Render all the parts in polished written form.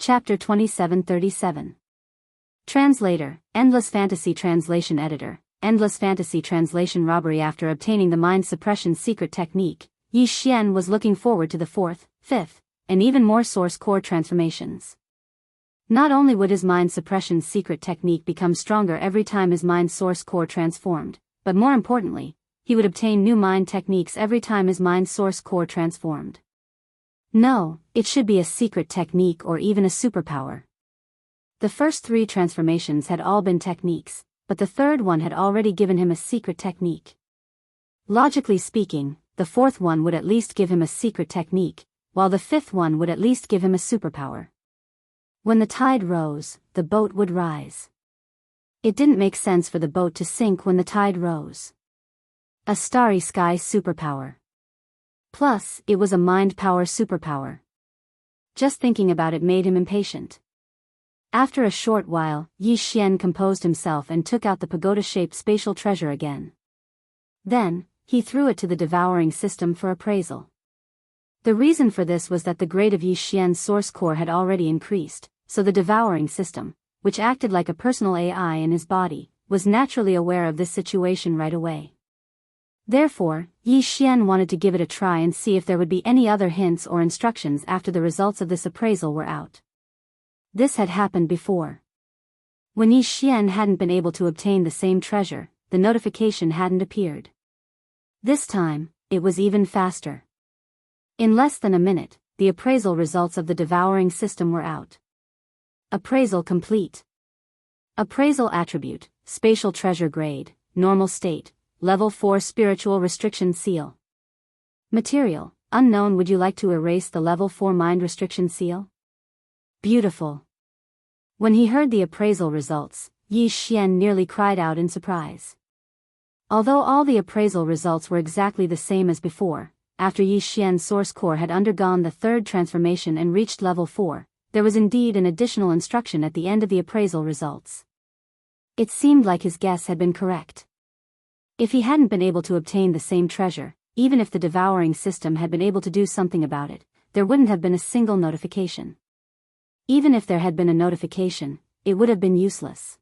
Chapter 2737. Translator, Endless Fantasy Translation Editor, Endless Fantasy Translation Robbery. After obtaining the mind suppression secret technique, Yi Xian was looking forward to the fourth, fifth, and even more source core transformations. Not only would his mind suppression secret technique become stronger every time his mind source core transformed, but more importantly, he would obtain new mind techniques every time his mind source core transformed. No, it should be a secret technique or even a superpower. The first three transformations had all been techniques, but the third one had already given him a secret technique. Logically speaking, the fourth one would at least give him a secret technique, while the fifth one would at least give him a superpower. When the tide rose, the boat would rise. It didn't make sense for the boat to sink when the tide rose. A starry sky superpower. Plus, it was a mind power superpower. Just thinking about it made him impatient. After a short while, Yi Xian composed himself and took out the pagoda-shaped spatial treasure again. Then, he threw it to the devouring system for appraisal. The reason for this was that the grade of Yi Xian's source core had already increased, so the devouring system, which acted like a personal AI in his body, was naturally aware of this situation right away. Therefore, Yi Xian wanted to give it a try and see if there would be any other hints or instructions after the results of this appraisal were out. This had happened before. When Yi Xian hadn't been able to obtain the same treasure, the notification hadn't appeared. This time, it was even faster. In less than a minute, the appraisal results of the devouring system were out. Appraisal complete. Appraisal attribute, spatial treasure grade, normal state, level 4 spiritual restriction seal. Material, unknown. Would you like to erase the level 4 mind restriction seal? Beautiful. When he heard the appraisal results, Yi Xian nearly cried out in surprise. Although all the appraisal results were exactly the same as before, after Yi Xian's source core had undergone the third transformation and reached level 4, there was indeed an additional instruction at the end of the appraisal results. It seemed like his guess had been correct. If he hadn't been able to obtain the same treasure, even if the devouring system had been able to do something about it, there wouldn't have been a single notification. Even if there had been a notification, it would have been useless.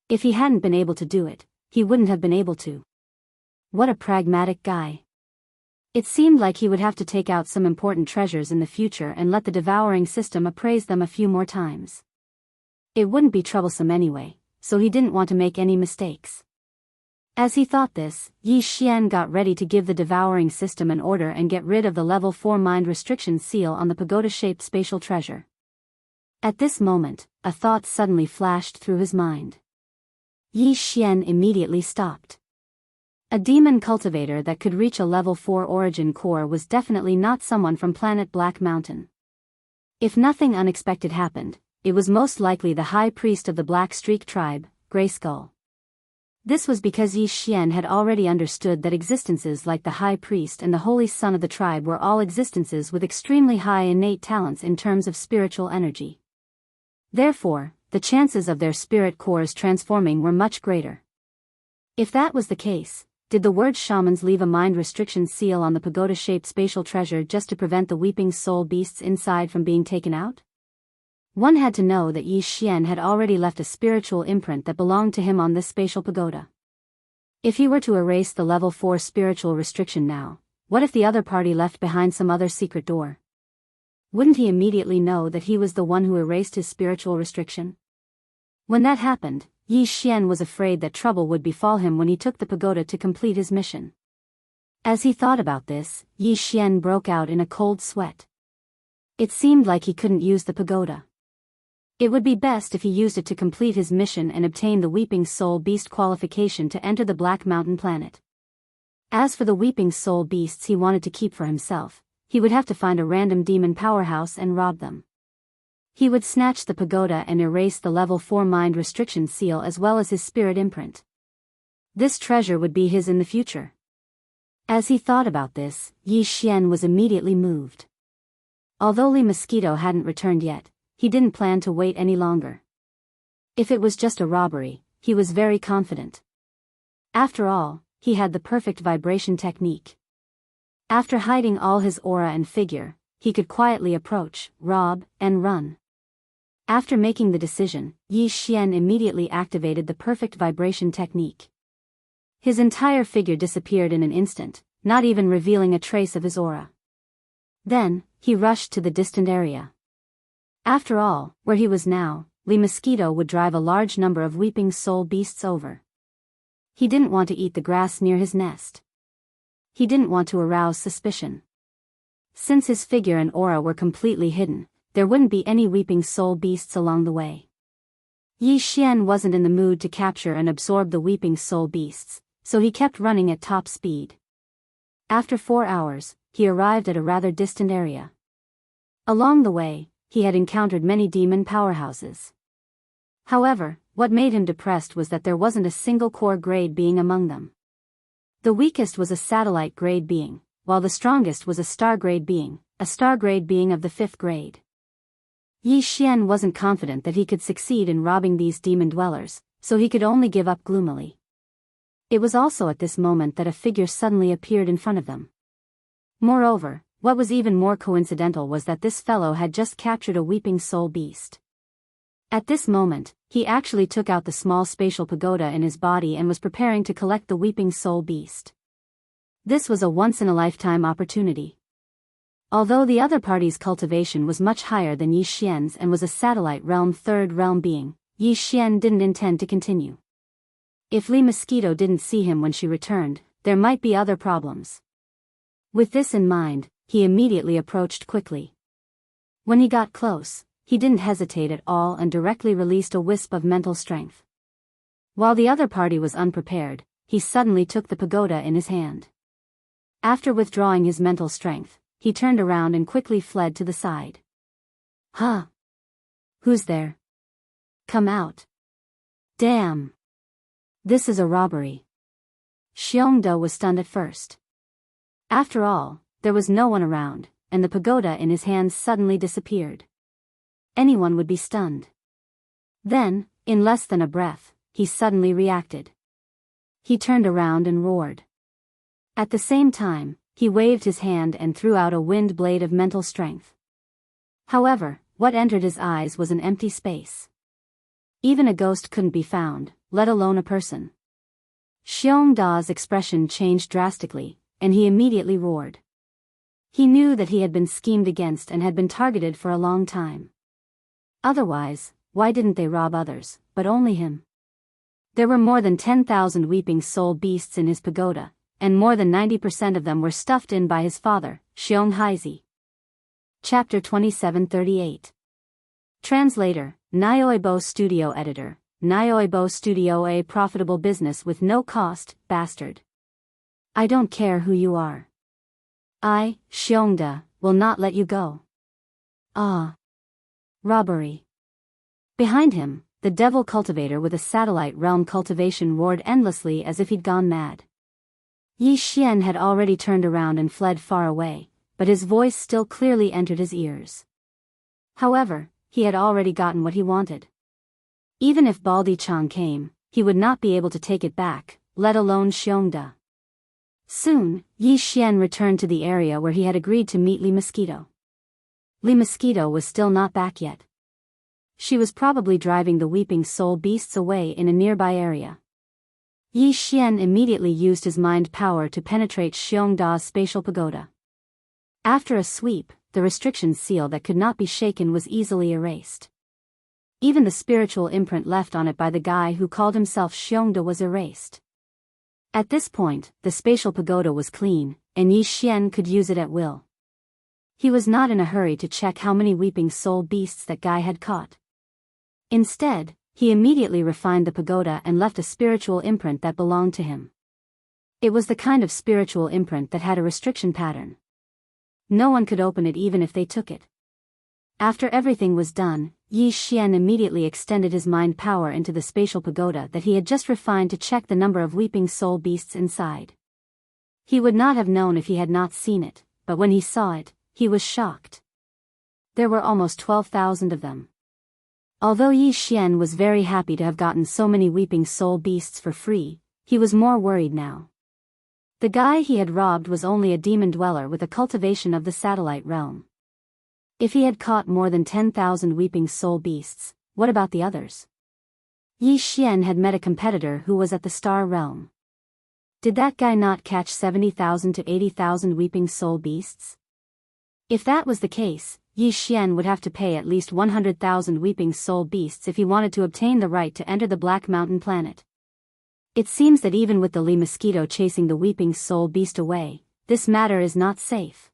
If he hadn't been able to do it, he wouldn't have been able to. What a pragmatic guy. It seemed like he would have to take out some important treasures in the future and let the devouring system appraise them a few more times. It wouldn't be troublesome anyway, so he didn't want to make any mistakes. As he thought this, Yi Xian got ready to give the devouring system an order and get rid of the level 4 mind restriction seal on the pagoda-shaped spatial treasure. At this moment, a thought suddenly flashed through his mind. Yi Xian immediately stopped. A demon cultivator that could reach a level 4 origin core was definitely not someone from planet Black Mountain. If nothing unexpected happened, it was most likely the high priest of the Black Streak tribe, Grey Skull. This was because Yi Xian had already understood that existences like the High Priest and the Holy Son of the tribe were all existences with extremely high innate talents in terms of spiritual energy. Therefore, the chances of their spirit cores transforming were much greater. If that was the case, did the word shamans leave a mind restriction seal on the pagoda-shaped spatial treasure just to prevent the weeping soul beasts inside from being taken out? One had to know that Yi Xian had already left a spiritual imprint that belonged to him on this spatial pagoda. If he were to erase the level 4 spiritual restriction now, what if the other party left behind some other secret door? Wouldn't he immediately know that he was the one who erased his spiritual restriction? When that happened, Yi Xian was afraid that trouble would befall him when he took the pagoda to complete his mission. As he thought about this, Yi Xian broke out in a cold sweat. It seemed like he couldn't use the pagoda. It would be best if he used it to complete his mission and obtain the Weeping Soul Beast qualification to enter the Black Mountain planet. As for the Weeping Soul Beasts he wanted to keep for himself, he would have to find a random demon powerhouse and rob them. He would snatch the pagoda and erase the level 4 mind restriction seal as well as his spirit imprint. This treasure would be his in the future. As he thought about this, Yi Xian was immediately moved. Although Li Mosquito hadn't returned yet, he didn't plan to wait any longer. If it was just a robbery, he was very confident. After all, he had the perfect vibration technique. After hiding all his aura and figure, he could quietly approach, rob, and run. After making the decision, Yi Xian immediately activated the perfect vibration technique. His entire figure disappeared in an instant, not even revealing a trace of his aura. Then, he rushed to the distant area. After all, where he was now, Lee Mosquito would drive a large number of weeping soul beasts over. He didn't want to eat the grass near his nest. He didn't want to arouse suspicion. Since his figure and aura were completely hidden, there wouldn't be any weeping soul beasts along the way. Yi Xian wasn't in the mood to capture and absorb the weeping soul beasts, so he kept running at top speed. After 4 hours, he arrived at a rather distant area. Along the way, he had encountered many demon powerhouses. However, what made him depressed was that there wasn't a single core grade being among them. The weakest was a satellite grade being, while the strongest was a star grade being of the 5th grade. Yi Xian wasn't confident that he could succeed in robbing these demon dwellers, so he could only give up gloomily. It was also at this moment that a figure suddenly appeared in front of them. Moreover, what was even more coincidental was that this fellow had just captured a weeping soul beast. At this moment, he actually took out the small spatial pagoda in his body and was preparing to collect the weeping soul beast. This was a once-in-a-lifetime opportunity. Although the other party's cultivation was much higher than Yi Xian's and was a satellite realm 3rd realm being, Yi Xian didn't intend to continue. If Lee Mosquito didn't see him when she returned, there might be other problems. With this in mind, he immediately approached quickly. When he got close, he didn't hesitate at all and directly released a wisp of mental strength. While the other party was unprepared, he suddenly took the pagoda in his hand. After withdrawing his mental strength, he turned around and quickly fled to the side. Huh? Who's there? Come out. Damn. This is a robbery. Xiongda was stunned at first. After all, there was no one around, and the pagoda in his hands suddenly disappeared. Anyone would be stunned. Then, in less than a breath, he suddenly reacted. He turned around and roared. At the same time, he waved his hand and threw out a wind blade of mental strength. However, what entered his eyes was an empty space. Even a ghost couldn't be found, let alone a person. Xiongda's expression changed drastically, and he immediately roared. He knew that he had been schemed against and had been targeted for a long time. Otherwise, why didn't they rob others, but only him? There were more than 10,000 weeping soul beasts in his pagoda, and more than 90% of them were stuffed in by his father, Xiong Haizi. Chapter 2738. Translator, Nyoibo Studio Editor, Nyoibo Studio, a profitable business with no cost, bastard. I don't care who you are. I, Xiongda, will not let you go. Ah. Robbery. Behind him, the devil cultivator with a satellite realm cultivation roared endlessly as if he'd gone mad. Yi Xian had already turned around and fled far away, but his voice still clearly entered his ears. However, he had already gotten what he wanted. Even if Baldi Chang came, he would not be able to take it back, let alone Xiongda. Soon, Yi Xian returned to the area where he had agreed to meet Lee Mosquito. Lee Mosquito was still not back yet. She was probably driving the weeping soul beasts away in a nearby area. Yi Xian immediately used his mind power to penetrate Xiongda's spatial pagoda. After a sweep, the restriction seal that could not be shaken was easily erased. Even the spiritual imprint left on it by the guy who called himself Xiongda was erased. At this point, the spatial pagoda was clean, and Yi Xian could use it at will. He was not in a hurry to check how many weeping soul beasts that guy had caught. Instead, he immediately refined the pagoda and left a spiritual imprint that belonged to him. It was the kind of spiritual imprint that had a restriction pattern. No one could open it even if they took it. After everything was done, Yi Xian immediately extended his mind power into the spatial pagoda that he had just refined to check the number of weeping soul beasts inside. He would not have known if he had not seen it, but when he saw it, he was shocked. There were almost 12,000 of them. Although Yi Xian was very happy to have gotten so many weeping soul beasts for free, he was more worried now. The guy he had robbed was only a demon dweller with a cultivation of the satellite realm. If he had caught more than 10,000 weeping soul beasts, what about the others? Yi Xian had met a competitor who was at the star realm. Did that guy not catch 70,000 to 80,000 weeping soul beasts? If that was the case, Yi Xian would have to pay at least 100,000 weeping soul beasts if he wanted to obtain the right to enter the Black Mountain planet. It seems that even with the Li mosquito chasing the weeping soul beast away, this matter is not safe.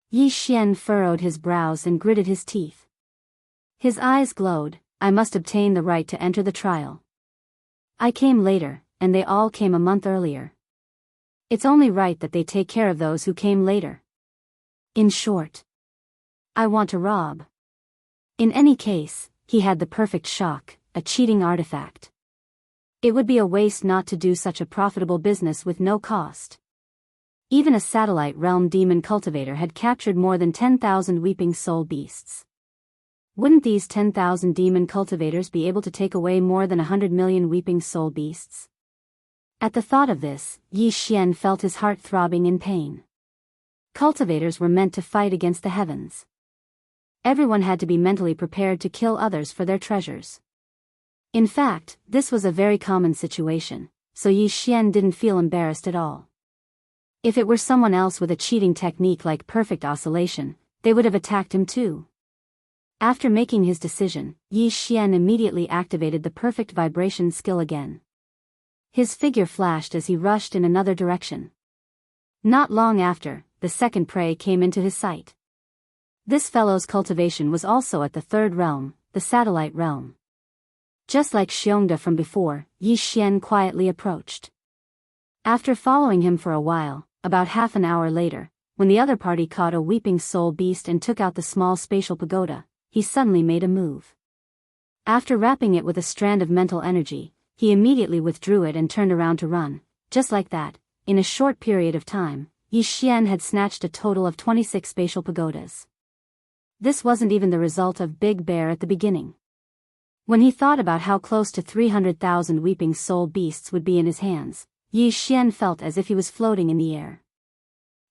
Yi Xian furrowed his brows and gritted his teeth. His eyes glowed. I must obtain the right to enter the trial. I came later, and they all came a month earlier. It's only right that they take care of those who came later. In short, I want to rob. In any case, he had the perfect shock, a cheating artifact. It would be a waste not to do such a profitable business with no cost. Even a satellite realm demon cultivator had captured more than 10,000 weeping soul beasts. Wouldn't these 10,000 demon cultivators be able to take away more than 100 million weeping soul beasts? At the thought of this, Yi Xian felt his heart throbbing in pain. Cultivators were meant to fight against the heavens. Everyone had to be mentally prepared to kill others for their treasures. In fact, this was a very common situation, so Yi Xian didn't feel embarrassed at all. If it were someone else with a cheating technique like perfect oscillation, they would have attacked him too. After making his decision, Yi Xian immediately activated the perfect vibration skill again. His figure flashed as he rushed in another direction. Not long after, the second prey came into his sight. This fellow's cultivation was also at the third realm, the satellite realm. Just like Xiongda from before, Yi Xian quietly approached. After following him for a while, about half an hour later, when the other party caught a weeping soul beast and took out the small spatial pagoda, he suddenly made a move. After wrapping it with a strand of mental energy, he immediately withdrew it and turned around to run. Just like that, in a short period of time, Yi Xian had snatched a total of 26 spatial pagodas. This wasn't even the result of Big Bear at the beginning. When he thought about how close to 300,000 weeping soul beasts would be in his hands, Yi Xian felt as if he was floating in the air.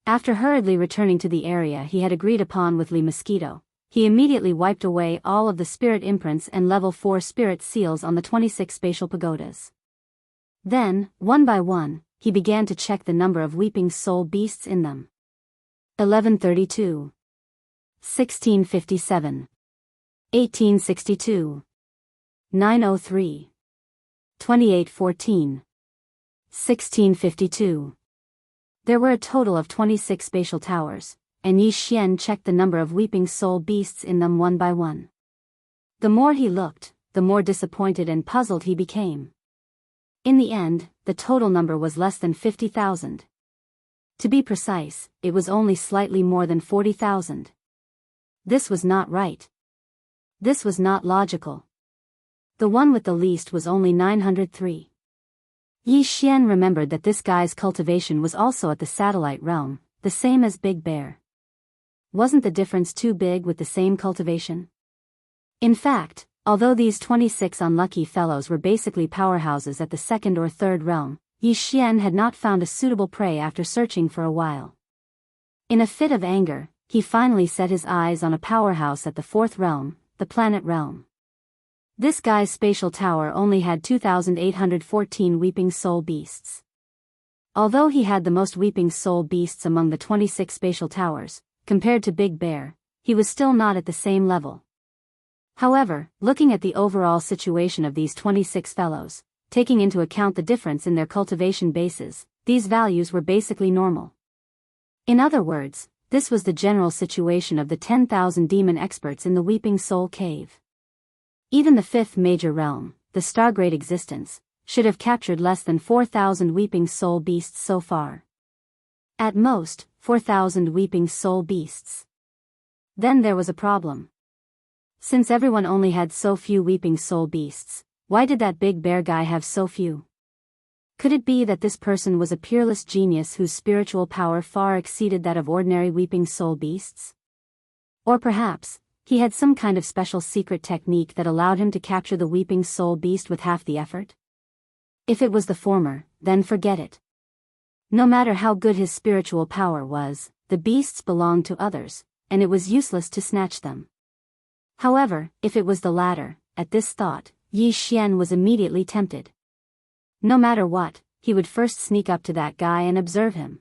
After hurriedly returning to the area he had agreed upon with Li Mosquito, he immediately wiped away all of the spirit imprints and level 4 spirit seals on the 26 spatial pagodas. Then, one by one, he began to check the number of weeping soul beasts in them. 1132. 1657. 1862. 903. 2814. 1652. There were a total of 26 spatial towers, and Yi Xian checked the number of weeping soul beasts in them one by one. The more he looked, the more disappointed and puzzled he became. In the end, the total number was less than 50,000. To be precise, it was only slightly more than 40,000. This was not right. This was not logical. The one with the least was only 903. Yi Xian remembered that this guy's cultivation was also at the satellite realm, the same as Big Bear. Wasn't the difference too big with the same cultivation? In fact, although these 26 unlucky fellows were basically powerhouses at the second or third realm, Yi Xian had not found a suitable prey after searching for a while. In a fit of anger, he finally set his eyes on a powerhouse at the fourth realm, the planet realm. This guy's spatial tower only had 2,814 weeping soul beasts. Although he had the most weeping soul beasts among the 26 spatial towers, compared to Big Bear, he was still not at the same level. However, looking at the overall situation of these 26 fellows, taking into account the difference in their cultivation bases, these values were basically normal. In other words, this was the general situation of the 10,000 demon experts in the Weeping Soul Cave. Even the fifth major realm, the Stargrade existence, should have captured less than 4,000 weeping soul beasts so far. At most, 4,000 weeping soul beasts. Then there was a problem. Since everyone only had so few weeping soul beasts, why did that Big Bear guy have so few? Could it be that this person was a peerless genius whose spiritual power far exceeded that of ordinary weeping soul beasts? Or perhaps, he had some kind of special secret technique that allowed him to capture the weeping soul beast with half the effort? If it was the former, then forget it. No matter how good his spiritual power was, the beasts belonged to others, and it was useless to snatch them. However, if it was the latter, at this thought, Yi Xian was immediately tempted. No matter what, he would first sneak up to that guy and observe him.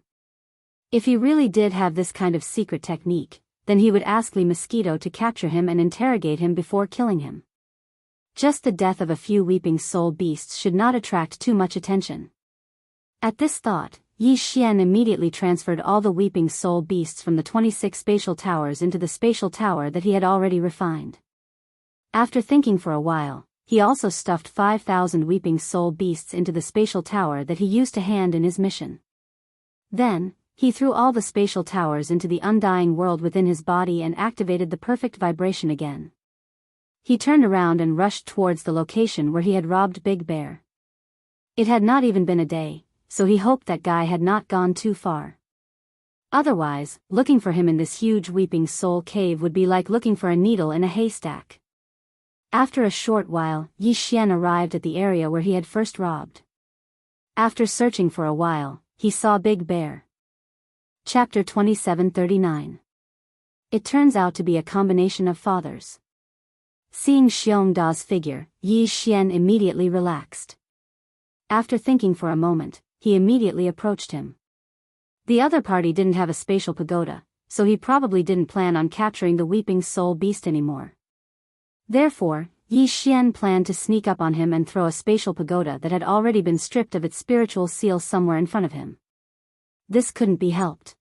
If he really did have this kind of secret technique, then he would ask Li Mosquito to capture him and interrogate him before killing him. Just the death of a few weeping soul beasts should not attract too much attention. At this thought, Yi Xian immediately transferred all the weeping soul beasts from the 26 spatial towers into the spatial tower that he had already refined. After thinking for a while, he also stuffed 5,000 weeping soul beasts into the spatial tower that he used to hand in his mission. Then, he threw all the spatial towers into the undying world within his body and activated the perfect vibration again. He turned around and rushed towards the location where he had robbed Big Bear. It had not even been a day, so he hoped that guy had not gone too far. Otherwise, looking for him in this huge weeping soul cave would be like looking for a needle in a haystack. After a short while, Yi Xian arrived at the area where he had first robbed. After searching for a while, he saw Big Bear. Chapter 2739. It turns out to be a combination of fathers. Seeing Xiongda's figure, Yi Xian immediately relaxed. After thinking for a moment, he immediately approached him. The other party didn't have a spatial pagoda, so he probably didn't plan on capturing the weeping soul beast anymore. Therefore, Yi Xian planned to sneak up on him and throw a spatial pagoda that had already been stripped of its spiritual seal somewhere in front of him. This couldn't be helped.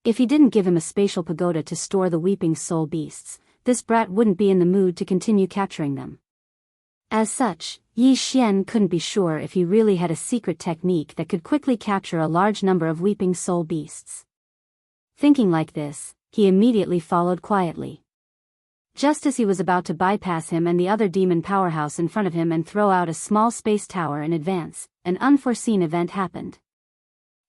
If he didn't give him a spatial pagoda to store the weeping soul beasts, this brat wouldn't be in the mood to continue capturing them. As such, Yi Xian couldn't be sure if he really had a secret technique that could quickly capture a large number of weeping soul beasts. Thinking like this, he immediately followed quietly. Just as he was about to bypass him and the other demon powerhouse in front of him and throw out a small space tower in advance, an unforeseen event happened.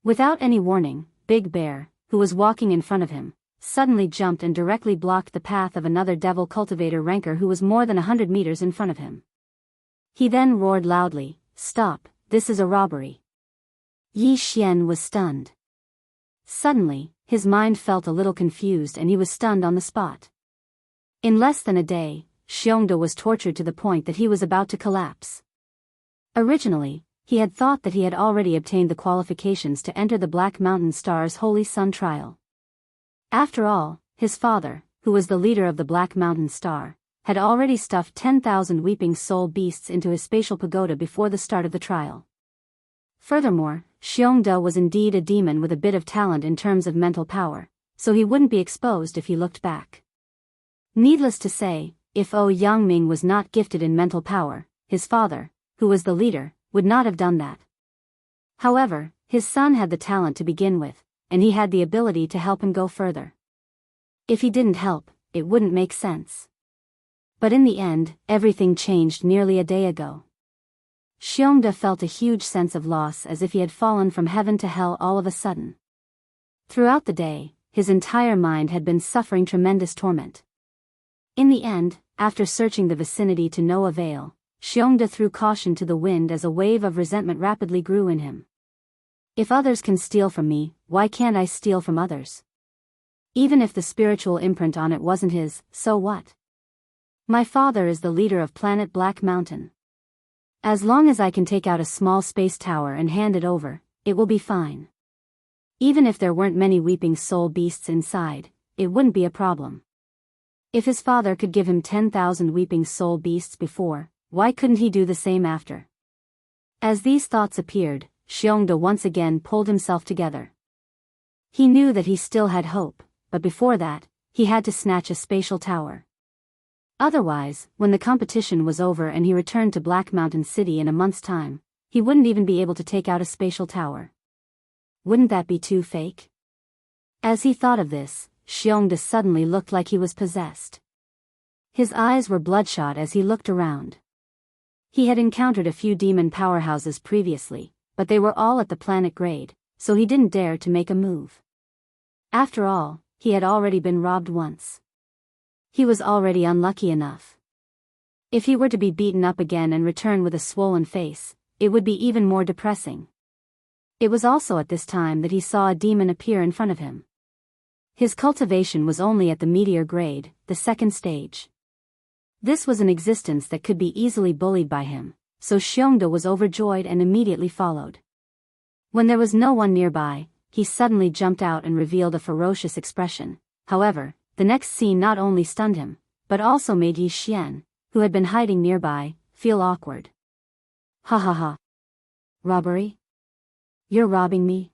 Without any warning, Big Bear, who was walking in front of him, suddenly jumped and directly blocked the path of another devil cultivator ranker who was more than 100 meters in front of him. He then roared loudly, "Stop, this is a robbery." Yi Xian was stunned. Suddenly, his mind felt a little confused and he was stunned on the spot. In less than a day, Xiongda was tortured to the point that he was about to collapse. Originally, he had thought that he had already obtained the qualifications to enter the Black Mountain Star's Holy Sun trial. After all, his father, who was the leader of the Black Mountain Star, had already stuffed 10,000 weeping soul beasts into his spatial pagoda before the start of the trial. Furthermore, Xiongda was indeed a demon with a bit of talent in terms of mental power, so he wouldn't be exposed if he looked back. Needless to say, if Yangming was not gifted in mental power, his father, who was the leader, would not have done that. However, his son had the talent to begin with, and he had the ability to help him go further. If he didn't help, it wouldn't make sense. But in the end, everything changed nearly a day ago. Xiongda felt a huge sense of loss as if he had fallen from heaven to hell all of a sudden. Throughout the day, his entire mind had been suffering tremendous torment. In the end, after searching the vicinity to no avail, Xiongda threw caution to the wind as a wave of resentment rapidly grew in him. If others can steal from me, why can't I steal from others? Even if the spiritual imprint on it wasn't his, so what? My father is the leader of planet Black Mountain. As long as I can take out a small space tower and hand it over, it will be fine. Even if there weren't many weeping soul beasts inside, it wouldn't be a problem. If his father could give him 10,000 weeping soul beasts before, why couldn't he do the same after? As these thoughts appeared, Xiongda once again pulled himself together. He knew that he still had hope, but before that, he had to snatch a spatial tower. Otherwise, when the competition was over and he returned to Black Mountain City in a month's time, he wouldn't even be able to take out a spatial tower. Wouldn't that be too fake? As he thought of this, Xiongda suddenly looked like he was possessed. His eyes were bloodshot as he looked around. He had encountered a few demon powerhouses previously, but they were all at the planet grade, so he didn't dare to make a move. After all, he had already been robbed once. He was already unlucky enough. If he were to be beaten up again and return with a swollen face, it would be even more depressing. It was also at this time that he saw a demon appear in front of him. His cultivation was only at the meteor grade, the second stage. This was an existence that could be easily bullied by him, so Xiongde was overjoyed and immediately followed. When there was no one nearby, he suddenly jumped out and revealed a ferocious expression. However, the next scene not only stunned him, but also made Yi Xian, who had been hiding nearby, feel awkward. Ha ha ha. Robbery? You're robbing me?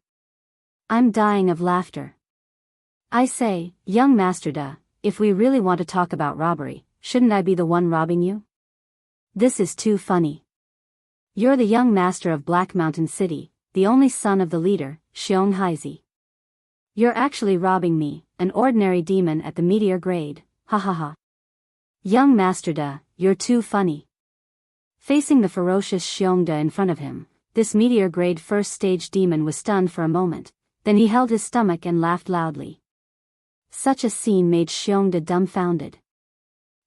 I'm dying of laughter. I say, young Master Da, if we really want to talk about robbery, shouldn't I be the one robbing you? This is too funny. You're the young master of Black Mountain City, the only son of the leader, Xiong Haizi. You're actually robbing me, an ordinary demon at the meteor grade, ha ha ha. Young Master Da, you're too funny. Facing the ferocious Xiongde in front of him, this meteor grade first stage demon was stunned for a moment, then he held his stomach and laughed loudly. Such a scene made Xiongde dumbfounded.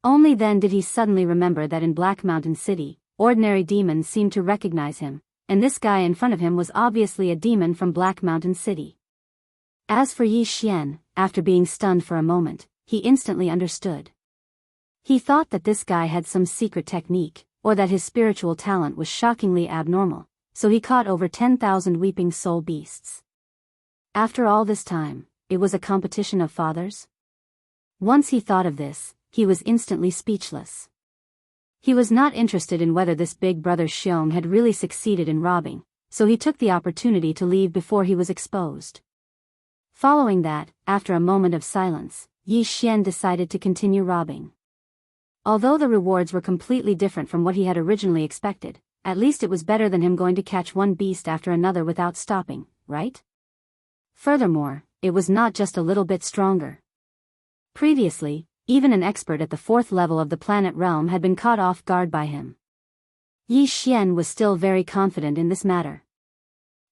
Only then did he suddenly remember that in Black Mountain City, ordinary demons seemed to recognize him, and this guy in front of him was obviously a demon from Black Mountain City. As for Yi Xian, after being stunned for a moment, he instantly understood. He thought that this guy had some secret technique, or that his spiritual talent was shockingly abnormal, so he caught over 10,000 weeping soul beasts. After all this time, it was a competition of fathers? Once he thought of this, he was instantly speechless. He was not interested in whether this big brother Xiong had really succeeded in robbing, so he took the opportunity to leave before he was exposed. Following that, after a moment of silence, Yi Xian decided to continue robbing. Although the rewards were completely different from what he had originally expected, at least it was better than him going to catch one beast after another without stopping, right? Furthermore, it was not just a little bit stronger. Previously, even an expert at the 4th level of the planet realm had been caught off guard by him. Yi Xian was still very confident in this matter.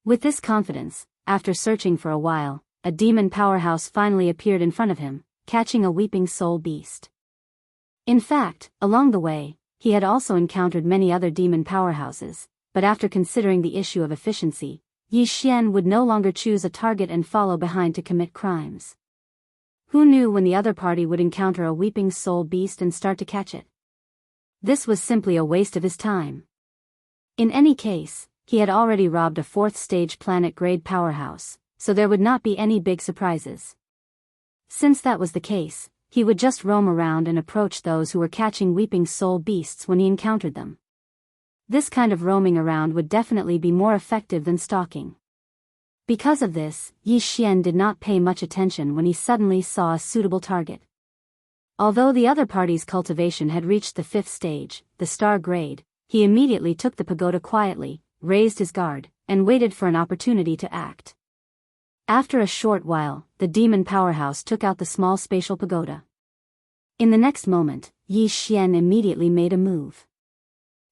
With this confidence, after searching for a while, a demon powerhouse finally appeared in front of him, catching a weeping soul beast. In fact, along the way, he had also encountered many other demon powerhouses, but after considering the issue of efficiency, Yi Xian would no longer choose a target and follow behind to commit crimes. Who knew when the other party would encounter a weeping soul beast and start to catch it? This was simply a waste of his time. In any case, he had already robbed a 4th stage planet grade powerhouse, so there would not be any big surprises. Since that was the case, he would just roam around and approach those who were catching weeping soul beasts when he encountered them. This kind of roaming around would definitely be more effective than stalking. Because of this, Yi Xian did not pay much attention when he suddenly saw a suitable target. Although the other party's cultivation had reached the 5th stage, the star grade, he immediately took the pagoda quietly, raised his guard, and waited for an opportunity to act. After a short while, the demon powerhouse took out the small spatial pagoda. In the next moment, Yi Xian immediately made a move.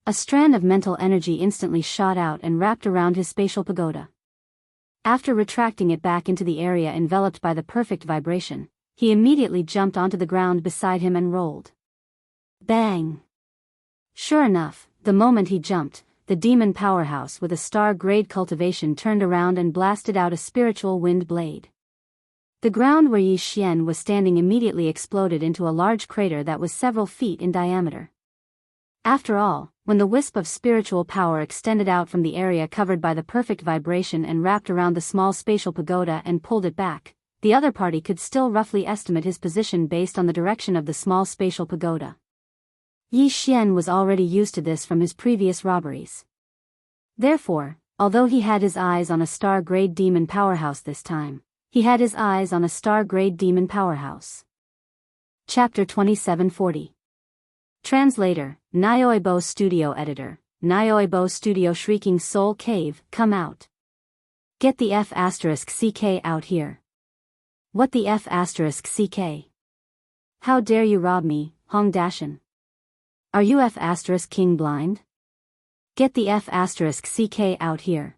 A strand of mental energy instantly shot out and wrapped around his spatial pagoda. After retracting it back into the area enveloped by the perfect vibration, he immediately jumped onto the ground beside him and rolled. Bang! Sure enough, the moment he jumped, the demon powerhouse with a star-grade cultivation turned around and blasted out a spiritual wind blade. The ground where Yi Xian was standing immediately exploded into a large crater that was several feet in diameter. After all, when the wisp of spiritual power extended out from the area covered by the perfect vibration and wrapped around the small spatial pagoda and pulled it back, the other party could still roughly estimate his position based on the direction of the small spatial pagoda. Yi Xian was already used to this from his previous robberies. Therefore, although he had his eyes on a star-grade demon powerhouse this time, he had his eyes on a star-grade demon powerhouse. Chapter 2740. Translator, Nyoibo Studio Editor, Nyoibo Studio Shrieking Soul Cave, come out. Get the F***CK out here. What the F***CK? How dare you rob me, Hong Dashan? Are you F***King blind? Get the F***CK out here.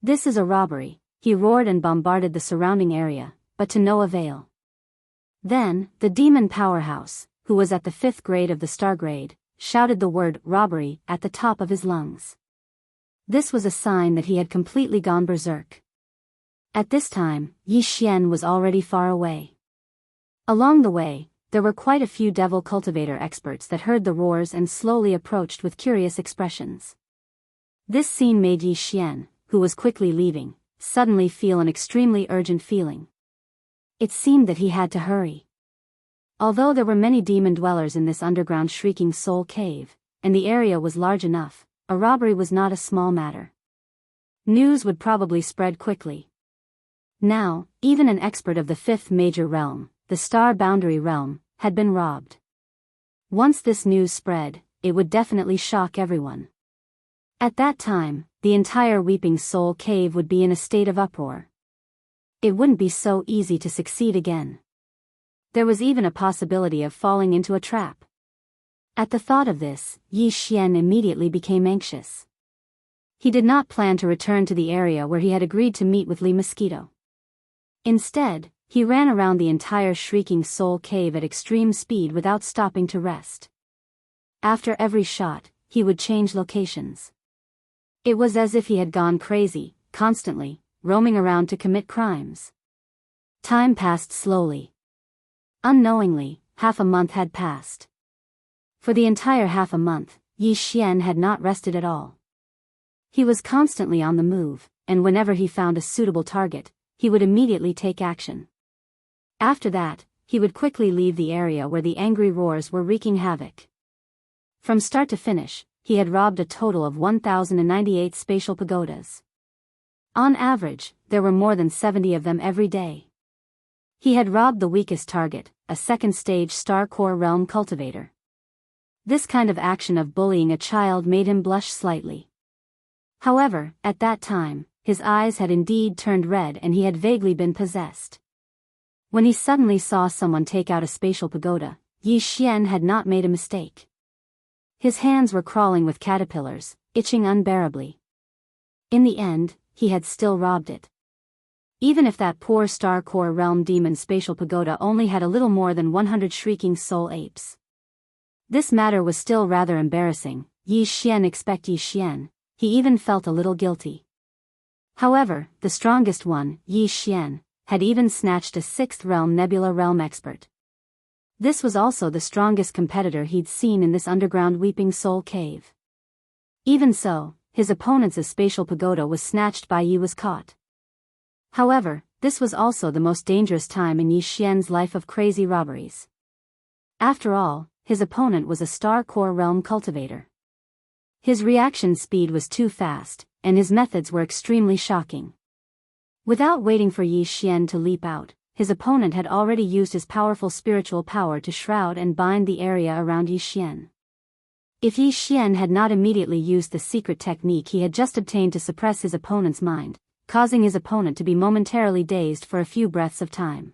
This is a robbery, he roared and bombarded the surrounding area, but to no avail. Then, the demon powerhouse, who was at the 5th grade of the star grade, shouted the word robbery at the top of his lungs. This was a sign that he had completely gone berserk. At this time, Yi Xian was already far away. Along the way, there were quite a few devil cultivator experts that heard the roars and slowly approached with curious expressions. This scene made Yi Xian, who was quickly leaving, suddenly feel an extremely urgent feeling. It seemed that he had to hurry. Although there were many demon dwellers in this underground shrieking soul cave, and the area was large enough, a robbery was not a small matter. News would probably spread quickly. Now, even an expert of the fifth major realm, the Star Boundary Realm, had been robbed. Once this news spread, it would definitely shock everyone. At that time, the entire Weeping Soul Cave would be in a state of uproar. It wouldn't be so easy to succeed again. There was even a possibility of falling into a trap. At the thought of this, Yi Xian immediately became anxious. He did not plan to return to the area where he had agreed to meet with Li Mosquito. Instead, he ran around the entire Shrieking Soul Cave at extreme speed without stopping to rest. After every shot, he would change locations. It was as if he had gone crazy, constantly, roaming around to commit crimes. Time passed slowly. Unknowingly, half a month had passed. For the entire half a month, Yi Xian had not rested at all. He was constantly on the move, and whenever he found a suitable target, he would immediately take action. After that, he would quickly leave the area where the angry roars were wreaking havoc. From start to finish, he had robbed a total of 1,098 spatial pagodas. On average, there were more than 70 of them every day. He had robbed the weakest target, a second-stage Star Core Realm cultivator. This kind of action of bullying a child made him blush slightly. However, at that time, his eyes had indeed turned red and he had vaguely been possessed. When he suddenly saw someone take out a spatial pagoda, Yi Xian had not made a mistake. His hands were crawling with caterpillars, itching unbearably. In the end, he had still robbed it. Even if that poor Star Core Realm demon spatial pagoda only had a little more than 100 shrieking soul apes. This matter was still rather embarrassing. Yi Xian, he even felt a little guilty. However, the strongest one, Yi Xian, had even snatched a 6th realm Nebula Realm expert. This was also the strongest competitor he'd seen in this underground Weeping Soul Cave. Even so, his opponent's spatial pagoda was snatched by Yi was caught. However, this was also the most dangerous time in Yi Xian's life of crazy robberies. After all, his opponent was a Star Core Realm cultivator. His reaction speed was too fast, and his methods were extremely shocking. Without waiting for Yi Xian to leap out, his opponent had already used his powerful spiritual power to shroud and bind the area around Yi Xian. If Yi Xian had not immediately used the secret technique he had just obtained to suppress his opponent's mind, causing his opponent to be momentarily dazed for a few breaths of time.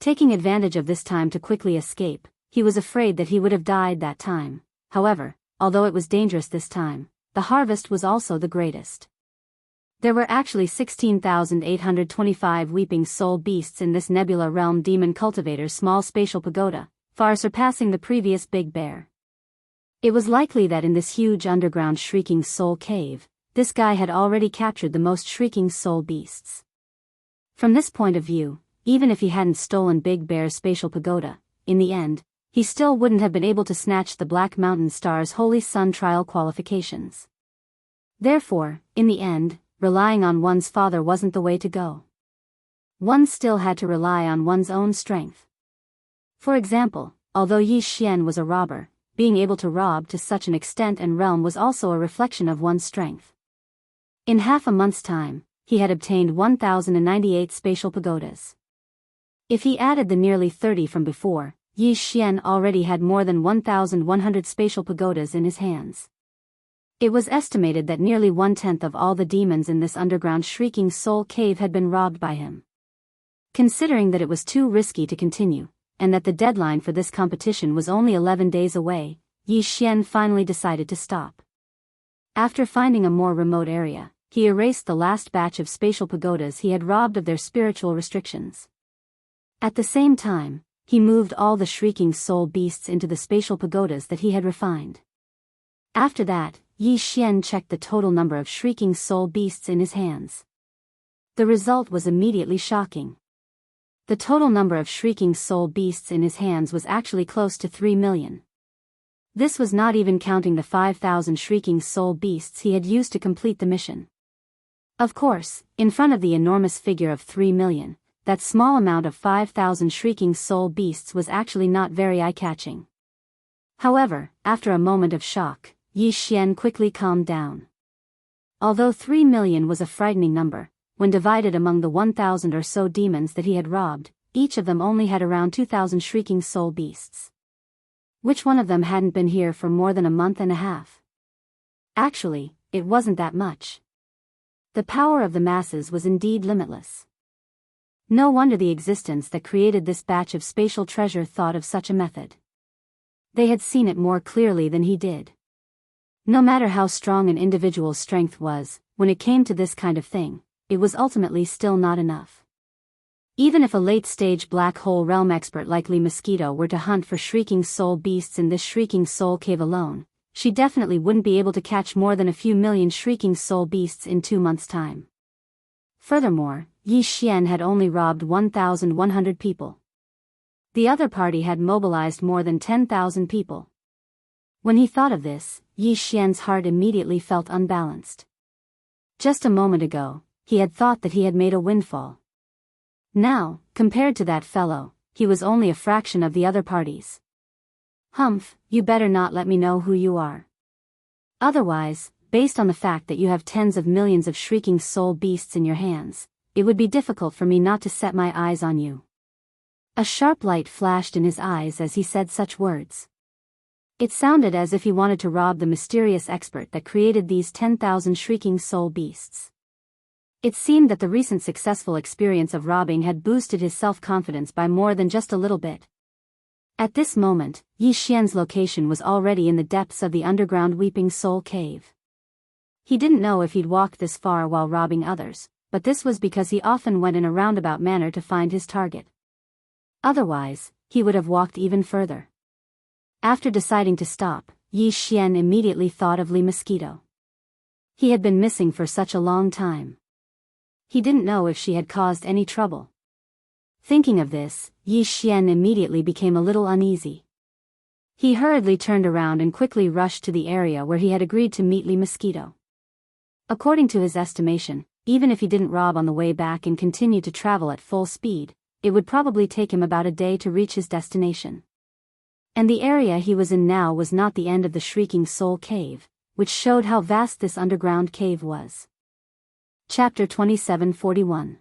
Taking advantage of this time to quickly escape, he was afraid that he would have died that time. However, although it was dangerous this time, the harvest was also the greatest. There were actually 16,825 weeping soul beasts in this Nebula Realm Demon Cultivator's small spatial pagoda, far surpassing the previous Big Bear. It was likely that in this huge underground Shrieking Soul Cave, this guy had already captured the most Shrieking Soul beasts. From this point of view, even if he hadn't stolen Big Bear's spatial pagoda, in the end, he still wouldn't have been able to snatch the Black Mountain Star's Holy Sun trial qualifications. Therefore, in the end, relying on one's father wasn't the way to go. One still had to rely on one's own strength. For example, although Yi Xian was a robber, being able to rob to such an extent and realm was also a reflection of one's strength. In half a month's time, he had obtained 1,098 spatial pagodas. If he added the nearly 30 from before, Yi Xian already had more than 1,100 spatial pagodas in his hands. It was estimated that nearly 1/10 of all the demons in this underground Shrieking Soul Cave had been robbed by him. Considering that it was too risky to continue, and that the deadline for this competition was only 11 days away, Yi Xian finally decided to stop. After finding a more remote area, he erased the last batch of spatial pagodas he had robbed of their spiritual restrictions. At the same time, he moved all the Shrieking Soul beasts into the spatial pagodas that he had refined. After that, Yi Xian checked the total number of Shrieking Soul beasts in his hands. The result was immediately shocking. The total number of shrieking soul beasts in his hands was actually close to 3 million. This was not even counting the 5,000 shrieking soul beasts he had used to complete the mission. Of course, in front of the enormous figure of 3 million, that small amount of 5,000 shrieking soul beasts was actually not very eye-catching. However, after a moment of shock, Yi Xian quickly calmed down. Although 3 million was a frightening number, when divided among the 1,000 or so demons that he had robbed, each of them only had around 2,000 shrieking soul beasts. Which one of them hadn't been here for more than a month and a half? Actually, it wasn't that much. The power of the masses was indeed limitless. No wonder the existence that created this batch of spatial treasure thought of such a method. They had seen it more clearly than he did. No matter how strong an individual's strength was, when it came to this kind of thing, it was ultimately still not enough. Even if a late-stage black hole realm expert like Lee Mosquito were to hunt for shrieking soul beasts in this shrieking soul cave alone, she definitely wouldn't be able to catch more than a few million shrieking soul beasts in 2 months' time. Furthermore, Yi Xian had only robbed 1,100 people. The other party had mobilized more than 10,000 people. When he thought of this, Yi Xian's heart immediately felt unbalanced. Just a moment ago, he had thought that he had made a windfall. Now, compared to that fellow, he was only a fraction of the other parties. Humph, you better not let me know who you are. Otherwise, based on the fact that you have tens of millions of shrieking soul beasts in your hands, it would be difficult for me not to set my eyes on you. A sharp light flashed in his eyes as he said such words. It sounded as if he wanted to rob the mysterious expert that created these 10,000 shrieking soul beasts. It seemed that the recent successful experience of robbing had boosted his self-confidence by more than just a little bit. At this moment, Yi Xian's location was already in the depths of the underground Weeping Soul Cave. He didn't know if he'd walked this far while robbing others, but this was because he often went in a roundabout manner to find his target. Otherwise, he would have walked even further. After deciding to stop, Yi Xian immediately thought of Lee Mosquito. He had been missing for such a long time. He didn't know if she had caused any trouble. Thinking of this, Yi Xian immediately became a little uneasy. He hurriedly turned around and quickly rushed to the area where he had agreed to meet Lee Mosquito. According to his estimation, even if he didn't rob on the way back and continued to travel at full speed, it would probably take him about a day to reach his destination. And the area he was in now was not the end of the Shrieking Soul Cave, which showed how vast this underground cave was. Chapter 2741.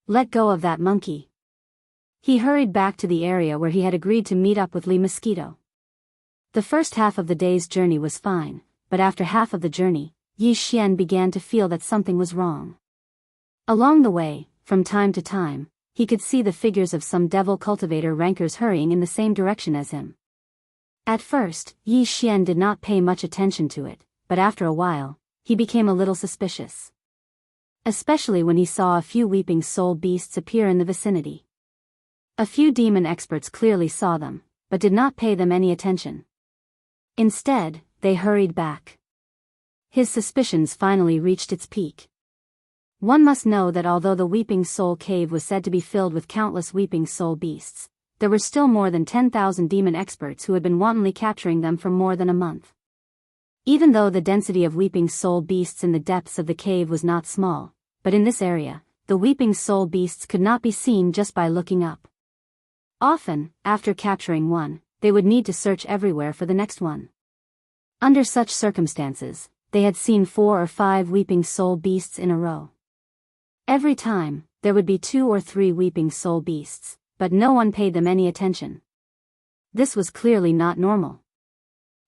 Let go of that monkey. He hurried back to the area where he had agreed to meet up with Lee Mosquito. The first half of the day's journey was fine, but after half of the journey, Yi Xian began to feel that something was wrong. Along the way, from time to time, he could see the figures of some devil cultivator rankers hurrying in the same direction as him. At first, Yi Xian did not pay much attention to it, but after a while, he became a little suspicious. Especially when he saw a few weeping soul beasts appear in the vicinity. A few demon experts clearly saw them, but did not pay them any attention. Instead, they hurried back. His suspicions finally reached its peak. One must know that although the Weeping Soul Cave was said to be filled with countless weeping soul beasts, there were still more than 10,000 demon experts who had been wantonly capturing them for more than a month. Even though the density of weeping soul beasts in the depths of the cave was not small, but in this area, the weeping soul beasts could not be seen just by looking up. Often, after capturing one, they would need to search everywhere for the next one. Under such circumstances, they had seen 4 or 5 weeping soul beasts in a row. Every time, there would be 2 or 3 weeping soul beasts, but no one paid them any attention. This was clearly not normal.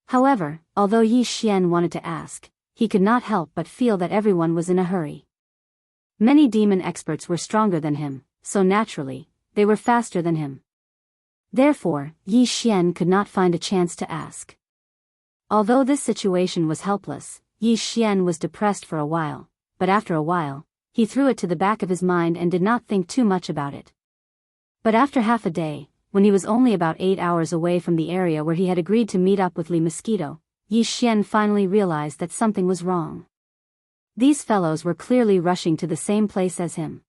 However, although Yi Xian wanted to ask, he could not help but feel that everyone was in a hurry. Many demon experts were stronger than him, so naturally, they were faster than him. Therefore, Yi Xian could not find a chance to ask. Although this situation was helpless, Yi Xian was depressed for a while, but after a while, he threw it to the back of his mind and did not think too much about it. But after half a day, when he was only about 8 hours away from the area where he had agreed to meet up with Lee Mosquito, Yi Xian finally realized that something was wrong. These fellows were clearly rushing to the same place as him.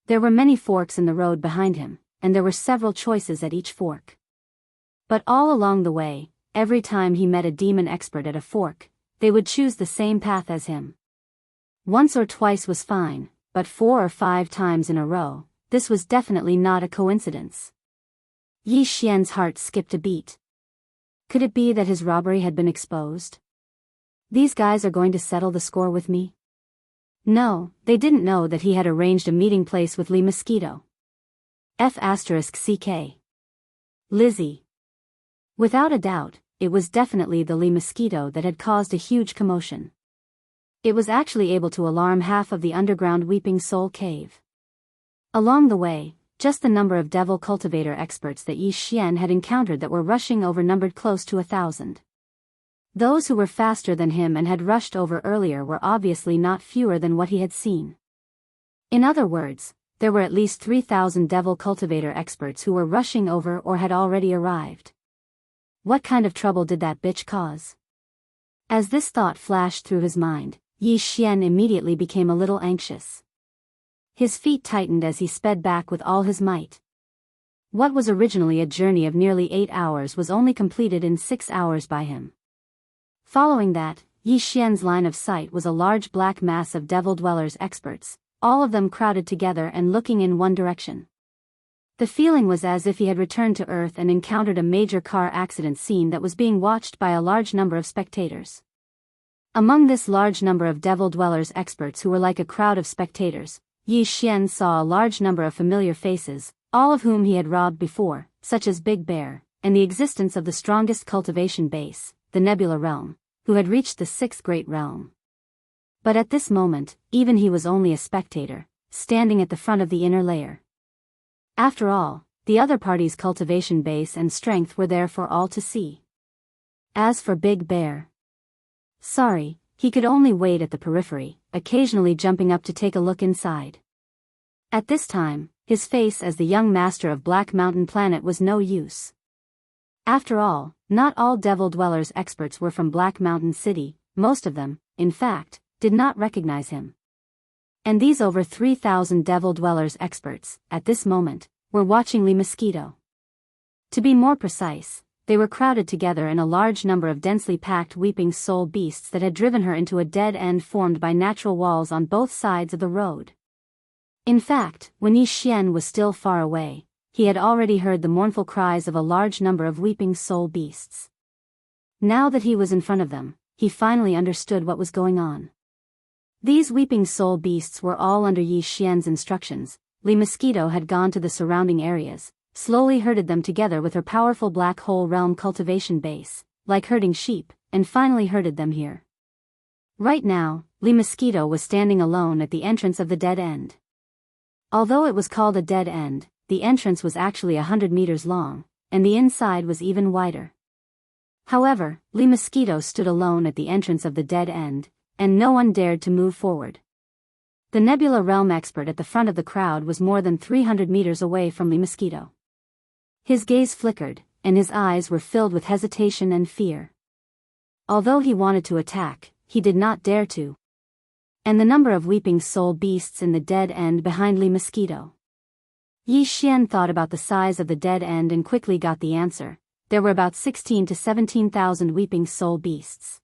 There were many forks in the road behind him, and there were several choices at each fork. But all along the way, every time he met a demon expert at a fork, they would choose the same path as him. Once or twice was fine, but 4 or 5 times in a row, this was definitely not a coincidence. Yi Xian's heart skipped a beat. Could it be that his robbery had been exposed? These guys are going to settle the score with me? No, they didn't know that he had arranged a meeting place with Lee Mosquito. F***CK. Lizzie. Without a doubt, it was definitely the Lee Mosquito that had caused a huge commotion. It was actually able to alarm half of the underground Weeping Soul Cave. Along the way, just the number of devil cultivator experts that Yi Xian had encountered that were rushing over numbered close to 1,000. Those who were faster than him and had rushed over earlier were obviously not fewer than what he had seen. In other words, there were at least 3,000 devil cultivator experts who were rushing over or had already arrived. What kind of trouble did that bitch cause? As this thought flashed through his mind, Yi Xian immediately became a little anxious. His feet tightened as he sped back with all his might. What was originally a journey of nearly 8 hours was only completed in 6 hours by him. Following that, Yi Xian's line of sight was a large black mass of devil dwellers experts, all of them crowded together and looking in one direction. The feeling was as if he had returned to Earth and encountered a major car accident scene that was being watched by a large number of spectators. Among this large number of devil dwellers experts who were like a crowd of spectators, Yi Xian saw a large number of familiar faces, all of whom he had robbed before, such as Big Bear, and the existence of the strongest cultivation base, the Nebula Realm, who had reached the 6th Great Realm. But at this moment, even he was only a spectator, standing at the front of the inner layer. After all, the other party's cultivation base and strength were there for all to see. As for Big Bear, sorry, he could only wait at the periphery, occasionally jumping up to take a look inside. At this time, his face as the young master of Black Mountain Planet was no use. After all, not all devil dwellers experts were from Black Mountain City, most of them, in fact, did not recognize him. And these over 3,000 devil dwellers experts, at this moment, were watching Lee Mosquito. To be more precise, they were crowded together in a large number of densely packed weeping soul beasts that had driven her into a dead end formed by natural walls on both sides of the road. In fact, when Yi Xian was still far away, he had already heard the mournful cries of a large number of weeping soul beasts. Now that he was in front of them, he finally understood what was going on. These weeping soul beasts were all under Yi Xian's instructions. Lee Mosquito had gone to the surrounding areas, slowly herded them together with her powerful black hole realm cultivation base, like herding sheep, and finally herded them here. Right now, Lee Mosquito was standing alone at the entrance of the dead end. Although it was called a dead end, the entrance was actually 100 meters long, and the inside was even wider. However, Lee Mosquito stood alone at the entrance of the dead end, and no one dared to move forward. The Nebula Realm expert at the front of the crowd was more than 300 meters away from Lee Mosquito. His gaze flickered, and his eyes were filled with hesitation and fear. Although he wanted to attack, he did not dare to. And the number of weeping soul beasts in the dead end behind Lee Mosquito. Yi Xian thought about the size of the dead end and quickly got the answer. There were about 16 to 17,000 weeping soul beasts.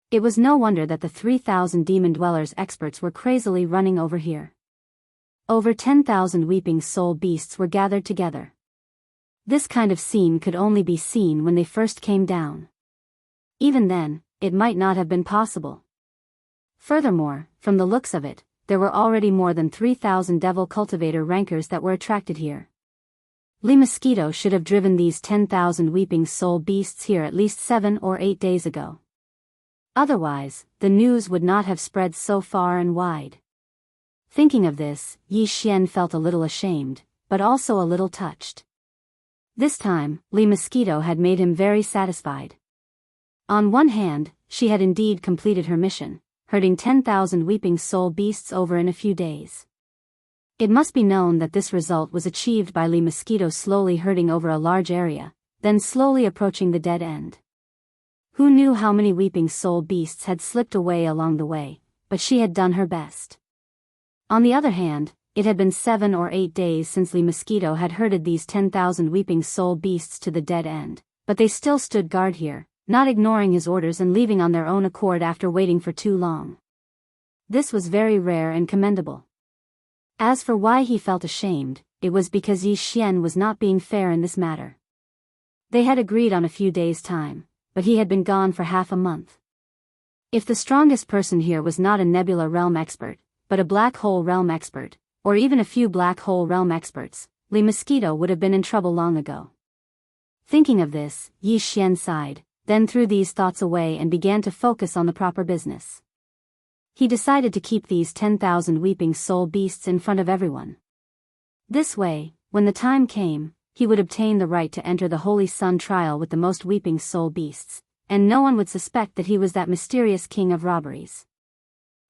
It was no wonder that the 3,000 demon dwellers experts were crazily running over here. Over 10,000 weeping soul beasts were gathered together. This kind of scene could only be seen when they first came down. Even then, it might not have been possible. Furthermore, from the looks of it, there were already more than 3,000 devil cultivator rankers that were attracted here. Lee Mosquito should have driven these 10,000 weeping soul beasts here at least 7 or 8 days ago. Otherwise, the news would not have spread so far and wide. Thinking of this, Yi Xian felt a little ashamed, but also a little touched. This time, Lee Mosquito had made him very satisfied. On one hand, she had indeed completed her mission, herding 10,000 weeping soul beasts over in a few days. It must be known that this result was achieved by Lee Mosquito slowly herding over a large area, then slowly approaching the dead end. Who knew how many weeping soul beasts had slipped away along the way, but she had done her best. On the other hand, it had been 7 or 8 days since Lee Mosquito had herded these 10,000 weeping soul beasts to the dead end, but they still stood guard here, not ignoring his orders and leaving on their own accord after waiting for too long. This was very rare and commendable. As for why he felt ashamed, it was because Yi Xian was not being fair in this matter. They had agreed on a few days' time, but he had been gone for half a month. If the strongest person here was not a nebula realm expert, but a black hole realm expert, or even a few black hole realm experts, Lee Mosquito would have been in trouble long ago. Thinking of this, Yi Xian sighed, then threw these thoughts away and began to focus on the proper business. He decided to keep these 10,000 weeping soul beasts in front of everyone. This way, when the time came, he would obtain the right to enter the Holy Sun trial with the most weeping soul beasts, and no one would suspect that he was that mysterious king of robberies.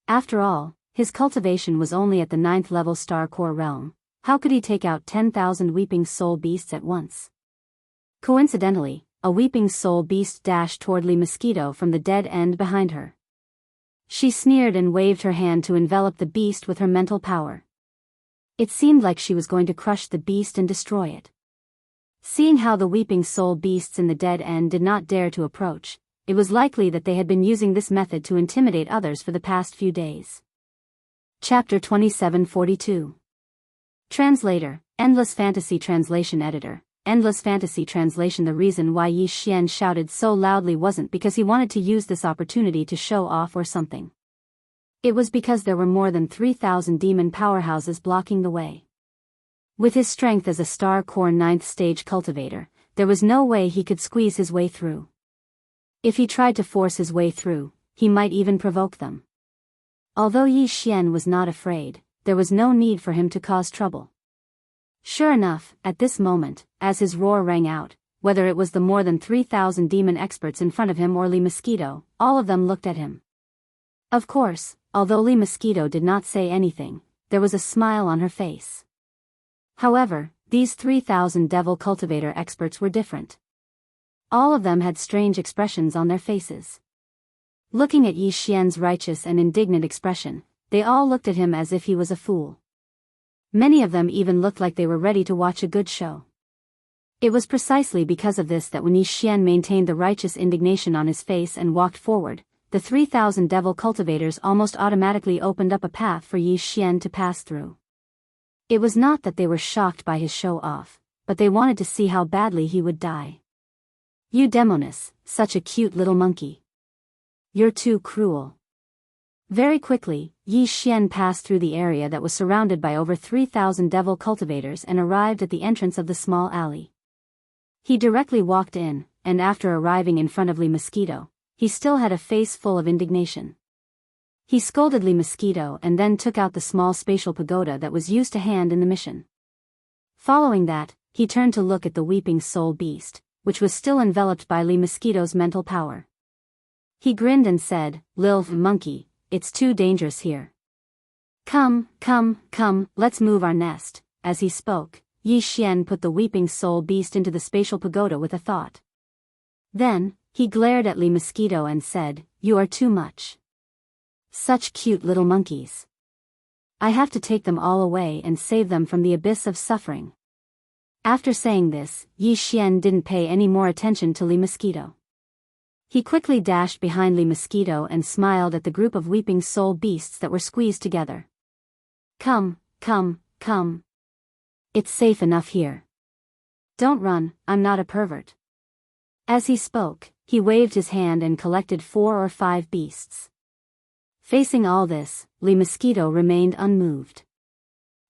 After all, his cultivation was only at the 9th level star core realm. How could he take out 10,000 weeping soul beasts at once? Coincidentally, a weeping soul beast dashed toward Lee Mosquito from the dead end behind her. She sneered and waved her hand to envelop the beast with her mental power. It seemed like she was going to crush the beast and destroy it. Seeing how the weeping soul beasts in the dead end did not dare to approach, it was likely that they had been using this method to intimidate others for the past few days. Chapter 2742. Translator, Endless Fantasy Translation Editor, Endless Fantasy Translation. The reason why Yi Xian shouted so loudly wasn't because he wanted to use this opportunity to show off or something. It was because there were more than 3,000 demon powerhouses blocking the way. With his strength as a star core 9th stage cultivator, there was no way he could squeeze his way through. If he tried to force his way through, he might even provoke them. Although Yi Xian was not afraid, there was no need for him to cause trouble. Sure enough, at this moment, as his roar rang out, whether it was the more than 3,000 demon experts in front of him or Lee Mosquito, all of them looked at him. Of course, although Lee Mosquito did not say anything, there was a smile on her face. However, these 3,000 devil cultivator experts were different. All of them had strange expressions on their faces. Looking at Yi Xian's righteous and indignant expression, they all looked at him as if he was a fool. Many of them even looked like they were ready to watch a good show. It was precisely because of this that when Yi Xian maintained the righteous indignation on his face and walked forward, the 3,000 devil cultivators almost automatically opened up a path for Yi Xian to pass through. It was not that they were shocked by his show-off, but they wanted to see how badly he would die. "You Demonis, such a cute little monkey. You're too cruel." Very quickly, Yi Xian passed through the area that was surrounded by over 3,000 devil cultivators and arrived at the entrance of the small alley. He directly walked in, and after arriving in front of Lee Mosquito, he still had a face full of indignation. He scolded Lee Mosquito and then took out the small spatial pagoda that was used to hand in the mission. Following that, he turned to look at the weeping soul beast, which was still enveloped by Lee Mosquito's mental power. He grinned and said, "Lil monkey, it's too dangerous here. Come, let's move our nest." As he spoke, Yi Xian put the weeping soul beast into the spatial pagoda with a thought. Then, he glared at Lee Mosquito and said, "You are too much. Such cute little monkeys. I have to take them all away and save them from the abyss of suffering." After saying this, Yi Xian didn't pay any more attention to Lee Mosquito. He quickly dashed behind Lee Mosquito and smiled at the group of weeping soul beasts that were squeezed together. Come. It's safe enough here. Don't run, I'm not a pervert." As he spoke, he waved his hand and collected 4 or 5 beasts. Facing all this, Lee Mosquito remained unmoved.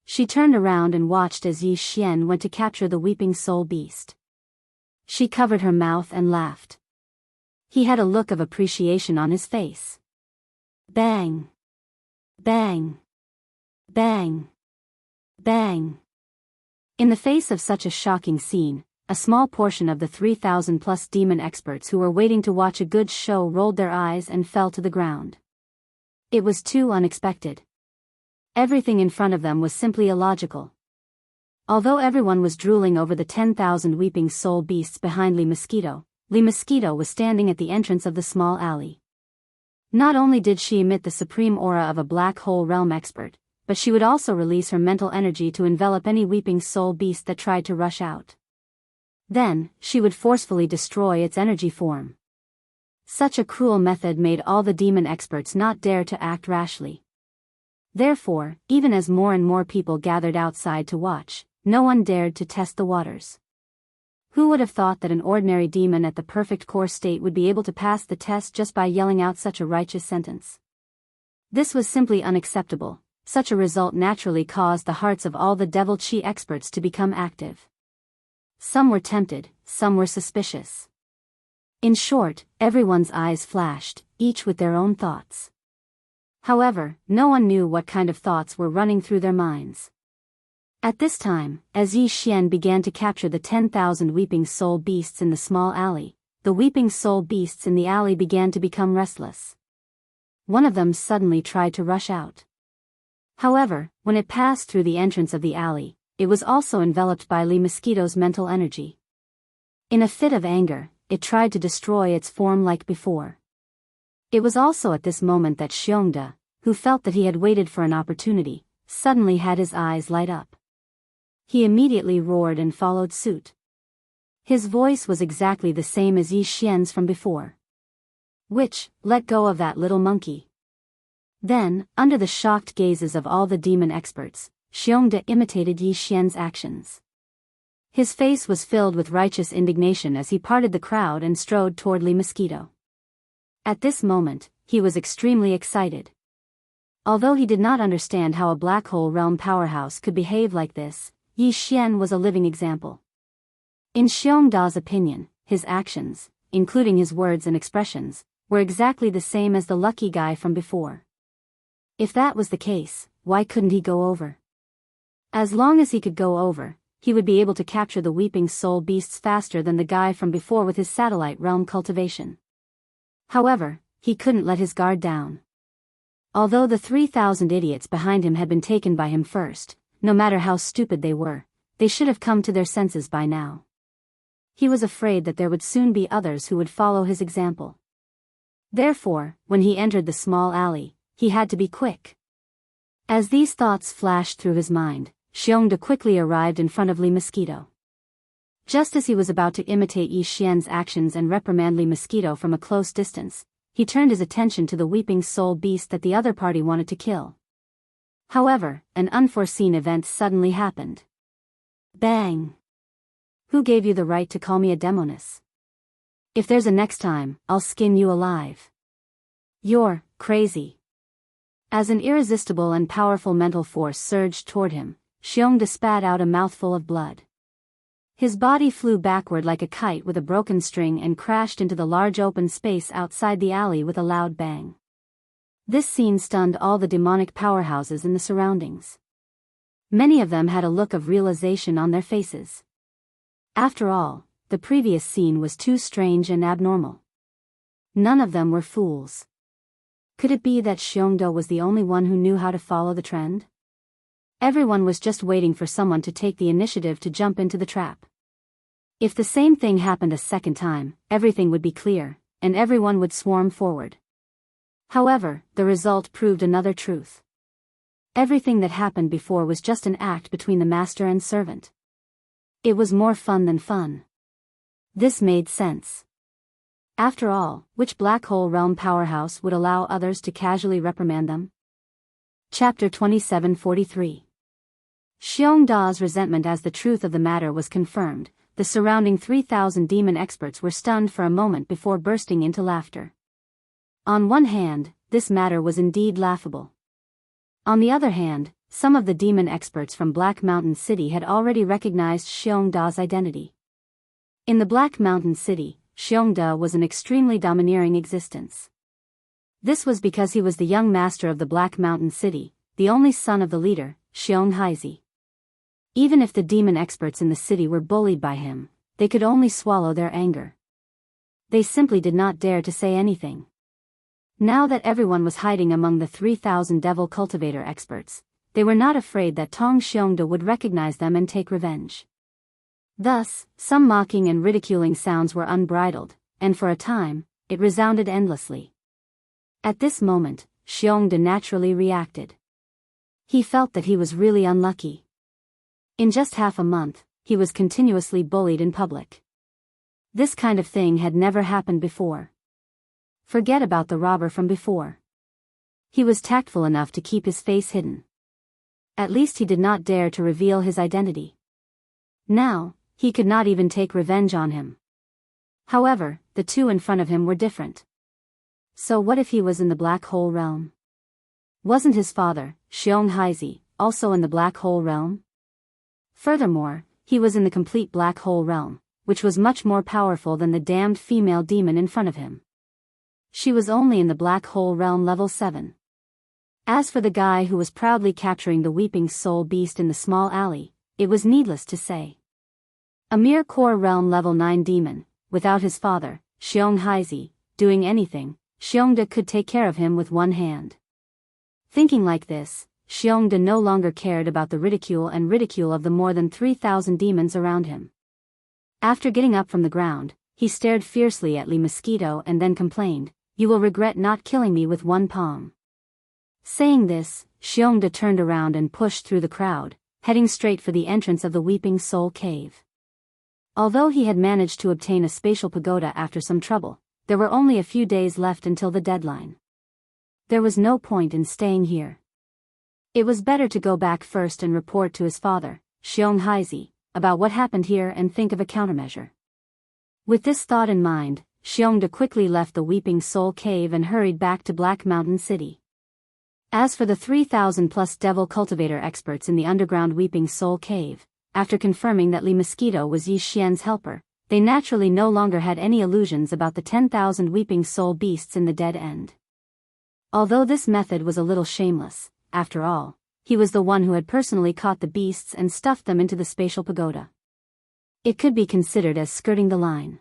She turned around and watched as Yi Xian went to capture the weeping soul beast. She covered her mouth and laughed. He had a look of appreciation on his face. Bang! Bang! Bang! Bang! In the face of such a shocking scene, a small portion of the 3,000+ demon experts who were waiting to watch a good show rolled their eyes and fell to the ground. It was too unexpected. Everything in front of them was simply illogical. Although everyone was drooling over the 10,000 weeping soul beasts behind Lee Mosquito was standing at the entrance of the small alley. Not only did she emit the supreme aura of a black hole realm expert, but she would also release her mental energy to envelop any weeping soul beast that tried to rush out. Then, she would forcefully destroy its energy form. Such a cruel method made all the demon experts not dare to act rashly. Therefore, even as more and more people gathered outside to watch, no one dared to test the waters. Who would have thought that an ordinary demon at the perfect core state would be able to pass the test just by yelling out such a righteous sentence? This was simply unacceptable. Such a result naturally caused the hearts of all the devil chi experts to become active. Some were tempted, some were suspicious. In short, everyone's eyes flashed, each with their own thoughts. However, no one knew what kind of thoughts were running through their minds. At this time, as Yi Xian began to capture the 10,000 weeping soul beasts in the small alley, the weeping soul beasts in the alley began to become restless. One of them suddenly tried to rush out. However, when it passed through the entrance of the alley, it was also enveloped by Li Mosquito's mental energy. In a fit of anger, it tried to destroy its form like before. It was also at this moment that Xiongda, who felt that he had waited for an opportunity, suddenly had his eyes light up. He immediately roared and followed suit. His voice was exactly the same as Yi Xian's from before. "Witch, let go of that little monkey." Then, under the shocked gazes of all the demon experts, Xiongda imitated Yi Xian's actions. His face was filled with righteous indignation as he parted the crowd and strode toward Li Mosquito. At this moment, he was extremely excited. Although he did not understand how a black hole realm powerhouse could behave like this, Yi Xian was a living example. In Xiongda's opinion, his actions, including his words and expressions, were exactly the same as the lucky guy from before. If that was the case, why couldn't he go over? As long as he could go over, he would be able to capture the weeping soul beasts faster than the guy from before with his satellite realm cultivation. However, he couldn't let his guard down. Although the 3,000 idiots behind him had been taken by him first, no matter how stupid they were, they should have come to their senses by now. He was afraid that there would soon be others who would follow his example. Therefore, when he entered the small alley, he had to be quick. As these thoughts flashed through his mind, Xiongda quickly arrived in front of Li Mosquito. Just as he was about to imitate Yi Xian's actions and reprimand Li Mosquito from a close distance, he turned his attention to the weeping soul beast that the other party wanted to kill. However, an unforeseen event suddenly happened. Bang! Who gave you the right to call me a demoness? If there's a next time, I'll skin you alive. You're crazy. As an irresistible and powerful mental force surged toward him, Xiongda spat out a mouthful of blood. His body flew backward like a kite with a broken string and crashed into the large open space outside the alley with a loud bang. This scene stunned all the demonic powerhouses in the surroundings. Many of them had a look of realization on their faces. After all, the previous scene was too strange and abnormal. None of them were fools. Could it be that Xiongda was the only one who knew how to follow the trend? Everyone was just waiting for someone to take the initiative to jump into the trap. If the same thing happened a second time, everything would be clear, and everyone would swarm forward. However, the result proved another truth. Everything that happened before was just an act between the master and servant. It was more fun than fun. This made sense. After all, which black hole realm powerhouse would allow others to casually reprimand them? Chapter 2743. Xiongda's resentment as the truth of the matter was confirmed. The surrounding 3,000 demon experts were stunned for a moment before bursting into laughter. On one hand, this matter was indeed laughable. On the other hand, some of the demon experts from Black Mountain City had already recognized Xiongda's identity. In the Black Mountain City, Xiongda was an extremely domineering existence. This was because he was the young master of the Black Mountain City, the only son of the leader, Xiong Haizi. Even if the demon experts in the city were bullied by him, they could only swallow their anger. They simply did not dare to say anything. Now that everyone was hiding among the 3,000 devil cultivator experts, they were not afraid that Tong Xiongda would recognize them and take revenge. Thus, some mocking and ridiculing sounds were unbridled, and for a time, it resounded endlessly. At this moment, Xiongde naturally reacted. He felt that he was really unlucky. In just half a month, he was continuously bullied in public. This kind of thing had never happened before. Forget about the robber from before. He was tactful enough to keep his face hidden. At least he did not dare to reveal his identity. Now, he could not even take revenge on him. However, the two in front of him were different. So what if he was in the black hole realm? Wasn't his father, Xiongde, also in the black hole realm? Furthermore, he was in the complete black hole realm, which was much more powerful than the damned female demon in front of him. She was only in the black hole realm level 7. As for the guy who was proudly capturing the weeping soul beast in the small alley, it was needless to say. A mere core realm level 9 demon, without his father, Xiongde, doing anything, Xiongde could take care of him with one hand. Thinking like this, Xiongde no longer cared about the ridicule of the more than 3,000 demons around him. After getting up from the ground, he stared fiercely at Lee Mosquito and then complained, "You will regret not killing me with one palm." Saying this, Xiongde turned around and pushed through the crowd, heading straight for the entrance of the Weeping Soul Cave. Although he had managed to obtain a spatial pagoda after some trouble, there were only a few days left until the deadline. There was no point in staying here. It was better to go back first and report to his father, Xiongde, about what happened here and think of a countermeasure. With this thought in mind, Xiongde quickly left the Weeping Soul Cave and hurried back to Black Mountain City. As for the 3,000+ devil cultivator experts in the underground Weeping Soul Cave, after confirming that Lee Mosquito was Yi Xian's helper, they naturally no longer had any illusions about the 10,000 weeping soul beasts in the dead end. Although this method was a little shameless, after all, he was the one who had personally caught the beasts and stuffed them into the spatial pagoda. It could be considered as skirting the line.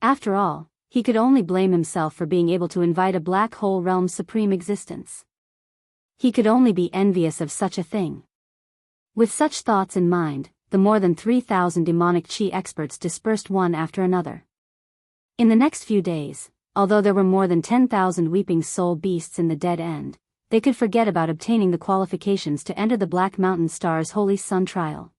After all, he could only blame himself for being able to invite a black hole realm's supreme existence. He could only be envious of such a thing. With such thoughts in mind, the more than 3,000 demonic chi experts dispersed one after another. In the next few days, although there were more than 10,000 weeping soul beasts in the dead end, they could forget about obtaining the qualifications to enter the Black Mountain Star's Holy Sun trial.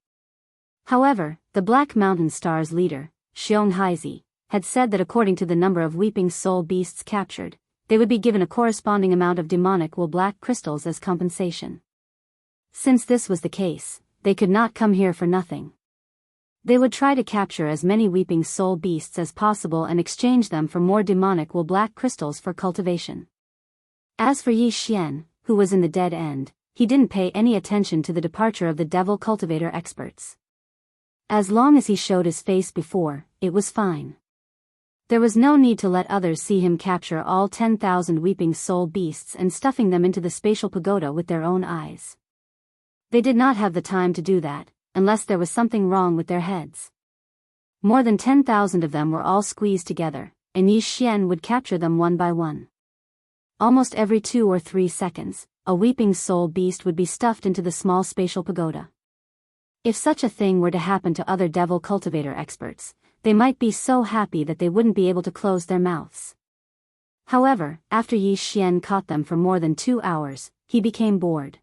However, the Black Mountain Star's leader, Xiongde, had said that according to the number of weeping soul beasts captured, they would be given a corresponding amount of demonic wool black crystals as compensation. Since this was the case, they could not come here for nothing. They would try to capture as many weeping soul beasts as possible and exchange them for more demonic wool black crystals for cultivation. As for Yi Xian, who was in the dead end, he didn't pay any attention to the departure of the devil cultivator experts. As long as he showed his face before, it was fine. There was no need to let others see him capture all 10,000 weeping soul beasts and stuffing them into the spatial pagoda with their own eyes. They did not have the time to do that, unless there was something wrong with their heads. More than 10,000 of them were all squeezed together, and Yi Xian would capture them one by one. Almost every 2 or 3 seconds, a weeping soul beast would be stuffed into the small spatial pagoda. If such a thing were to happen to other devil cultivator experts, they might be so happy that they wouldn't be able to close their mouths. However, after Yi Xian caught them for more than 2 hours, he became bored.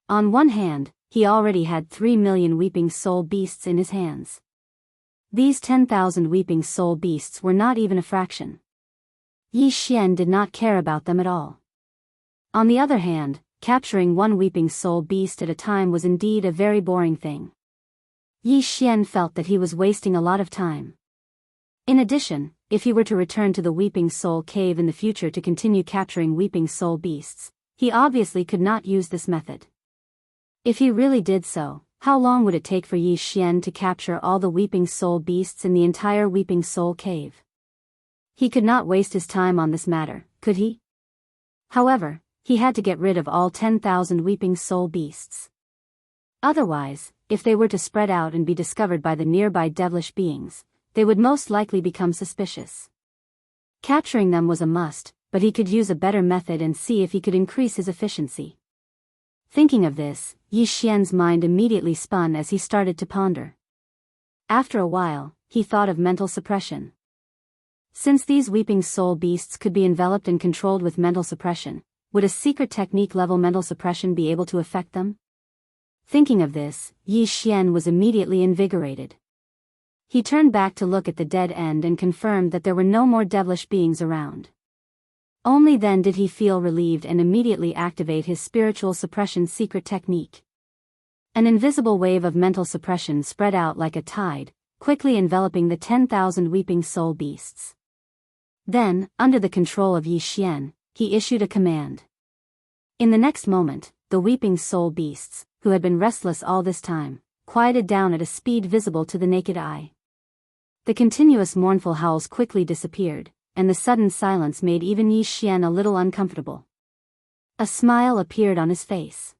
On one hand, he already had 3 million weeping soul beasts in his hands. These 10,000 weeping soul beasts were not even a fraction. Yi Xian did not care about them at all. On the other hand, capturing one weeping soul beast at a time was indeed a very boring thing. Yi Xian felt that he was wasting a lot of time. In addition, if he were to return to the Weeping Soul Cave in the future to continue capturing weeping soul beasts, he obviously could not use this method. If he really did so, how long would it take for Yi Xian to capture all the weeping soul beasts in the entire Weeping Soul Cave? He could not waste his time on this matter, could he? However, he had to get rid of all 10,000 weeping soul beasts. Otherwise, if they were to spread out and be discovered by the nearby devilish beings, they would most likely become suspicious. Capturing them was a must, but he could use a better method and see if he could increase his efficiency. Thinking of this, Yi Xian's mind immediately spun as he started to ponder. After a while, he thought of mental suppression. Since these weeping soul beasts could be enveloped and controlled with mental suppression, would a secret technique level mental suppression be able to affect them? Thinking of this, Yi Xian was immediately invigorated. He turned back to look at the dead end and confirmed that there were no more devilish beings around. Only then did he feel relieved and immediately activate his spiritual suppression secret technique. An invisible wave of mental suppression spread out like a tide, quickly enveloping the 10,000 weeping soul beasts. Then, under the control of Yi Xian, he issued a command. In the next moment, the weeping soul beasts, who had been restless all this time, quieted down at a speed visible to the naked eye. The continuous mournful howls quickly disappeared, and the sudden silence made even Yi Xian a little uncomfortable. A smile appeared on his face.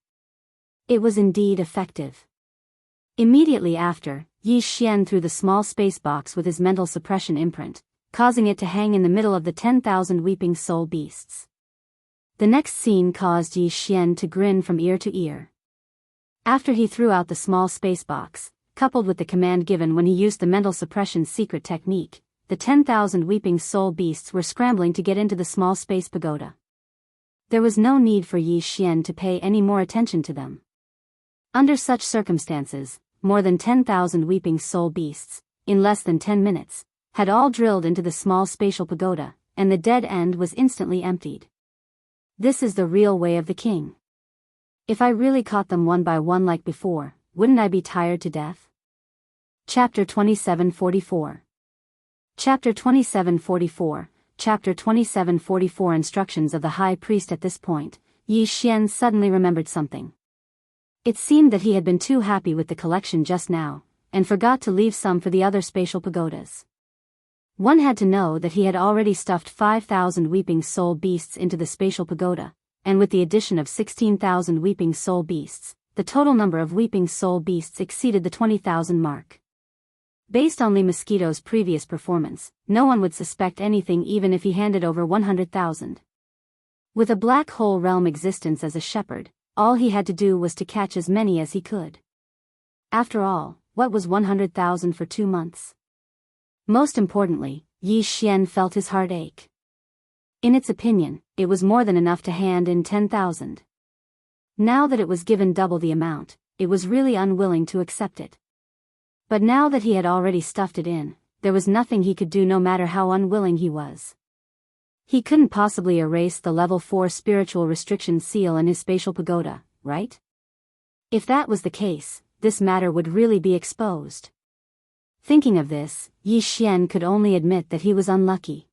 It was indeed effective. Immediately after, Yi Xian threw the small space box with his mental suppression imprint, causing it to hang in the middle of the 10,000 weeping soul beasts. The next scene caused Yi Xian to grin from ear to ear. After he threw out the small space box, coupled with the command given when he used the mental suppression secret technique, the 10,000 weeping soul beasts were scrambling to get into the small space pagoda. There was no need for Yi Xian to pay any more attention to them. Under such circumstances, more than 10,000 weeping soul beasts, in less than 10 minutes, had all drilled into the small spatial pagoda, and the dead end was instantly emptied. This is the real way of the king. If I really caught them one by one like before, wouldn't I be tired to death? Chapter 2744. Chapter 2744. Chapter 2744. Instructions of the high priest. At this point, Yi Xian suddenly remembered something. It seemed that he had been too happy with the collection just now, and forgot to leave some for the other spatial pagodas. One had to know that he had already stuffed 5,000 weeping soul beasts into the spatial pagoda, and with the addition of 16,000 weeping soul beasts, the total number of weeping soul beasts exceeded the 20,000 mark. Based on Lee Mosquito's previous performance, no one would suspect anything even if he handed over 100,000. With a black hole realm existence as a shepherd, all he had to do was to catch as many as he could. After all, what was 100,000 for 2 months? Most importantly, Yi Xian felt his heart ache. In its opinion, it was more than enough to hand in 10,000. Now that it was given double the amount, it was really unwilling to accept it. But now that he had already stuffed it in, there was nothing he could do no matter how unwilling he was. He couldn't possibly erase the level 4 spiritual restriction seal in his spatial pagoda, right? If that was the case, this matter would really be exposed. Thinking of this, Yi Xian could only admit that he was unlucky.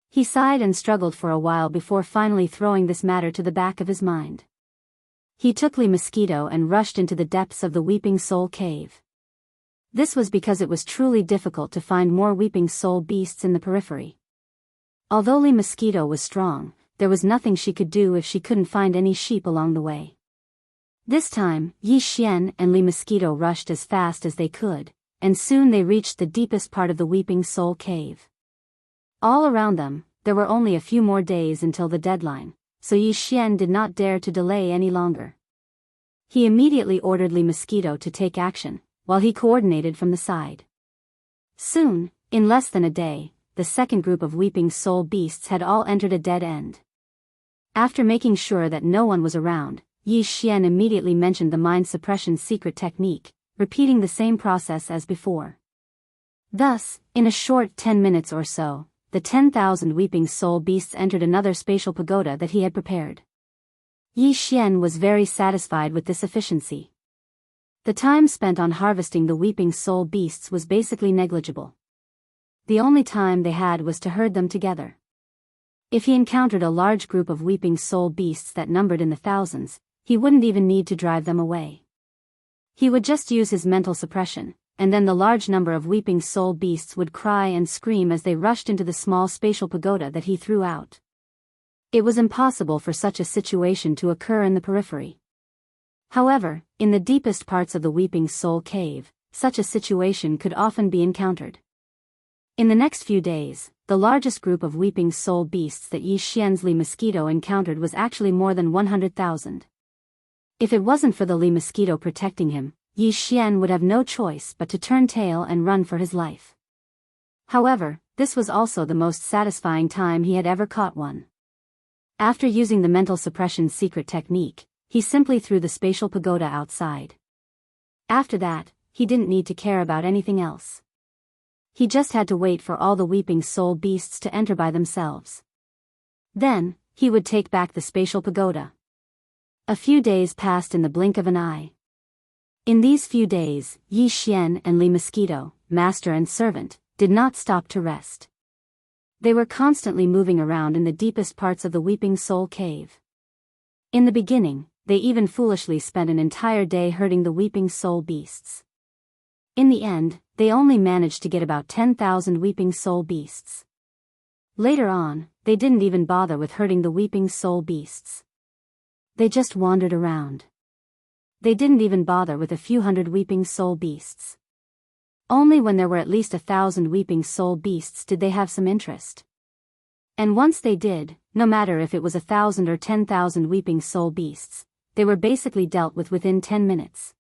He sighed and struggled for a while before finally throwing this matter to the back of his mind. He took Lee Mosquito and rushed into the depths of the Weeping Soul Cave. This was because it was truly difficult to find more weeping soul beasts in the periphery. Although Lee Mosquito was strong, there was nothing she could do if she couldn't find any sheep along the way. This time, Yi Xian and Lee Mosquito rushed as fast as they could, and soon they reached the deepest part of the Weeping Soul Cave. All around them, there were only a few more days until the deadline, so Yi Xian did not dare to delay any longer. He immediately ordered Lee Mosquito to take action, while he coordinated from the side. Soon, in less than a day, the second group of weeping soul beasts had all entered a dead end. After making sure that no one was around, Yi Xian immediately mentioned the mind suppression secret technique, repeating the same process as before. Thus, in a short 10 minutes or so, the 10,000 weeping soul beasts entered another spatial pagoda that he had prepared. Yi Xian was very satisfied with this efficiency. The time spent on harvesting the weeping soul beasts was basically negligible. The only time they had was to herd them together. If he encountered a large group of weeping soul beasts that numbered in the thousands, he wouldn't even need to drive them away. He would just use his mental suppression, and then the large number of weeping soul beasts would cry and scream as they rushed into the small spatial pagoda that he threw out. It was impossible for such a situation to occur in the periphery. However, in the deepest parts of the Weeping Soul Cave, such a situation could often be encountered. In the next few days, the largest group of weeping soul beasts that Yi Xian's Lee Mosquito encountered was actually more than 100,000. If it wasn't for the Lee Mosquito protecting him, Yi Xian would have no choice but to turn tail and run for his life. However, this was also the most satisfying time he had ever caught one. After using the mental suppression secret technique, he simply threw the spatial pagoda outside. After that, he didn't need to care about anything else. He just had to wait for all the weeping soul beasts to enter by themselves. Then, he would take back the spatial pagoda. A few days passed in the blink of an eye. In these few days, Yi Xian and Li Mosquito, master and servant, did not stop to rest. They were constantly moving around in the deepest parts of the Weeping Soul Cave. In the beginning, they even foolishly spent an entire day herding the Weeping Soul beasts. In the end, they only managed to get about 10,000 Weeping Soul beasts. Later on, they didn't even bother with herding the Weeping Soul beasts. They just wandered around. They didn't even bother with a few hundred Weeping Soul beasts. Only when there were at least 1,000 Weeping Soul beasts did they have some interest. And once they did, no matter if it was 1,000 or 10,000 Weeping Soul beasts, they were basically dealt with within 10 minutes.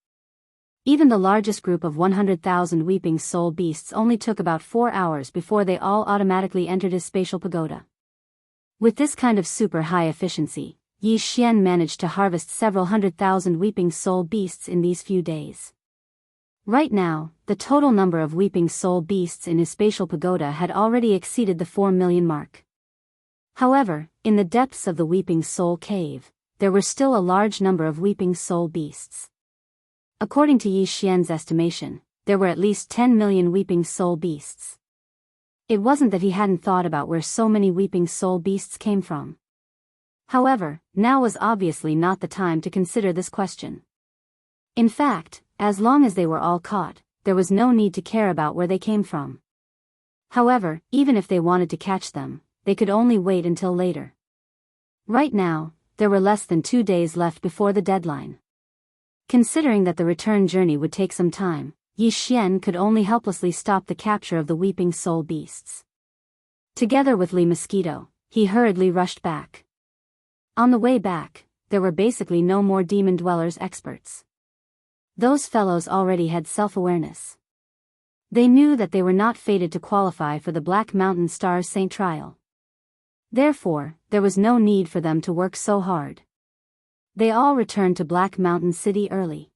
Even the largest group of 100,000 Weeping Soul beasts only took about 4 hours before they all automatically entered his spatial pagoda. With this kind of super high efficiency, Yi Xian managed to harvest several 100,000 Weeping Soul beasts in these few days. Right now, the total number of Weeping Soul beasts in his spatial pagoda had already exceeded the 4 million mark. However, in the depths of the Weeping Soul Cave, there were still a large number of Weeping Soul beasts. According to Yi Xian's estimation, there were at least 10 million Weeping Soul beasts. It wasn't that he hadn't thought about where so many Weeping Soul beasts came from. However, now was obviously not the time to consider this question. In fact, as long as they were all caught, there was no need to care about where they came from. However, even if they wanted to catch them, they could only wait until later. Right now, there were less than 2 days left before the deadline. Considering that the return journey would take some time, Yi Xian could only helplessly stop the capture of the Weeping Soul beasts. Together with Li Mosquito, he hurriedly rushed back. On the way back, there were basically no more demon dwellers experts. Those fellows already had self-awareness. They knew that they were not fated to qualify for the Black Mountain Star Saint trial. Therefore, there was no need for them to work so hard. They all returned to Black Mountain City early.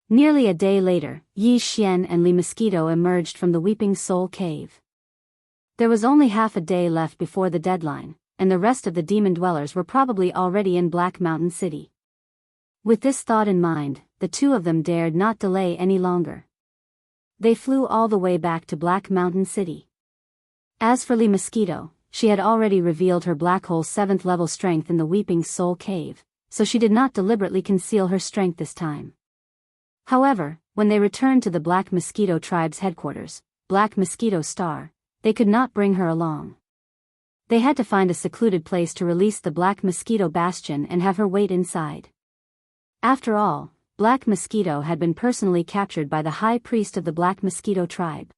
Nearly a day later, Yi Xian and Li Mosquito emerged from the Weeping Soul Cave. There was only half a day left before the deadline, and the rest of the demon dwellers were probably already in Black Mountain City. With this thought in mind, the two of them dared not delay any longer. They flew all the way back to Black Mountain City. As for Li Mosquito, she had already revealed her black hole 7th level strength in the Weeping Soul Cave, so she did not deliberately conceal her strength this time. However, when they returned to the Black Mosquito tribe's headquarters, Black Mosquito Star, they could not bring her along. They had to find a secluded place to release the Black Mosquito Bastion and have her wait inside. After all, Black Mosquito had been personally captured by the High Priest of the Black Mosquito tribe.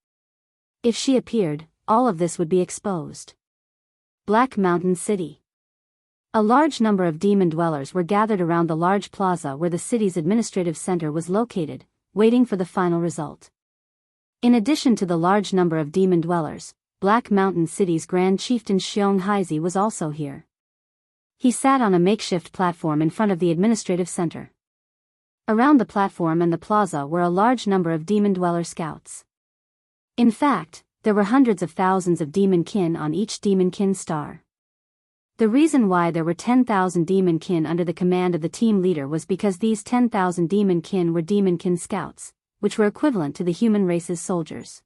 If she appeared, all of this would be exposed. Black Mountain City. A large number of demon dwellers were gathered around the large plaza where the city's administrative center was located, waiting for the final result. In addition to the large number of demon dwellers, Black Mountain City's Grand Chieftain Xiong Haizi was also here. He sat on a makeshift platform in front of the administrative center. Around the platform and the plaza were a large number of demon dweller scouts. In fact, there were hundreds of thousands of demon kin on each demon kin star. The reason why there were 10,000 demon kin under the command of the team leader was because these 10,000 demon kin were demon kin scouts, which were equivalent to the human race's soldiers.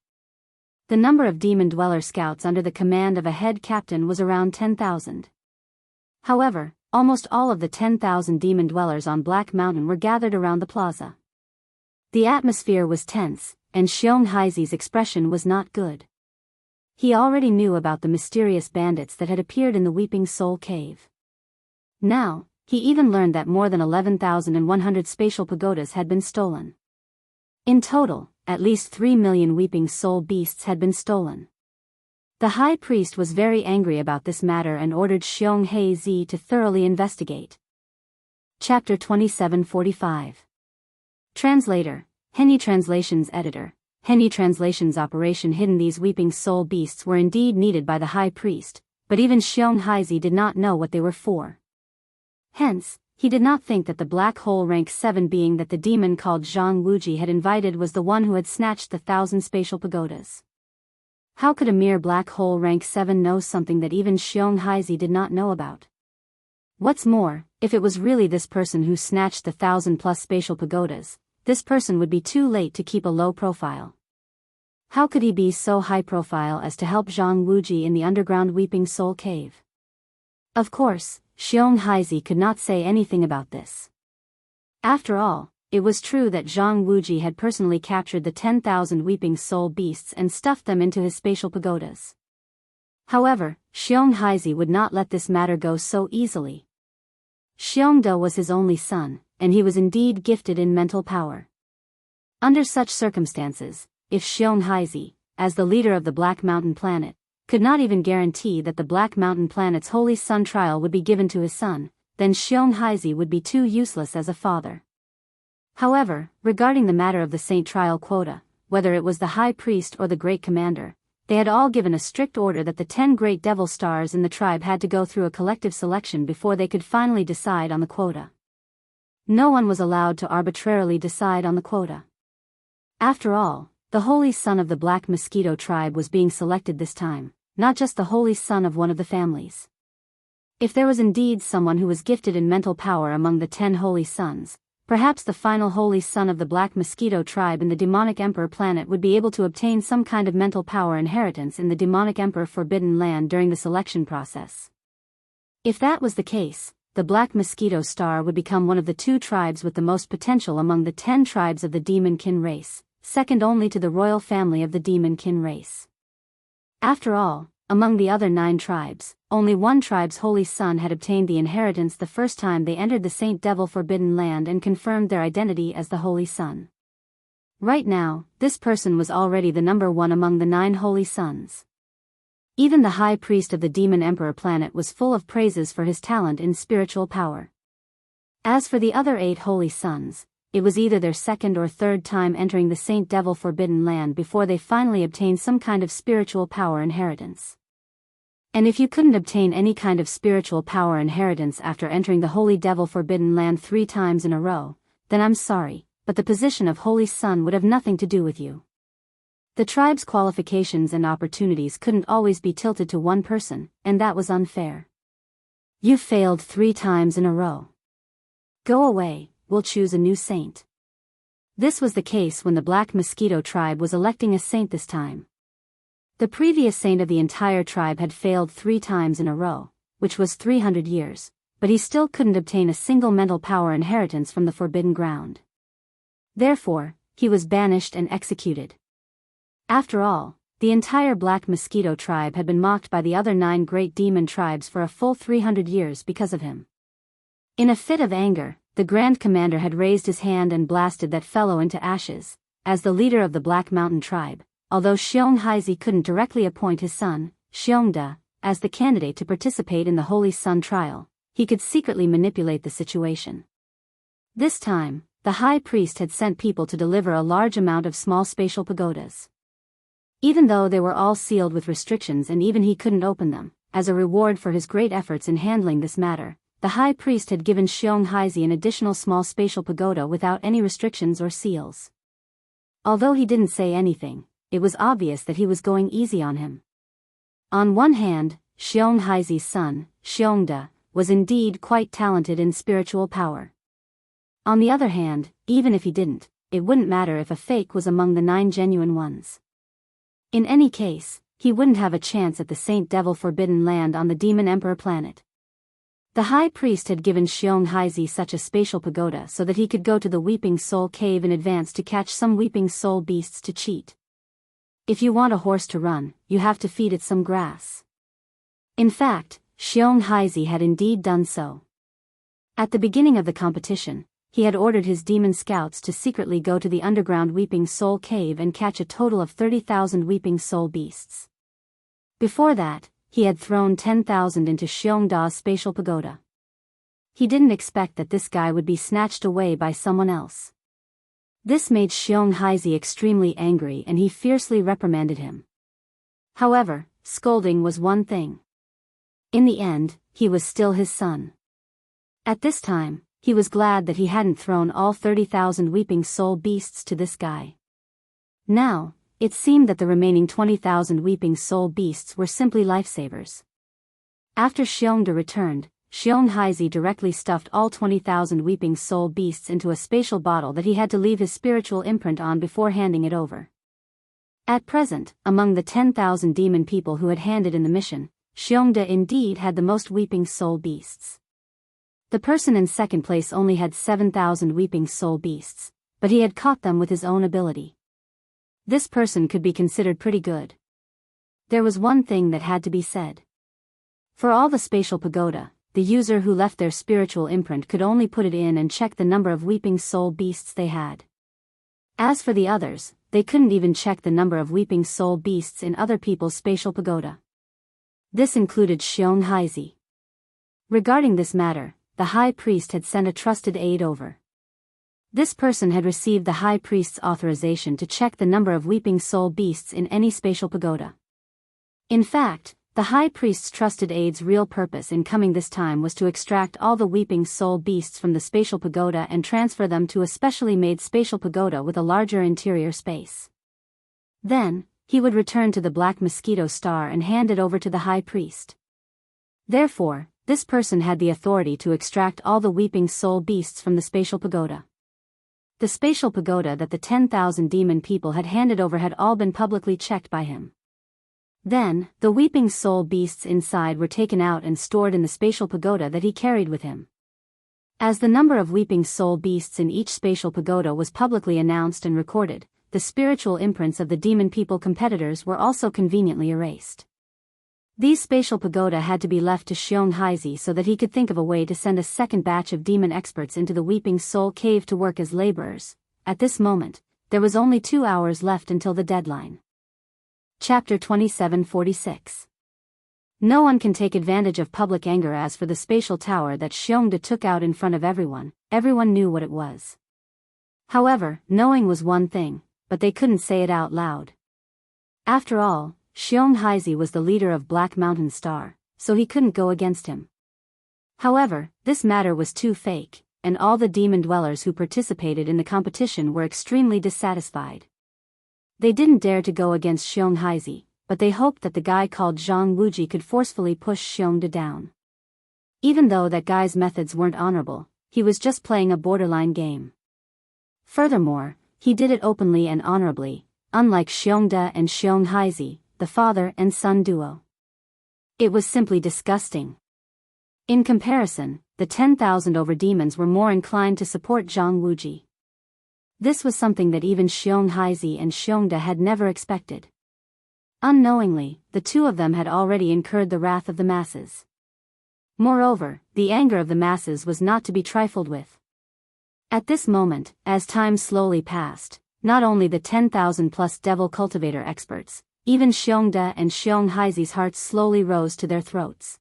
The number of demon dweller scouts under the command of a head captain was around 10,000. However, almost all of the 10,000 demon dwellers on Black Mountain were gathered around the plaza. The atmosphere was tense, and Xiong Haizi's expression was not good. He already knew about the mysterious bandits that had appeared in the Weeping Soul Cave. Now, he even learned that more than 11,100 spatial pagodas had been stolen. In total, at least 3 million Weeping Soul beasts had been stolen. The High Priest was very angry about this matter and ordered Xiong Haizi to thoroughly investigate. Chapter 2745. Translator, Henny Translations Editor, Henny Translation's operation hidden these weeping soul beasts were indeed needed by the high priest, but even Xiong Haizi did not know what they were for. Hence, he did not think that the black hole rank 7 being that the demon called Zhang Wuji had invited was the one who had snatched the 1,000 spatial pagodas. How could a mere black hole rank 7 know something that even Xiong Haizi did not know about? What's more, if it was really this person who snatched the 1,000+ spatial pagodas, this person would be too late to keep a low profile. How could he be so high profile as to help Zhang Wuji in the underground Weeping Soul Cave? Of course, Xiong Haizi could not say anything about this. After all, it was true that Zhang Wuji had personally captured the 10,000 weeping soul beasts and stuffed them into his spatial pagodas. However, Xiong Haizi would not let this matter go so easily. Xiongda was his only son, and he was indeed gifted in mental power. Under such circumstances, if Xiong Haizi, as the leader of the Black Mountain planet, could not even guarantee that the Black Mountain planet's holy sun trial would be given to his son, then Xiong Haizi would be too useless as a father. However, regarding the matter of the saint trial quota, whether it was the high priest or the great commander, they had all given a strict order that the 10 great devil stars in the tribe had to go through a collective selection before they could finally decide on the quota. No one was allowed to arbitrarily decide on the quota. After all, the holy son of the Black Mosquito tribe was being selected this time, not just the holy son of one of the families. If there was indeed someone who was gifted in mental power among the 10 holy sons, perhaps the final holy son of the Black Mosquito tribe in the Demonic Emperor planet would be able to obtain some kind of mental power inheritance in the Demonic Emperor Forbidden Land during the selection process. If that was the case, the Black Mosquito star would become one of the 2 tribes with the most potential among the 10 tribes of the Demon Kin race, second only to the royal family of the Demon Kin race. After all, among the other 9 tribes, only one tribe's holy son had obtained the inheritance the first time they entered the Saint Devil Forbidden Land and confirmed their identity as the holy son. Right now, this person was already the number 1 among the 9 holy sons. Even the high priest of the Demon Emperor planet was full of praises for his talent in spiritual power. As for the other 8 holy sons, it was either their second or third time entering the Saint Devil Forbidden Land before they finally obtained some kind of spiritual power inheritance. And if you couldn't obtain any kind of spiritual power inheritance after entering the Holy Devil Forbidden Land 3 times in a row, then I'm sorry, but the position of Holy Son would have nothing to do with you. The tribe's qualifications and opportunities couldn't always be tilted to one person, and that was unfair. You failed 3 times in a row. Go away. We'll choose a new saint. This was the case when the Black Mosquito tribe was electing a saint this time. The previous saint of the entire tribe had failed 3 times in a row, which was 300 years, but he still couldn't obtain a single mental power inheritance from the Forbidden Ground. Therefore, he was banished and executed. After all, the entire Black Mosquito tribe had been mocked by the other 9 great demon tribes for a full 300 years because of him. In a fit of anger, the Grand Commander had raised his hand and blasted that fellow into ashes. As the leader of the Black Mountain tribe, although Xiong Haizi couldn't directly appoint his son, Xiongda, as the candidate to participate in the Holy Sun trial, he could secretly manipulate the situation. This time, the High Priest had sent people to deliver a large amount of small spatial pagodas. Even though they were all sealed with restrictions and even he couldn't open them, as a reward for his great efforts in handling this matter, the High Priest had given Xiong Haizi an additional small spatial pagoda without any restrictions or seals. Although he didn't say anything, it was obvious that he was going easy on him. On one hand, Xiong Haizi's son, Xiongda, was indeed quite talented in spiritual power. On the other hand, even if he didn't, it wouldn't matter if a fake was among the 9 genuine ones. In any case, he wouldn't have a chance at the Saint Devil Forbidden Land on the Demon Emperor planet. The High Priest had given Xiong Haizi such a spatial pagoda so that he could go to the Weeping Soul Cave in advance to catch some Weeping Soul beasts to cheat. If you want a horse to run, you have to feed it some grass. In fact, Xiong Haizi had indeed done so. At the beginning of the competition, he had ordered his demon scouts to secretly go to the underground Weeping Soul Cave and catch a total of 30,000 Weeping Soul beasts. Before that, he had thrown 10,000 into Xiongda's spatial pagoda. He didn't expect that this guy would be snatched away by someone else. This made Xiong Haizi extremely angry and he fiercely reprimanded him. However, scolding was one thing. In the end, he was still his son. At this time, he was glad that he hadn't thrown all 30,000 weeping soul beasts to this guy. Now, it seemed that the remaining 20,000 weeping soul beasts were simply lifesavers. After Xiongda returned, Xiong Haizi directly stuffed all 20,000 weeping soul beasts into a spatial bottle that he had to leave his spiritual imprint on before handing it over. At present, among the 10,000 demon people who had handed in the mission, Xiongda indeed had the most weeping soul beasts. The person in second place only had 7,000 weeping soul beasts, but he had caught them with his own ability. This person could be considered pretty good. There was one thing that had to be said. For all the spatial pagoda, the user who left their spiritual imprint could only put it in and check the number of weeping soul beasts they had. As for the others, they couldn't even check the number of weeping soul beasts in other people's spatial pagoda. This included Xiong Haizi. Regarding this matter, the high priest had sent a trusted aide over. This person had received the high priest's authorization to check the number of weeping soul beasts in any spatial pagoda. In fact, the high priest's trusted aide's real purpose in coming this time was to extract all the weeping soul beasts from the spatial pagoda and transfer them to a specially made spatial pagoda with a larger interior space. Then, he would return to the Black Mosquito Star and hand it over to the high priest. Therefore, this person had the authority to extract all the weeping soul beasts from the spatial pagoda. The spatial pagoda that the 10,000 demon people had handed over had all been publicly checked by him. Then, the weeping soul beasts inside were taken out and stored in the spatial pagoda that he carried with him. As the number of weeping soul beasts in each spatial pagoda was publicly announced and recorded, the spiritual imprints of the demon people competitors were also conveniently erased. These spatial pagoda had to be left to Xiong Haizi so that he could think of a way to send a second batch of demon experts into the weeping soul cave to work as laborers. At this moment, there was only 2 hours left until the deadline. Chapter 2746. No one can take advantage of public anger. As for the spatial tower that Xiongda took out in front of everyone knew what it was. However, knowing was one thing, but they couldn't say it out loud. After all, Xiong Haizi was the leader of Black Mountain Star, so he couldn't go against him. However, this matter was too fake, and all the demon dwellers who participated in the competition were extremely dissatisfied. They didn't dare to go against Xiong Haizi, but they hoped that the guy called Zhang Wuji could forcefully push Xiongda down. Even though that guy's methods weren't honorable, he was just playing a borderline game. Furthermore, he did it openly and honorably, unlike Xiongda and Xiong Haizi, the father and son duo. It was simply disgusting. In comparison, the 10,000 overdemons were more inclined to support Zhang Wuji. This was something that even Xiong Haizi and Xiongda had never expected. Unknowingly, the two of them had already incurred the wrath of the masses. Moreover, the anger of the masses was not to be trifled with. At this moment, as time slowly passed, not only the 10,000 plus devil cultivator experts, even Xiongda and Xiong Haizi's hearts slowly rose to their throats.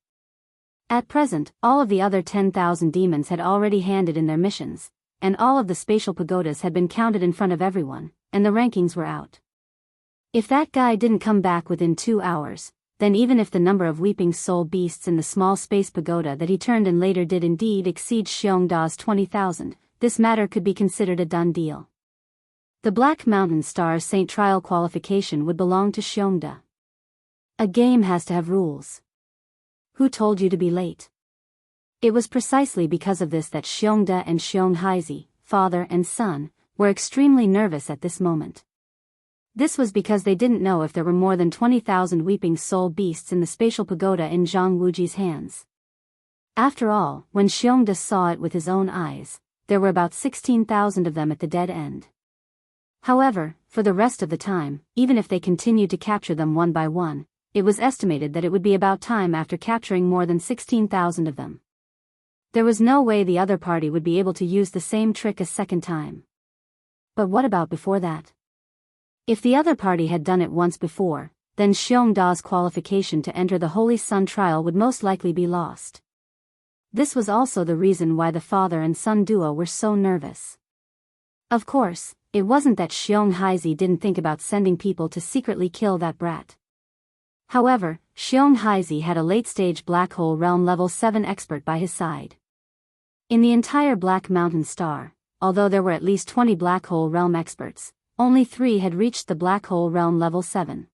At present, all of the other 10,000 demons had already handed in their missions, and all of the spatial pagodas had been counted in front of everyone, and the rankings were out. If that guy didn't come back within 2 hours, then even if the number of weeping soul beasts in the small space pagoda that he turned in later did indeed exceed Xiongda's 20,000, this matter could be considered a done deal. The Black Mountain Star Saint Trial qualification would belong to Xiongda. A game has to have rules. Who told you to be late? It was precisely because of this that Xiongda and Xiong Haizi, father and son, were extremely nervous at this moment. This was because they didn't know if there were more than 20,000 weeping soul beasts in the spatial pagoda in Zhang Wuji's hands. After all, when Xiongda saw it with his own eyes, there were about 16,000 of them at the dead end. However, for the rest of the time, even if they continued to capture them one by one, it was estimated that it would be about time after capturing more than 16,000 of them. There was no way the other party would be able to use the same trick a second time. But what about before that? If the other party had done it once before, then Xiongda's qualification to enter the Holy Sun trial would most likely be lost. This was also the reason why the father and son duo were so nervous. Of course, it wasn't that Xiong Haizi didn't think about sending people to secretly kill that brat. However, Xiong Haizi had a late-stage black hole realm level 7 expert by his side. In the entire Black Mountain Star, although there were at least 20 black hole realm experts, only 3 had reached the black hole realm level 7.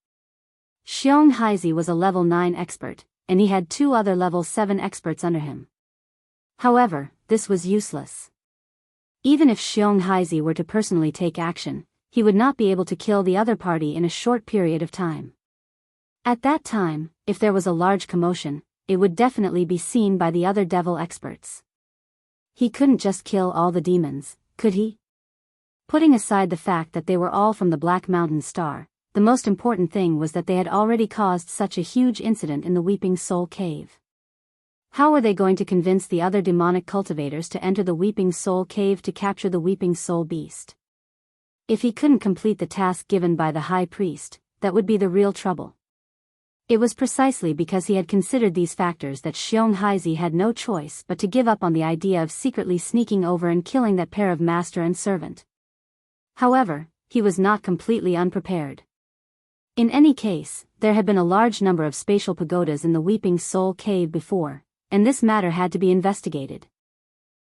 Xiong Haizi was a level 9 expert, and he had 2 other level 7 experts under him. However, this was useless. Even if Xiong Haizi were to personally take action, he would not be able to kill the other party in a short period of time. At that time, if there was a large commotion, it would definitely be seen by the other devil experts. He couldn't just kill all the demons, could he? Putting aside the fact that they were all from the Black Mountain Star, the most important thing was that they had already caused such a huge incident in the Weeping Soul Cave. How were they going to convince the other demonic cultivators to enter the Weeping Soul Cave to capture the Weeping Soul Beast? If he couldn't complete the task given by the High Priest, that would be the real trouble. It was precisely because he had considered these factors that Xiong Haizi had no choice but to give up on the idea of secretly sneaking over and killing that pair of master and servant. However, he was not completely unprepared. In any case, there had been a large number of spatial pagodas in the Weeping Soul Cave before, and this matter had to be investigated.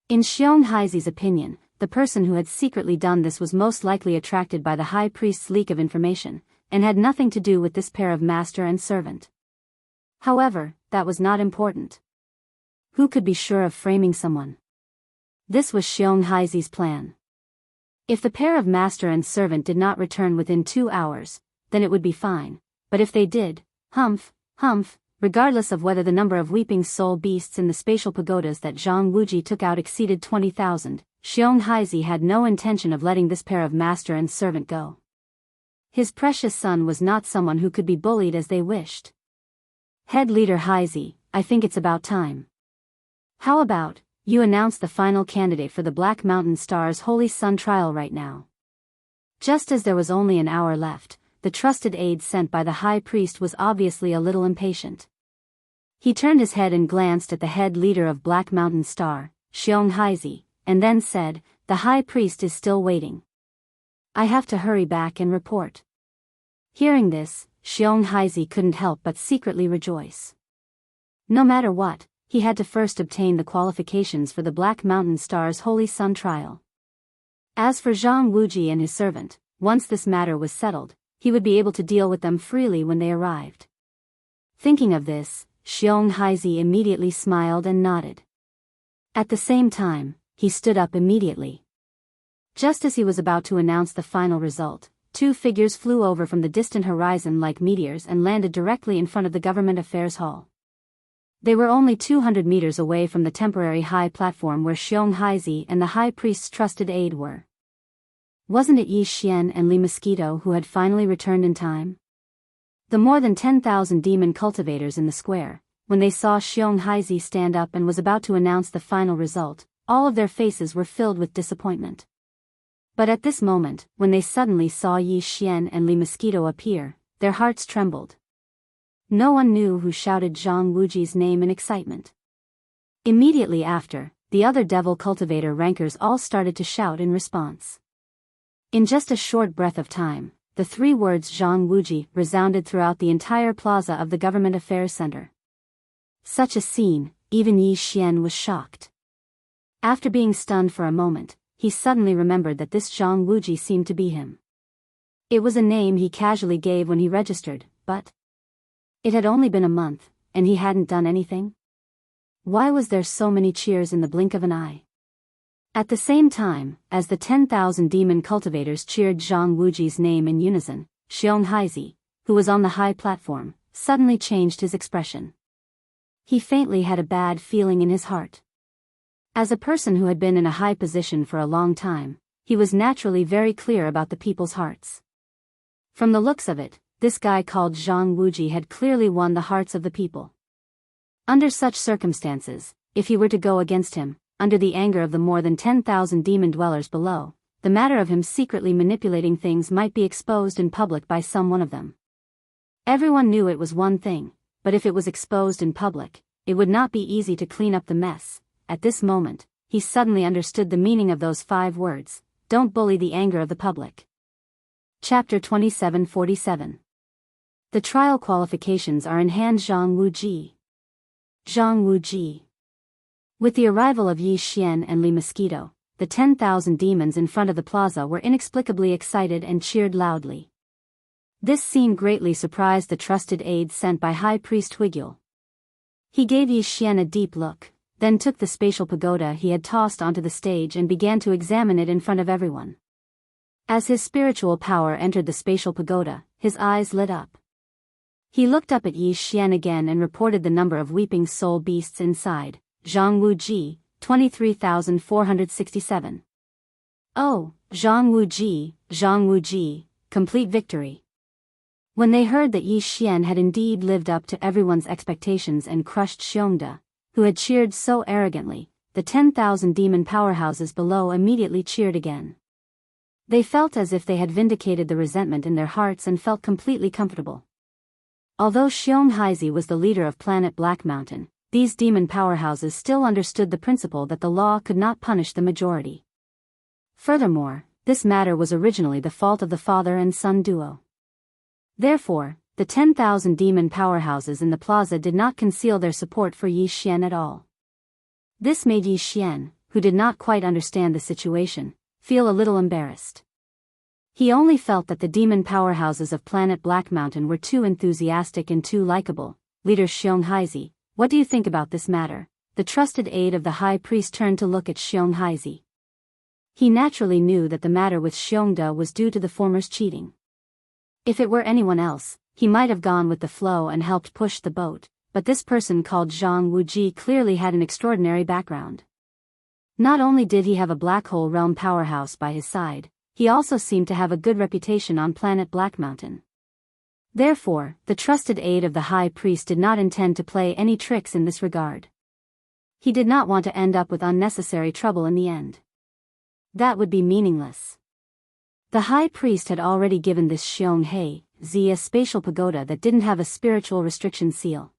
In Xiong Haizi's opinion, the person who had secretly done this was most likely attracted by the High Priest's leak of information, and had nothing to do with this pair of master and servant. However, that was not important. Who could be sure of framing someone? This was Xiong Haizi's plan. If the pair of master and servant did not return within 2 hours, then it would be fine, but if they did, humph, regardless of whether the number of weeping soul beasts in the spatial pagodas that Zhang Wuji took out exceeded 20,000, Xiong Haizi had no intention of letting this pair of master and servant go. His precious son was not someone who could be bullied as they wished. Head leader Haizi, I think it's about time. How about, you announce the final candidate for the Black Mountain Star's Holy Sun trial right now? Just as there was only an hour left, the trusted aide sent by the High Priest was obviously a little impatient. He turned his head and glanced at the head leader of Black Mountain Star, Xiong Haizi, and then said, "The High Priest is still waiting. I have to hurry back and report." Hearing this, Xiong Haizi couldn't help but secretly rejoice. No matter what, he had to first obtain the qualifications for the Black Mountain Star's Holy Sun trial. As for Zhang Wuji and his servant, once this matter was settled, he would be able to deal with them freely when they arrived. Thinking of this, Xiong Haizi immediately smiled and nodded. At the same time, he stood up immediately. Just as he was about to announce the final result, 2 figures flew over from the distant horizon like meteors and landed directly in front of the Government Affairs Hall. They were only 200 meters away from the temporary high platform where Xiong Haizi and the High Priest's trusted aide were. Wasn't it Yi Xian and Li Mosquito who had finally returned in time? The more than 10,000 demon cultivators in the square, when they saw Xiong Haizi stand up and was about to announce the final result, all of their faces were filled with disappointment. But at this moment, when they suddenly saw Yi Xian and Li Mosquito appear, their hearts trembled. No one knew who shouted Zhang Wuji's name in excitement. Immediately after, the other devil cultivator rankers all started to shout in response. In just a short breath of time, the 3 words Zhang Wuji resounded throughout the entire plaza of the Government Affairs Center. Such a scene, even Yi Xian was shocked. After being stunned for a moment, he suddenly remembered that this Zhang Wuji seemed to be him. It was a name he casually gave when he registered, but it had only been a month, and he hadn't done anything? Why was there so many cheers in the blink of an eye? At the same time, as the 10,000 demon cultivators cheered Zhang Wuji's name in unison, Xiong Haizi, who was on the high platform, suddenly changed his expression. He faintly had a bad feeling in his heart. As a person who had been in a high position for a long time, he was naturally very clear about the people's hearts. From the looks of it, this guy called Zhang Wuji had clearly won the hearts of the people. Under such circumstances, if he were to go against him, under the anger of the more than 10,000 demon dwellers below, the matter of him secretly manipulating things might be exposed in public by some one of them. Everyone knew it was one thing, but if it was exposed in public, it would not be easy to clean up the mess. At this moment, he suddenly understood the meaning of those 5 words, don't bully the anger of the public. Chapter 2747. The trial qualifications are in hand. Zhang Wuji. Zhang Wuji. With the arrival of Yi Xian and Li Mosquito, the 10,000 demons in front of the plaza were inexplicably excited and cheered loudly. This scene greatly surprised the trusted aides sent by High Priest Huigyul. He gave Yi Xian a deep look, then took the spatial pagoda he had tossed onto the stage and began to examine it in front of everyone. As his spiritual power entered the spatial pagoda, his eyes lit up. He looked up at Yi Xian again and reported the number of weeping soul beasts inside. Zhang Wuji, 23,467. Oh, Zhang Wuji, complete victory. When they heard that Yi Xian had indeed lived up to everyone's expectations and crushed Xiongda, who had cheered so arrogantly, the 10,000 demon powerhouses below immediately cheered again. They felt as if they had vindicated the resentment in their hearts and felt completely comfortable. Although Xiong Haizi was the leader of planet Black Mountain, these demon powerhouses still understood the principle that the law could not punish the majority. Furthermore, this matter was originally the fault of the father and son duo. Therefore, the 10,000 demon powerhouses in the plaza did not conceal their support for Yi Xian at all. This made Yi Xian, who did not quite understand the situation, feel a little embarrassed. He only felt that the demon powerhouses of planet Black Mountain were too enthusiastic and too likable. Leader Xiong Haizi, what do you think about this matter? The trusted aide of the high priest turned to look at Xiong Haizi. He naturally knew that the matter with Xiongda was due to the former's cheating. If it were anyone else, he might have gone with the flow and helped push the boat, but this person called Zhang Wuji clearly had an extraordinary background. Not only did he have a black hole realm powerhouse by his side, he also seemed to have a good reputation on planet Black Mountain. Therefore, the trusted aide of the high priest did not intend to play any tricks in this regard. He did not want to end up with unnecessary trouble in the end. That would be meaningless. The high priest had already given this Xiong Haizi a spatial pagoda that didn't have a spiritual restriction seal.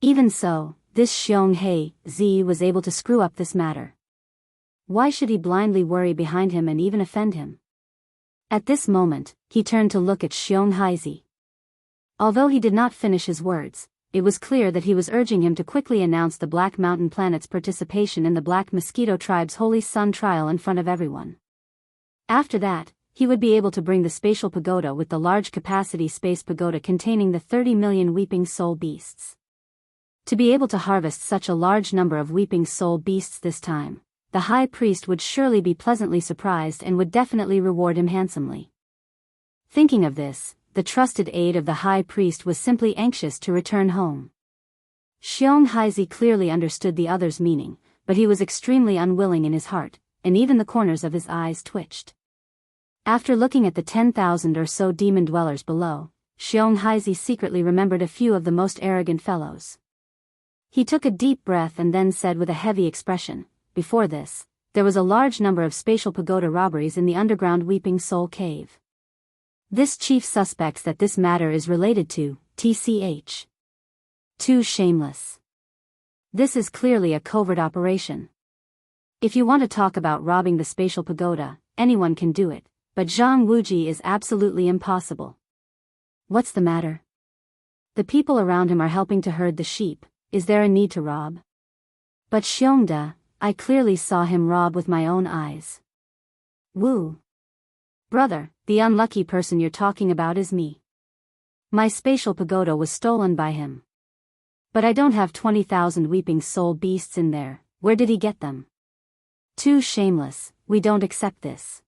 Even so, this Xiong Haizi was able to screw up this matter. Why should he blindly worry behind him and even offend him? At this moment, he turned to look at Xiong Haizi. Although he did not finish his words, it was clear that he was urging him to quickly announce the Black Mountain planet's participation in the Black Mosquito tribe's Holy Sun trial in front of everyone. After that, he would be able to bring the spatial pagoda with the large-capacity space pagoda containing the 30 million weeping soul beasts. To be able to harvest such a large number of weeping soul beasts this time, the high priest would surely be pleasantly surprised and would definitely reward him handsomely. Thinking of this, the trusted aide of the high priest was simply anxious to return home. Xiong Haizi clearly understood the other's meaning, but he was extremely unwilling in his heart, and even the corners of his eyes twitched. After looking at the 10,000 or so demon dwellers below, Xiong Haizi secretly remembered a few of the most arrogant fellows. He took a deep breath and then said with a heavy expression, before this, there was a large number of spatial pagoda robberies in the underground Weeping Soul Cave. This chief suspects that this matter is related to, tch. Too shameless. This is clearly a covert operation. If you want to talk about robbing the spatial pagoda, anyone can do it, but Zhang Wuji is absolutely impossible. What's the matter? The people around him are helping to herd the sheep, is there a need to rob? But Xiongda, I clearly saw him rob with my own eyes. Wu. Brother, the unlucky person you're talking about is me. My spatial pagoda was stolen by him. But I don't have 20,000 weeping soul beasts in there, where did he get them? Too shameless, we don't accept this.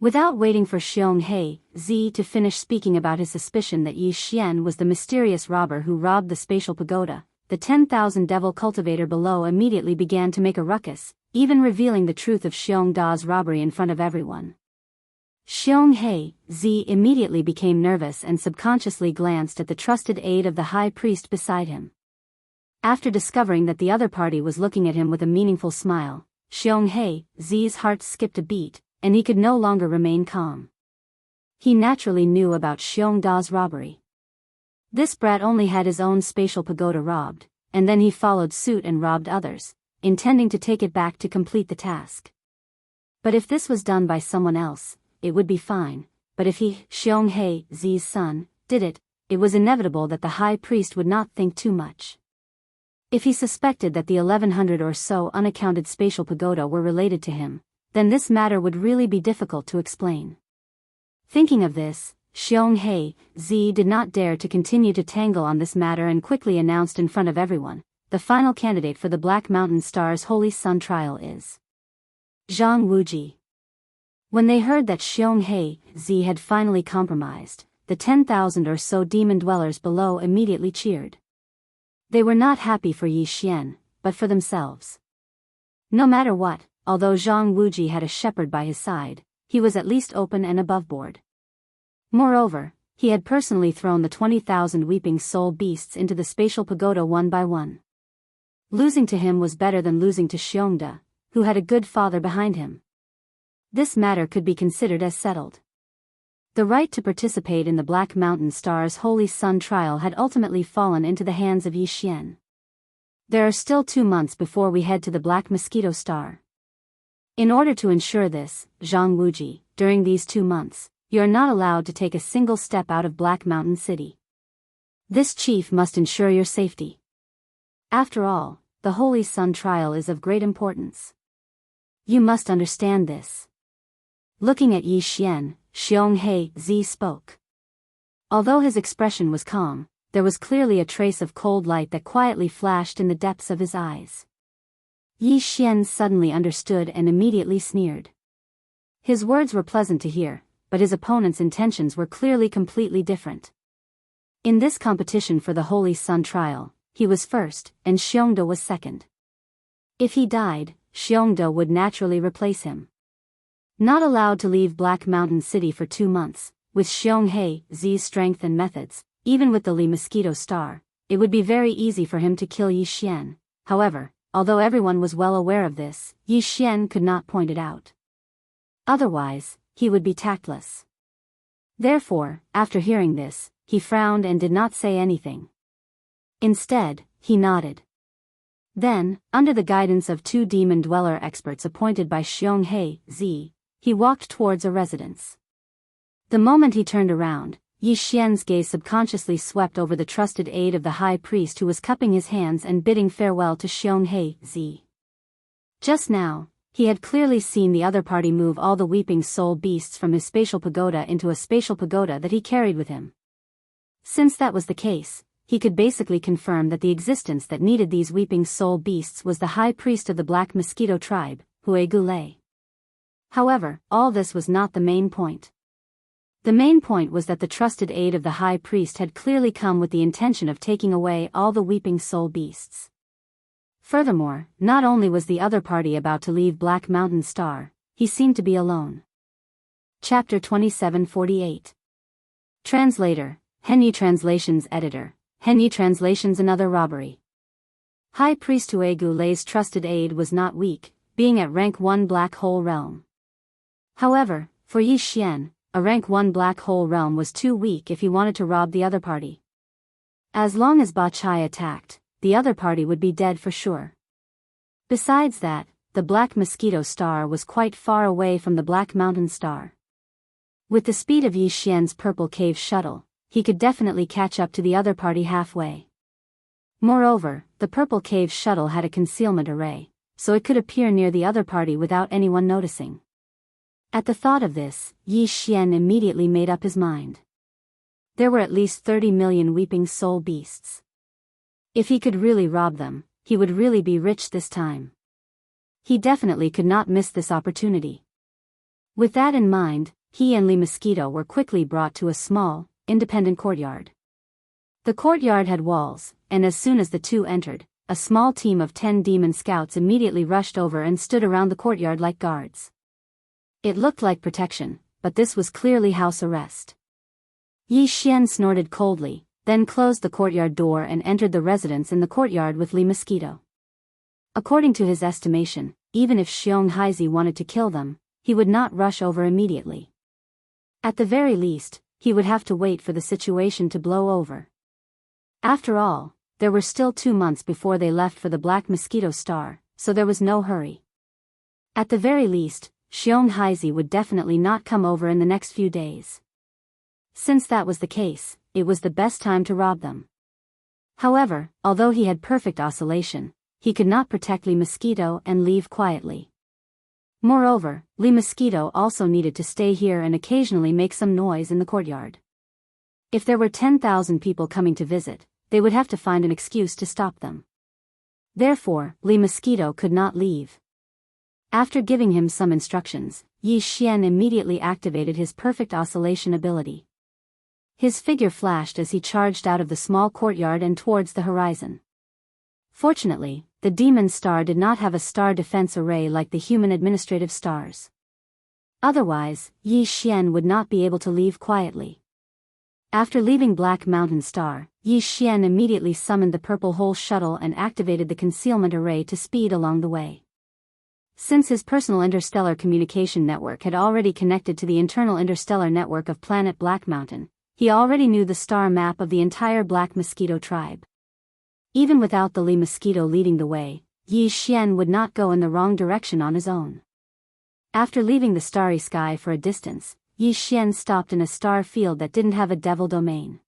Without waiting for Xiong Haizi to finish speaking about his suspicion that Yi Xian was the mysterious robber who robbed the spatial pagoda, the 10,000 devil cultivator below immediately began to make a ruckus, even revealing the truth of Xiong Da's robbery in front of everyone. Xiong Haizi immediately became nervous and subconsciously glanced at the trusted aide of the high priest beside him. After discovering that the other party was looking at him with a meaningful smile, Xiong Haizi's heart skipped a beat, and he could no longer remain calm. He naturally knew about Xiong Da's robbery. This brat only had his own spatial pagoda robbed, and then he followed suit and robbed others, intending to take it back to complete the task. But if this was done by someone else, it would be fine, but if he, Xionghe, Zi's son, did it, it was inevitable that the high priest would not think too much. If he suspected that the 1100 or so unaccounted spatial pagoda were related to him, then this matter would really be difficult to explain. Thinking of this, Xionghe, Zi did not dare to continue to tangle on this matter and quickly announced in front of everyone, the final candidate for the Black Mountain Star's Holy Sun trial is Zhang Wuji. When they heard that Xionghe, Zi had finally compromised, the 10,000 or so demon dwellers below immediately cheered. They were not happy for Yi Xian, but for themselves. No matter what, although Zhang Wuji had a shepherd by his side, he was at least open and aboveboard. Moreover, he had personally thrown the 20,000 weeping soul beasts into the spatial pagoda one by one. Losing to him was better than losing to Xiongda, who had a good father behind him. This matter could be considered as settled. The right to participate in the Black Mountain Star's Holy Sun trial had ultimately fallen into the hands of Yi Xian. There are still 2 months before we head to the Black Mosquito Star. In order to ensure this, Zhang Wuji, during these 2 months, you are not allowed to take a single step out of Black Mountain City. This chief must ensure your safety. After all, the Holy Sun trial is of great importance. You must understand this. Looking at Yi Xian, Xionghe Zi spoke. Although his expression was calm, there was clearly a trace of cold light that quietly flashed in the depths of his eyes. Yi Xian suddenly understood and immediately sneered. His words were pleasant to hear, but his opponent's intentions were clearly completely different. In this competition for the Holy Sun trial, he was first, and Xiongda was second. If he died, Xiongda would naturally replace him. Not allowed to leave Black Mountain City for 2 months, with Xionghe Zi's strength and methods, even with the Li Mosquito Star, it would be very easy for him to kill Yi Xian. However, although everyone was well aware of this, Yi Xian could not point it out. Otherwise, he would be tactless. Therefore, after hearing this, he frowned and did not say anything. Instead, he nodded. Then, under the guidance of 2 demon dweller experts appointed by Xionghe Zi, he walked towards a residence. The moment he turned around, Yi Xian's gaze subconsciously swept over the trusted aide of the high priest who was cupping his hands and bidding farewell to Xionghe Zi. Just now, he had clearly seen the other party move all the weeping soul beasts from his spatial pagoda into a spatial pagoda that he carried with him. Since that was the case, he could basically confirm that the existence that needed these weeping soul beasts was the high priest of the Black Mosquito tribe, Hue Gulei. However, all this was not the main point. The main point was that the trusted aide of the high priest had clearly come with the intention of taking away all the weeping soul beasts. Furthermore, not only was the other party about to leave Black Mountain Star, he seemed to be alone. Chapter 2748. Translator, Henyi Translations Editor, Henyi Translations Another Robbery. High Priest Hue Gulei's trusted aide was not weak, being at rank 1 Black Hole Realm. However, for Yi Xian, a rank 1 Black Hole Realm was too weak if he wanted to rob the other party. As long as Ba Chai attacked, the other party would be dead for sure. Besides that, the Black Mosquito Star was quite far away from the Black Mountain Star. With the speed of Yi Xian's Purple Cave shuttle, he could definitely catch up to the other party halfway. Moreover, the Purple Cave shuttle had a concealment array, so it could appear near the other party without anyone noticing. At the thought of this, Yi Xian immediately made up his mind. There were at least 30 million weeping soul beasts. If he could really rob them, he would really be rich this time. He definitely could not miss this opportunity. With that in mind, he and Li Mosquito were quickly brought to a small, independent courtyard. The courtyard had walls, and as soon as the two entered, a small team of 10 demon scouts immediately rushed over and stood around the courtyard like guards. It looked like protection, but this was clearly house arrest. Yi Xian snorted coldly, then closed the courtyard door and entered the residence in the courtyard with Li Mosquito. According to his estimation, even if Xionghe wanted to kill them, he would not rush over immediately. At the very least, he would have to wait for the situation to blow over. After all, there were still 2 months before they left for the Black Mosquito Star, so there was no hurry. At the very least, Xiong Haizi would definitely not come over in the next few days. Since that was the case, it was the best time to rob them. However, although he had perfect oscillation, he could not protect Li Mosquito and leave quietly. Moreover, Li Mosquito also needed to stay here and occasionally make some noise in the courtyard. If there were 10,000 people coming to visit, they would have to find an excuse to stop them. Therefore, Li Mosquito could not leave. After giving him some instructions, Yi Xian immediately activated his perfect oscillation ability. His figure flashed as he charged out of the small courtyard and towards the horizon. Fortunately, the demon star did not have a star defense array like the human administrative stars. Otherwise, Yi Xian would not be able to leave quietly. After leaving Black Mountain Star, Yi Xian immediately summoned the Purple Hole Shuttle and activated the concealment array to speed along the way. Since his personal interstellar communication network had already connected to the internal interstellar network of planet Black Mountain, he already knew the star map of the entire Black Mosquito tribe. Even without the Li Mosquito leading the way, Yi Xian would not go in the wrong direction on his own. After leaving the starry sky for a distance, Yi Xian stopped in a star field that didn't have a devil domain.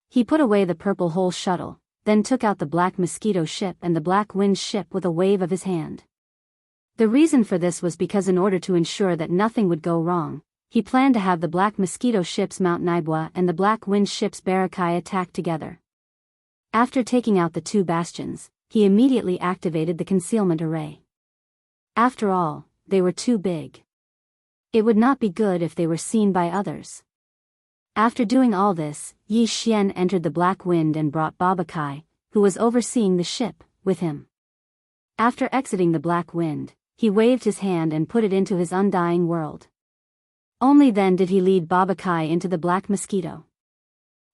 He put away the Purple Hole Shuttle, then took out the Black Mosquito ship and the Black Wind ship with a wave of his hand. The reason for this was because in order to ensure that nothing would go wrong, he planned to have the Black Mosquito ship's Mount Naibua and the Black Wind ship's Barakai attack together. After taking out the two bastions, he immediately activated the concealment array. After all, they were too big. It would not be good if they were seen by others. After doing all this, Yi Xian entered the Black Wind and brought Babakai, who was overseeing the ship, with him. After exiting the Black Wind, he waved his hand and put it into his undying world. Only then did he lead Babakai into the Black Mosquito.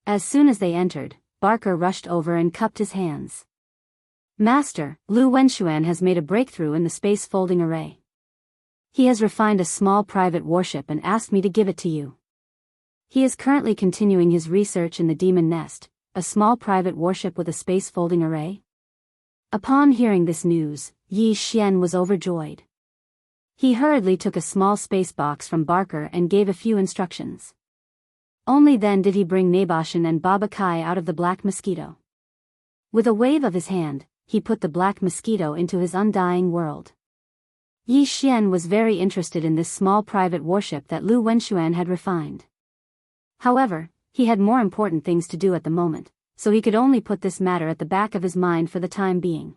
As soon as they entered, Barker rushed over and cupped his hands. Master, Lu Wenxuan has made a breakthrough in the space folding array. He has refined a small private warship and asked me to give it to you. He is currently continuing his research in the Demon Nest, a small private warship with a space folding array. Upon hearing this news, Yi Xian was overjoyed. He hurriedly took a small space box from Barker and gave a few instructions. Only then did he bring Naboshan and Babakai out of the Black Mosquito. With a wave of his hand, he put the Black Mosquito into his undying world. Yi Xian was very interested in this small private warship that Lu Wenxuan had refined. However, he had more important things to do at the moment, so he could only put this matter at the back of his mind for the time being.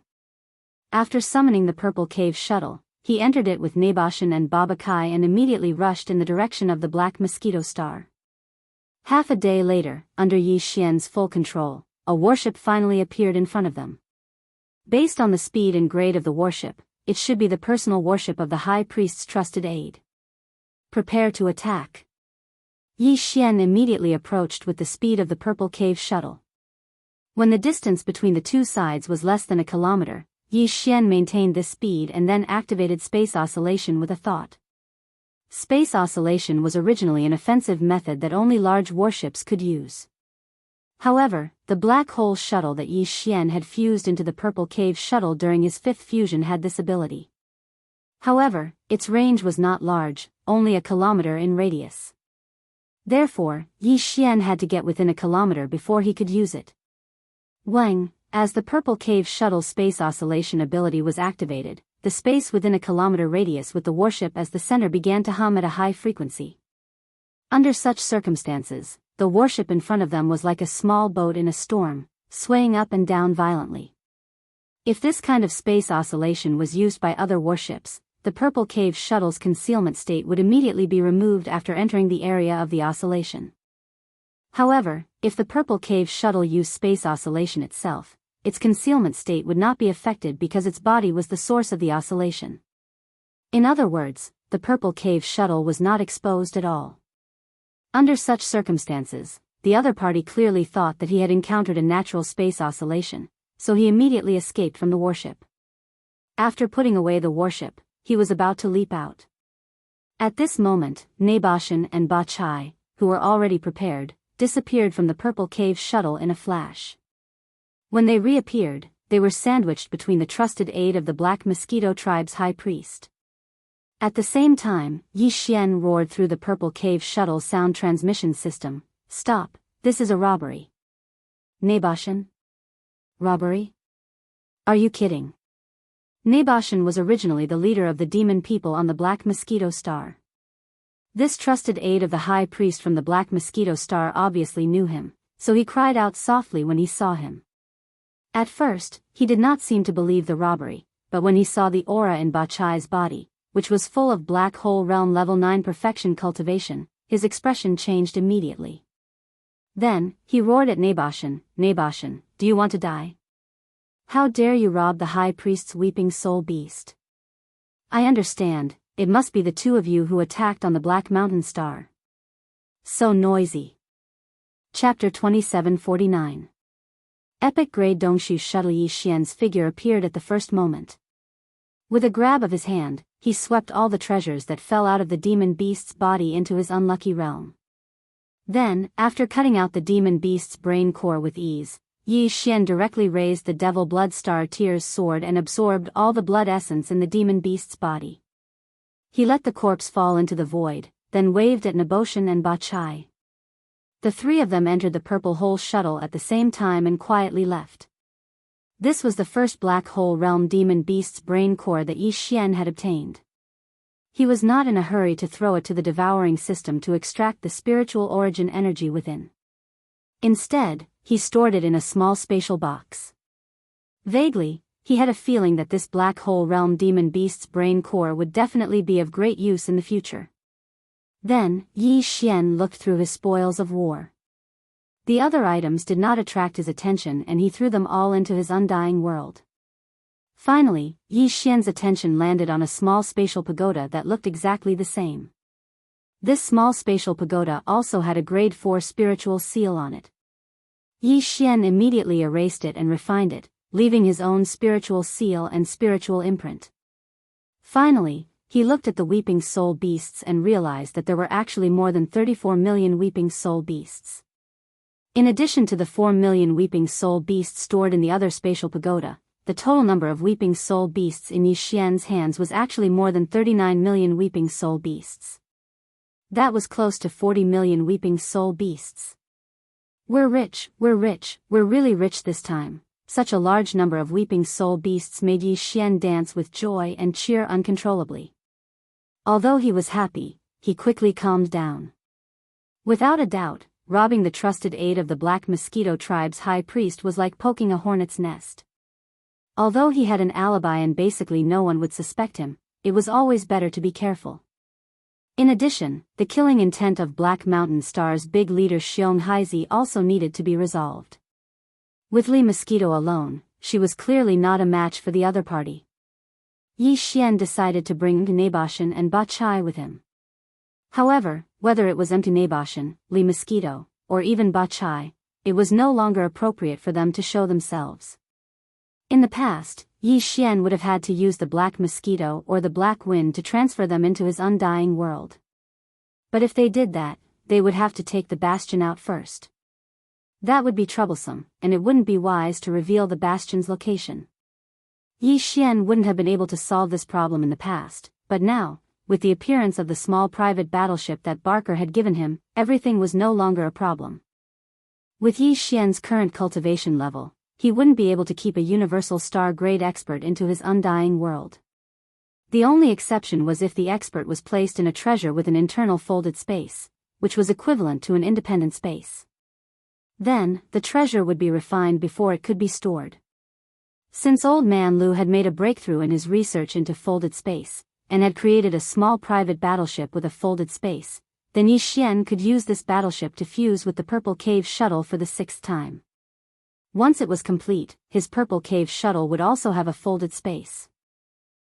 After summoning the Purple Cave Shuttle, he entered it with Naboshan and Babakai and immediately rushed in the direction of the Black Mosquito Star. Half a day later, under Yi Xian's full control, a warship finally appeared in front of them. Based on the speed and grade of the warship, it should be the personal warship of the High Priest's trusted aide. Prepare to attack. Yi Xian immediately approached with the speed of the Purple Cave Shuttle. When the distance between the two sides was less than a kilometer, Yi Xian maintained this speed and then activated space oscillation with a thought. Space oscillation was originally an offensive method that only large warships could use. However, the black hole shuttle that Yi Xian had fused into the Purple Cave Shuttle during his fifth fusion had this ability. However, its range was not large, only a kilometer in radius. Therefore, Yi Xian had to get within a kilometer before he could use it. Wang, as the Purple Cave Shuttle's space oscillation ability was activated, the space within a kilometer radius with the warship as the center began to hum at a high frequency. Under such circumstances, the warship in front of them was like a small boat in a storm, swaying up and down violently. If this kind of space oscillation was used by other warships, the Purple Cave Shuttle's concealment state would immediately be removed after entering the area of the oscillation. However, if the Purple Cave Shuttle used space oscillation itself, its concealment state would not be affected because its body was the source of the oscillation. In other words, the Purple Cave Shuttle was not exposed at all. Under such circumstances, the other party clearly thought that he had encountered a natural space oscillation, so he immediately escaped from the warship. After putting away the warship, he was about to leap out. At this moment, Naboshan and Ba Chai, who were already prepared, disappeared from the Purple Cave Shuttle in a flash. When they reappeared, they were sandwiched between the trusted aide of the Black Mosquito tribe's high priest. At the same time, Yi Xian roared through the Purple Cave shuttle's sound transmission system, "Stop, this is a robbery." Nebashan? Robbery? Are you kidding? Nebashan was originally the leader of the demon people on the Black Mosquito Star. This trusted aide of the high priest from the Black Mosquito Star obviously knew him, so he cried out softly when he saw him. At first, he did not seem to believe the robbery, but when he saw the aura in Bachai's body, which was full of black hole realm level 9 perfection cultivation, his expression changed immediately. Then, he roared at Nebashan, "Nebashan, do you want to die? How dare you rob the high priest's weeping soul beast? I understand, it must be the two of you who attacked on the Black Mountain Star. So noisy." Chapter 2749. Epic grade Dongshu shuttle. Yi Xian's figure appeared at the first moment. With a grab of his hand, he swept all the treasures that fell out of the demon beast's body into his unlucky realm. Then, after cutting out the demon beast's brain core with ease, Yi Xian directly raised the Devil Blood Star Tear's sword and absorbed all the blood essence in the demon beast's body. He let the corpse fall into the void, then waved at Nebashan and Bachai. The three of them entered the Purple Hole shuttle at the same time and quietly left. This was the first Black Hole Realm demon beast's brain core that Yi Xian had obtained. He was not in a hurry to throw it to the devouring system to extract the spiritual origin energy within. Instead, he stored it in a small spatial box. Vaguely, he had a feeling that this Black Hole Realm demon beast's brain core would definitely be of great use in the future. Then, Yi Xian looked through his spoils of war. The other items did not attract his attention and he threw them all into his undying world. Finally, Yi Xian's attention landed on a small spatial pagoda that looked exactly the same. This small spatial pagoda also had a grade 4 spiritual seal on it. Yi Xian immediately erased it and refined it, leaving his own spiritual seal and spiritual imprint. Finally, he looked at the weeping soul beasts and realized that there were actually more than 34 million weeping soul beasts. In addition to the 4 million weeping soul beasts stored in the other spatial pagoda, the total number of weeping soul beasts in Yi Xian's hands was actually more than 39 million weeping soul beasts. That was close to 40 million weeping soul beasts. We're rich, we're really rich this time." Such a large number of weeping soul beasts made Yi Xian dance with joy and cheer uncontrollably. Although he was happy, he quickly calmed down. Without a doubt, robbing the trusted aide of the Black Mosquito tribe's high priest was like poking a hornet's nest. Although he had an alibi and basically no one would suspect him, it was always better to be careful. In addition, the killing intent of Black Mountain Star's big leader Xiong Haizi also needed to be resolved. With Li Mosquito alone, she was clearly not a match for the other party. Yi Xian decided to bring Nebashan and Bachai with him. However, whether it was Nebashan, Li Mosquito, or even Bachai, it was no longer appropriate for them to show themselves. In the past, Yi Xian would have had to use the Black Mosquito or the Black Wind to transfer them into his undying world. But if they did that, they would have to take the bastion out first. That would be troublesome, and it wouldn't be wise to reveal the bastion's location. Yi Xian wouldn't have been able to solve this problem in the past, but now, with the appearance of the small private battleship that Barker had given him, everything was no longer a problem. With Yi Xian's current cultivation level, he wouldn't be able to keep a universal star-grade expert into his undying world. The only exception was if the expert was placed in a treasure with an internal folded space, which was equivalent to an independent space. Then, the treasure would be refined before it could be stored. Since Old Man Lu had made a breakthrough in his research into folded space, and had created a small private battleship with a folded space, then Yi Xian could use this battleship to fuse with the Purple Cave shuttle for the 6th time. Once it was complete, his Purple Cave shuttle would also have a folded space.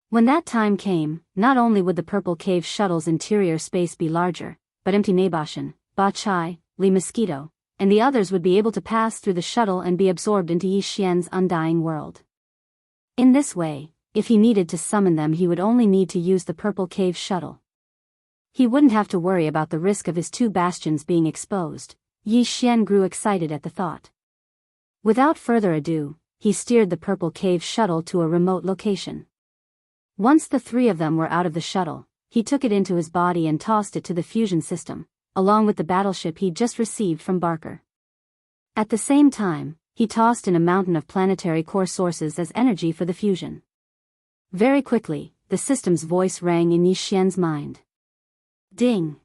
When that time came, not only would the Purple Cave shuttle's interior space be larger, but Nebashan, Bachai, Li Mosquito, and the others would be able to pass through the shuttle and be absorbed into Yi Xian's undying world. In this way, if he needed to summon them, he would only need to use the Purple Cave shuttle. He wouldn't have to worry about the risk of his 2 bastions being exposed. Yi Xian grew excited at the thought. Without further ado, he steered the Purple Cave shuttle to a remote location. Once the 3 of them were out of the shuttle, he took it into his body and tossed it to the fusion system, along with the battleship he'd just received from Barker. At the same time, he tossed in a mountain of planetary core sources as energy for the fusion. Very quickly, the system's voice rang in Yi Xian's mind. Ding!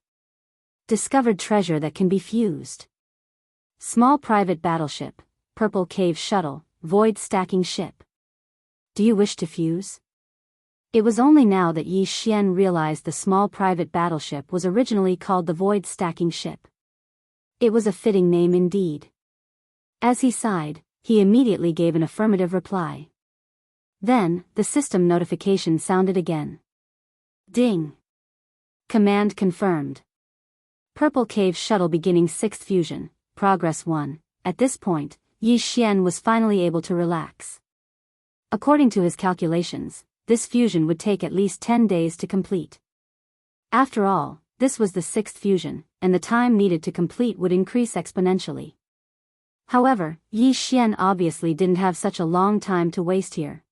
Discovered treasure that can be fused. Small private battleship, purple cave shuttle, void stacking ship. Do you wish to fuse? It was only now that Yi Xian realized the small private battleship was originally called the void stacking ship. It was a fitting name indeed. As he sighed, he immediately gave an affirmative reply. Then, the system notification sounded again. Ding! Command confirmed. Purple Cave Shuttle beginning 6th fusion, progress 1. At this point, Yi Xian was finally able to relax. According to his calculations, this fusion would take at least 10 days to complete. After all, this was the 6th fusion, and the time needed to complete would increase exponentially. However, Yi Xian obviously didn't have such a long time to waste here.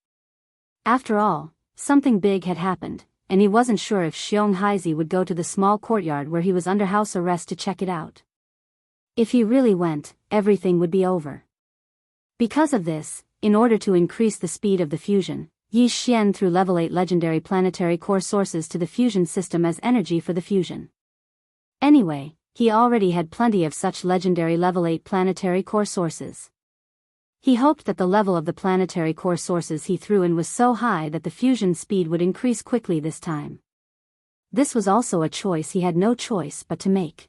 After all, something big had happened, and he wasn't sure if Xiong Haizi would go to the small courtyard where he was under house arrest to check it out. If he really went, everything would be over. Because of this, in order to increase the speed of the fusion, Yi Xian threw level 8 legendary planetary core sources to the fusion system as energy for the fusion. Anyway, he already had plenty of such legendary level 8 planetary core sources. He hoped that the level of the planetary core sources he threw in was so high that the fusion speed would increase quickly this time. This was also a choice he had no choice but to make.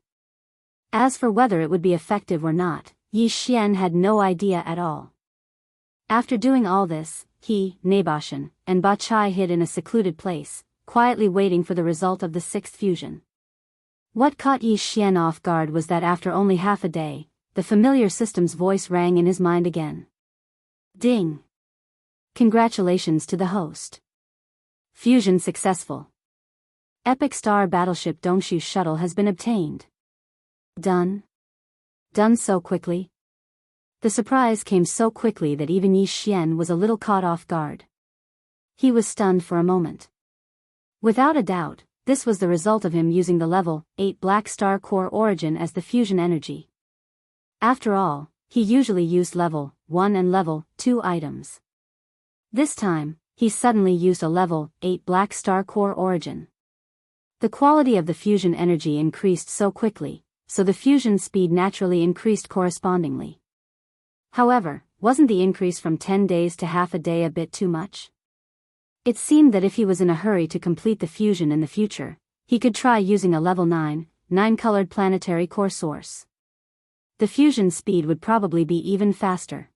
As for whether it would be effective or not, Yi Xian had no idea at all. After doing all this, he, Naboshan, and Ba Chai hid in a secluded place, quietly waiting for the result of the 6th fusion. What caught Yi Xian off guard was that after only half a day, the familiar system's voice rang in his mind again. Ding! Congratulations to the host. Fusion successful. Epic Star Battleship Dongshu Shuttle has been obtained. Done? Done so quickly? The surprise came so quickly that even Yi Xian was a little caught off guard. He was stunned for a moment. Without a doubt, this was the result of him using the level 8 Black Star Core origin as the fusion energy. After all, he usually used level 1 and level 2 items. This time, he suddenly used a level 8 Black Star Core origin. The quality of the fusion energy increased so quickly, so the fusion speed naturally increased correspondingly. However, wasn't the increase from 10 days to half a day a bit too much? It seemed that if he was in a hurry to complete the fusion in the future, he could try using a level 9 colored planetary core source. The fusion speed would probably be even faster.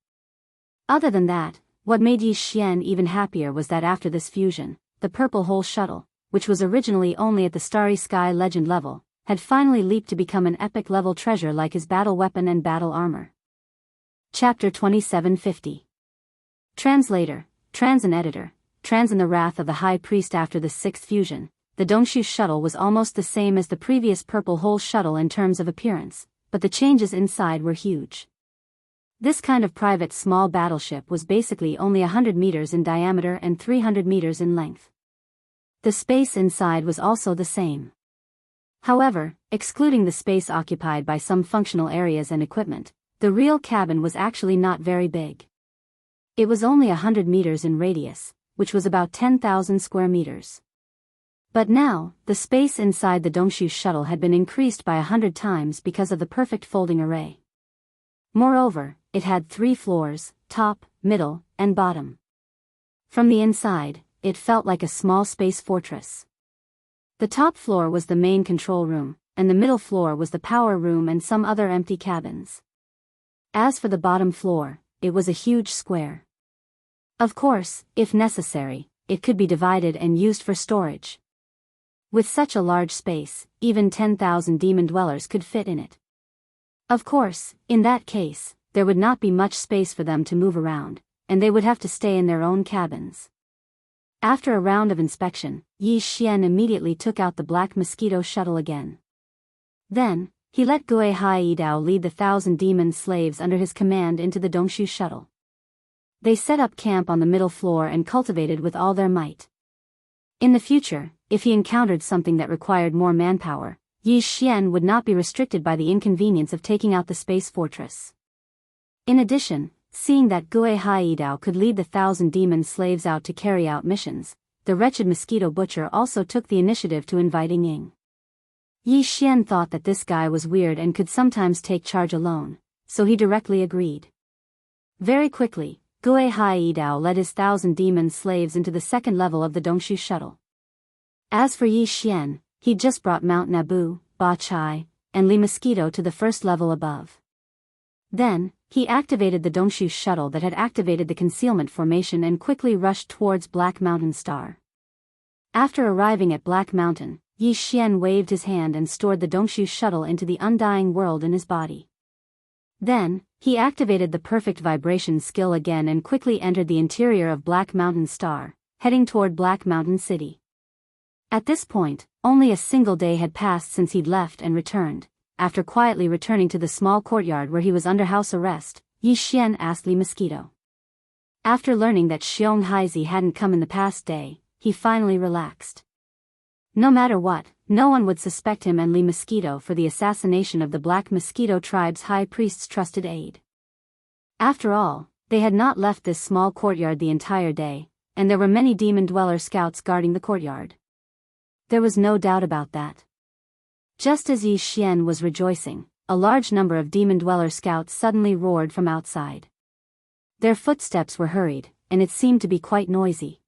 Other than that, what made Yi Xian even happier was that after this fusion, the Purple Hole Shuttle, which was originally only at the Starry Sky Legend level, had finally leaped to become an epic level treasure like his battle weapon and battle armor. Chapter 2750. Translator, Trans and Editor. Trans in the Wrath of the High Priest. After the 6th fusion, the Dongshu shuttle was almost the same as the previous Purple Hole shuttle in terms of appearance, but the changes inside were huge. This kind of private small battleship was basically only 100 meters in diameter and 300 meters in length. The space inside was also the same. However, excluding the space occupied by some functional areas and equipment, the real cabin was actually not very big. It was only 100 meters in radius, which was about 10,000 square meters. But now, the space inside the Dongshu shuttle had been increased by 100 times because of the perfect folding array. Moreover, it had 3 floors, top, middle, and bottom. From the inside, it felt like a small space fortress. The top floor was the main control room, and the middle floor was the power room and some other empty cabins. As for the bottom floor, it was a huge square. Of course, if necessary, it could be divided and used for storage. With such a large space, even 10,000 demon dwellers could fit in it. Of course, in that case, there would not be much space for them to move around, and they would have to stay in their own cabins. After a round of inspection, Yi Xian immediately took out the Black Mosquito shuttle again. Then, he let Gue Haidao lead the 1,000 demon slaves under his command into the Dongshu shuttle. They set up camp on the middle floor and cultivated with all their might. In the future, if he encountered something that required more manpower, Yi Xian would not be restricted by the inconvenience of taking out the space fortress. In addition, seeing that Gue Haidao could lead the 1,000 demon slaves out to carry out missions, the wretched mosquito butcher also took the initiative to invite Ying. Yi Xian thought that this guy was weird and could sometimes take charge alone, so he directly agreed. Very quickly, Gue Haidao led his 1,000 demon slaves into the second level of the Dongshu shuttle. As for Yi Xian, he'd just brought Mount Nabu, Ba Chai, and Li Mosquito to the first level above. Then, he activated the Dongshu shuttle that had activated the concealment formation and quickly rushed towards Black Mountain Star. After arriving at Black Mountain, Yi Xian waved his hand and stored the Dongshu shuttle into the undying world in his body. Then, he activated the perfect vibration skill again and quickly entered the interior of Black Mountain Star, heading toward Black Mountain City. At this point, only a single day had passed since he'd left and returned. After quietly returning to the small courtyard where he was under house arrest, Yi Xian asked Li Mosquito. After learning that Xiong Haizi hadn't come in the past day, he finally relaxed. No matter what, no one would suspect him and Li Mosquito for the assassination of the Black Mosquito tribe's high priest's trusted aide. After all, they had not left this small courtyard the entire day, and there were many demon dweller scouts guarding the courtyard. There was no doubt about that. Just as Yi Xian was rejoicing, a large number of demon dweller scouts suddenly roared from outside. Their footsteps were hurried, and it seemed to be quite noisy.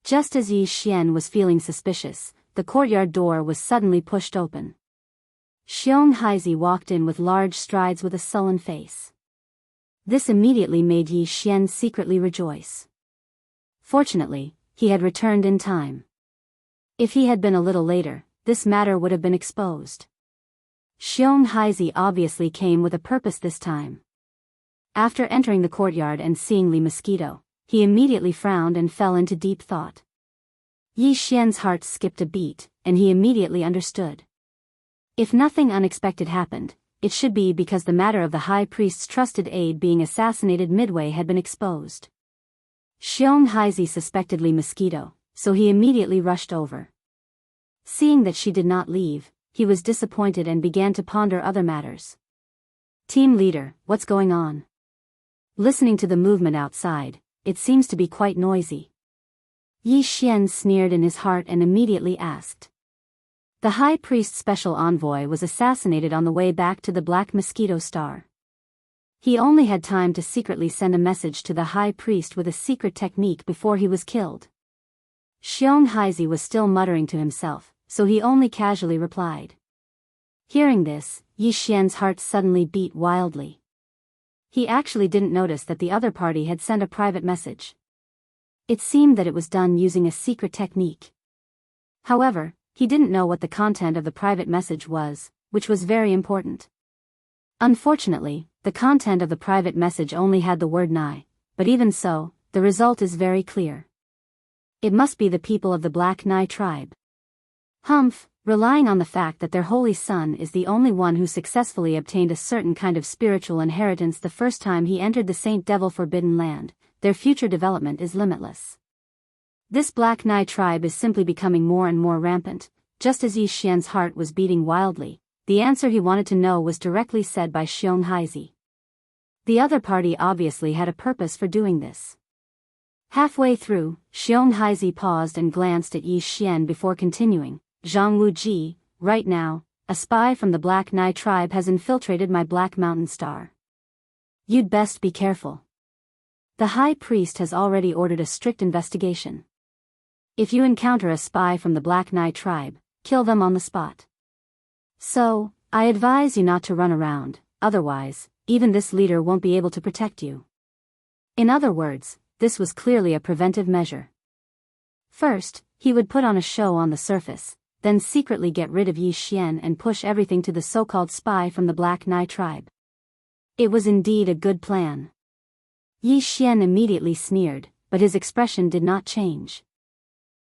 Just as Yi Xian was feeling suspicious, the courtyard door was suddenly pushed open. Xiong Haizi walked in with large strides with a sullen face. This immediately made Yi Xian secretly rejoice. Fortunately, he had returned in time. If he had been a little later, this matter would have been exposed. Xiong Haizi obviously came with a purpose this time. After entering the courtyard and seeing Li Mosquito, he immediately frowned and fell into deep thought. Yi Xian's heart skipped a beat, and he immediately understood. If nothing unexpected happened, it should be because the matter of the high priest's trusted aide being assassinated midway had been exposed. Xiong Haizi suspected Li Mosquito, so he immediately rushed over. Seeing that she did not leave, he was disappointed and began to ponder other matters. Team leader, what's going on? Listening to the movement outside, it seems to be quite noisy. Yi Xian sneered in his heart and immediately asked. The high priest's special envoy was assassinated on the way back to the Black Mosquito Star. He only had time to secretly send a message to the high priest with a secret technique before he was killed. Xiong Haizi was still muttering to himself, so he only casually replied. Hearing this, Yi Xian's heart suddenly beat wildly. He actually didn't notice that the other party had sent a private message. It seemed that it was done using a secret technique. However, he didn't know what the content of the private message was, which was very important. Unfortunately, the content of the private message only had the word Nai, but even so, the result is very clear. It must be the people of the Black Nai tribe. Humph, relying on the fact that their holy son is the only one who successfully obtained a certain kind of spiritual inheritance the first time he entered the Saint Devil Forbidden Land, their future development is limitless. This Black Nai tribe is simply becoming more and more rampant. Just as Yi Xian's heart was beating wildly, the answer he wanted to know was directly said by Xiong Haizi. The other party obviously had a purpose for doing this. Halfway through, Xiong Haizi paused and glanced at Yi Xian before continuing. Zhang Wuji, right now, a spy from the Black Nai tribe has infiltrated my Black Mountain Star. You'd best be careful. The high priest has already ordered a strict investigation. If you encounter a spy from the Black Nai tribe, kill them on the spot. So, I advise you not to run around, otherwise, even this leader won't be able to protect you. In other words, this was clearly a preventive measure. First, he would put on a show on the surface, then secretly get rid of Yi Xian and push everything to the so-called spy from the Black Nai tribe. It was indeed a good plan. Yi Xian immediately sneered, but his expression did not change.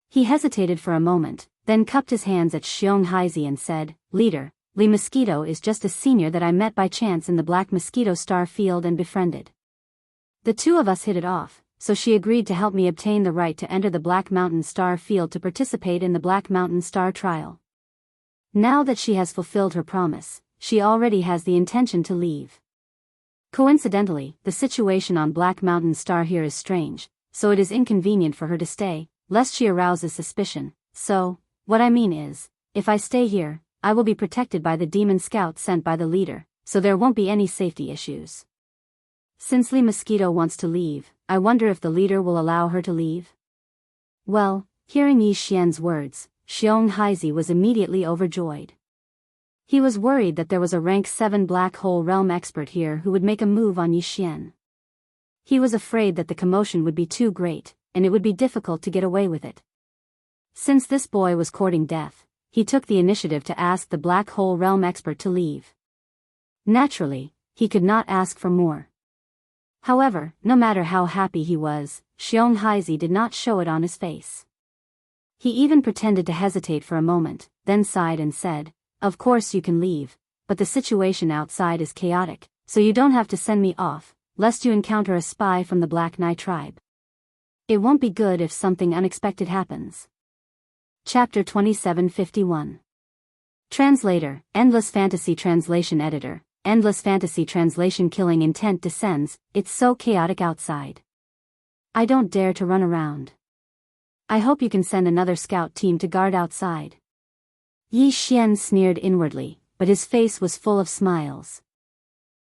He hesitated for a moment, then cupped his hands at Xiong Haizi and said, Leader, Li Mosquito is just a senior that I met by chance in the Black Mosquito Star field and befriended. The two of us hit it off, so she agreed to help me obtain the right to enter the Black Mountain Star field to participate in the Black Mountain Star trial. Now that she has fulfilled her promise, she already has the intention to leave. Coincidentally, the situation on Black Mountain Star here is strange, so it is inconvenient for her to stay, lest she arouses suspicion. So, what I mean is, if I stay here, I will be protected by the demon scout sent by the leader, so there won't be any safety issues. Since Lee Mosquito wants to leave, I wonder if the leader will allow her to leave? Well, hearing Yi Xian's words, Xiong Haizi was immediately overjoyed. He was worried that there was a rank 7 black hole realm expert here who would make a move on Yi Xian. He was afraid that the commotion would be too great, and it would be difficult to get away with it. Since this boy was courting death, he took the initiative to ask the black hole realm expert to leave. Naturally, he could not ask for more. However, no matter how happy he was, Xiong Haizi did not show it on his face. He even pretended to hesitate for a moment, then sighed and said, "Of course you can leave, but the situation outside is chaotic, so you don't have to send me off, lest you encounter a spy from the Black Knight tribe. It won't be good if something unexpected happens." Chapter 2751. Translator, Endless Fantasy Translation Editor, Endless Fantasy Translation. Killing intent descends, it's so chaotic outside. I don't dare to run around. I hope you can send another scout team to guard outside. Yi Xian sneered inwardly, but his face was full of smiles.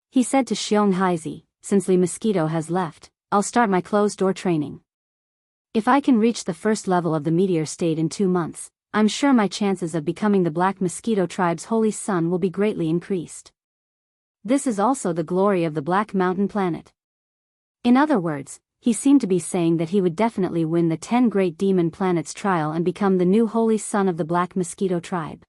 He said to Xiong Haizi, "Since Lee Mosquito has left, I'll start my closed-door training. If I can reach the first level of the meteor state in 2 months, I'm sure my chances of becoming the Black Mosquito tribe's holy son will be greatly increased. This is also the glory of the Black Mountain planet." In other words, he seemed to be saying that he would definitely win the 10 Great Demon Planets trial and become the new holy son of the Black Mosquito tribe.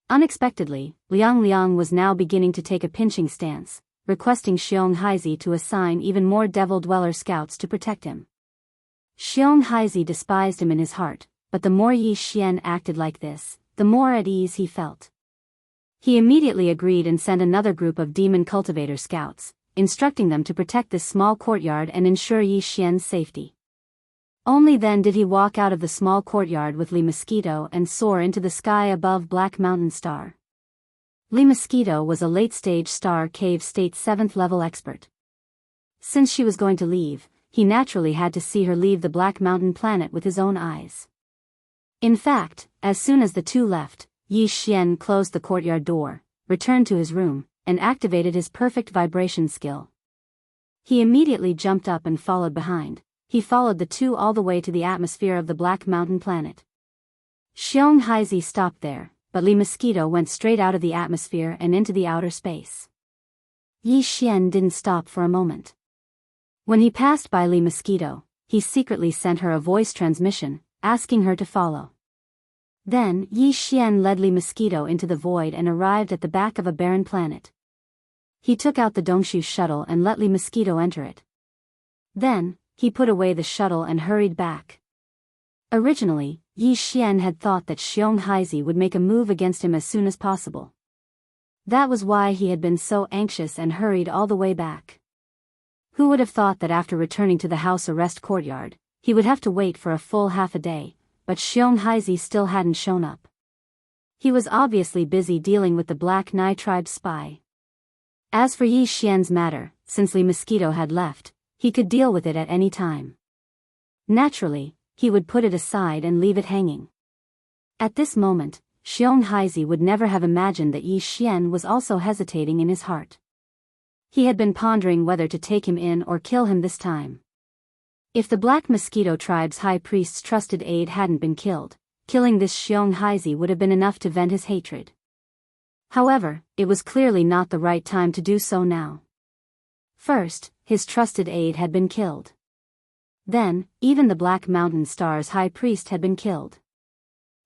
Unexpectedly, Liang Liang was now beginning to take a pinching stance, requesting Xiong Haizi to assign even more Devil Dweller scouts to protect him. Xiong Haizi despised him in his heart, but the more Yi Xian acted like this, the more at ease he felt. He immediately agreed and sent another group of Demon Cultivator scouts, instructing them to protect this small courtyard and ensure Yi Xian's safety. Only then did he walk out of the small courtyard with Lee Mosquito and soar into the sky above Black Mountain Star. Lee Mosquito was a late-stage Star Cave State 7th level expert. Since she was going to leave, he naturally had to see her leave the Black Mountain planet with his own eyes. In fact, as soon as the two left, Yi Xian closed the courtyard door, returned to his room, and activated his perfect vibration skill. He immediately jumped up and followed behind. He followed the two all the way to the atmosphere of the Black Mountain planet. Xiong Haizi stopped there, but Lee Mosquito went straight out of the atmosphere and into the outer space. Yi Xian didn't stop for a moment. When he passed by Lee Mosquito, he secretly sent her a voice transmission, asking her to follow. Then, Yi Xian led Lee Mosquito into the void and arrived at the back of a barren planet. He took out the Dongshu shuttle and let Lee Mosquito enter it. Then, he put away the shuttle and hurried back. Originally, Yi Xian had thought that Xiong Haizi would make a move against him as soon as possible. That was why he had been so anxious and hurried all the way back. Who would have thought that after returning to the house arrest courtyard, he would have to wait for a full half a day, but Xiong Haizi still hadn't shown up. He was obviously busy dealing with the Black Knight tribe spy. As for Yi Xian's matter, since Lee Mosquito had left, he could deal with it at any time. Naturally, he would put it aside and leave it hanging. At this moment, Xiong Haizi would never have imagined that Yi Xian was also hesitating in his heart. He had been pondering whether to take him in or kill him this time. If the Black Mosquito tribe's high priest's trusted aide hadn't been killed, killing this Xiong Haizi would have been enough to vent his hatred. However, it was clearly not the right time to do so now. First, his trusted aide had been killed. Then, even the Black Mountain Star's high priest had been killed.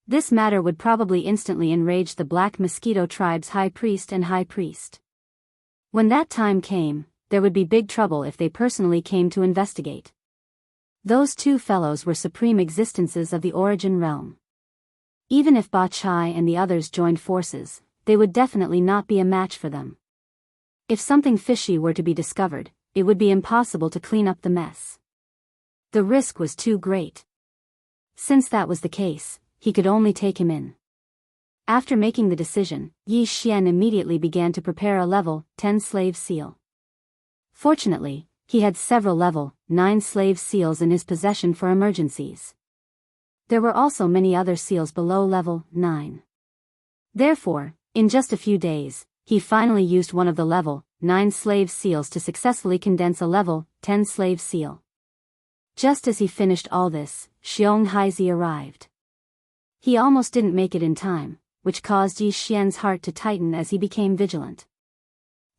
This matter would probably instantly enrage the Black Mosquito tribe's high priest and high priest. When that time came, there would be big trouble if they personally came to investigate. Those two fellows were supreme existences of the Origin realm. Even if Ba Chai and the others joined forces, they would definitely not be a match for them. If something fishy were to be discovered, it would be impossible to clean up the mess. The risk was too great. Since that was the case, he could only take him in. After making the decision, Yi Xian immediately began to prepare a level 10 slave seal. Fortunately, he had several level 9 slave seals in his possession for emergencies. There were also many other seals below level 9. Therefore, in just a few days, he finally used one of the level 9 slave seals to successfully condense a level 10 slave seal. Just as he finished all this, Xiong Haizi arrived. He almost didn't make it in time, which caused Yi Xian's heart to tighten as he became vigilant.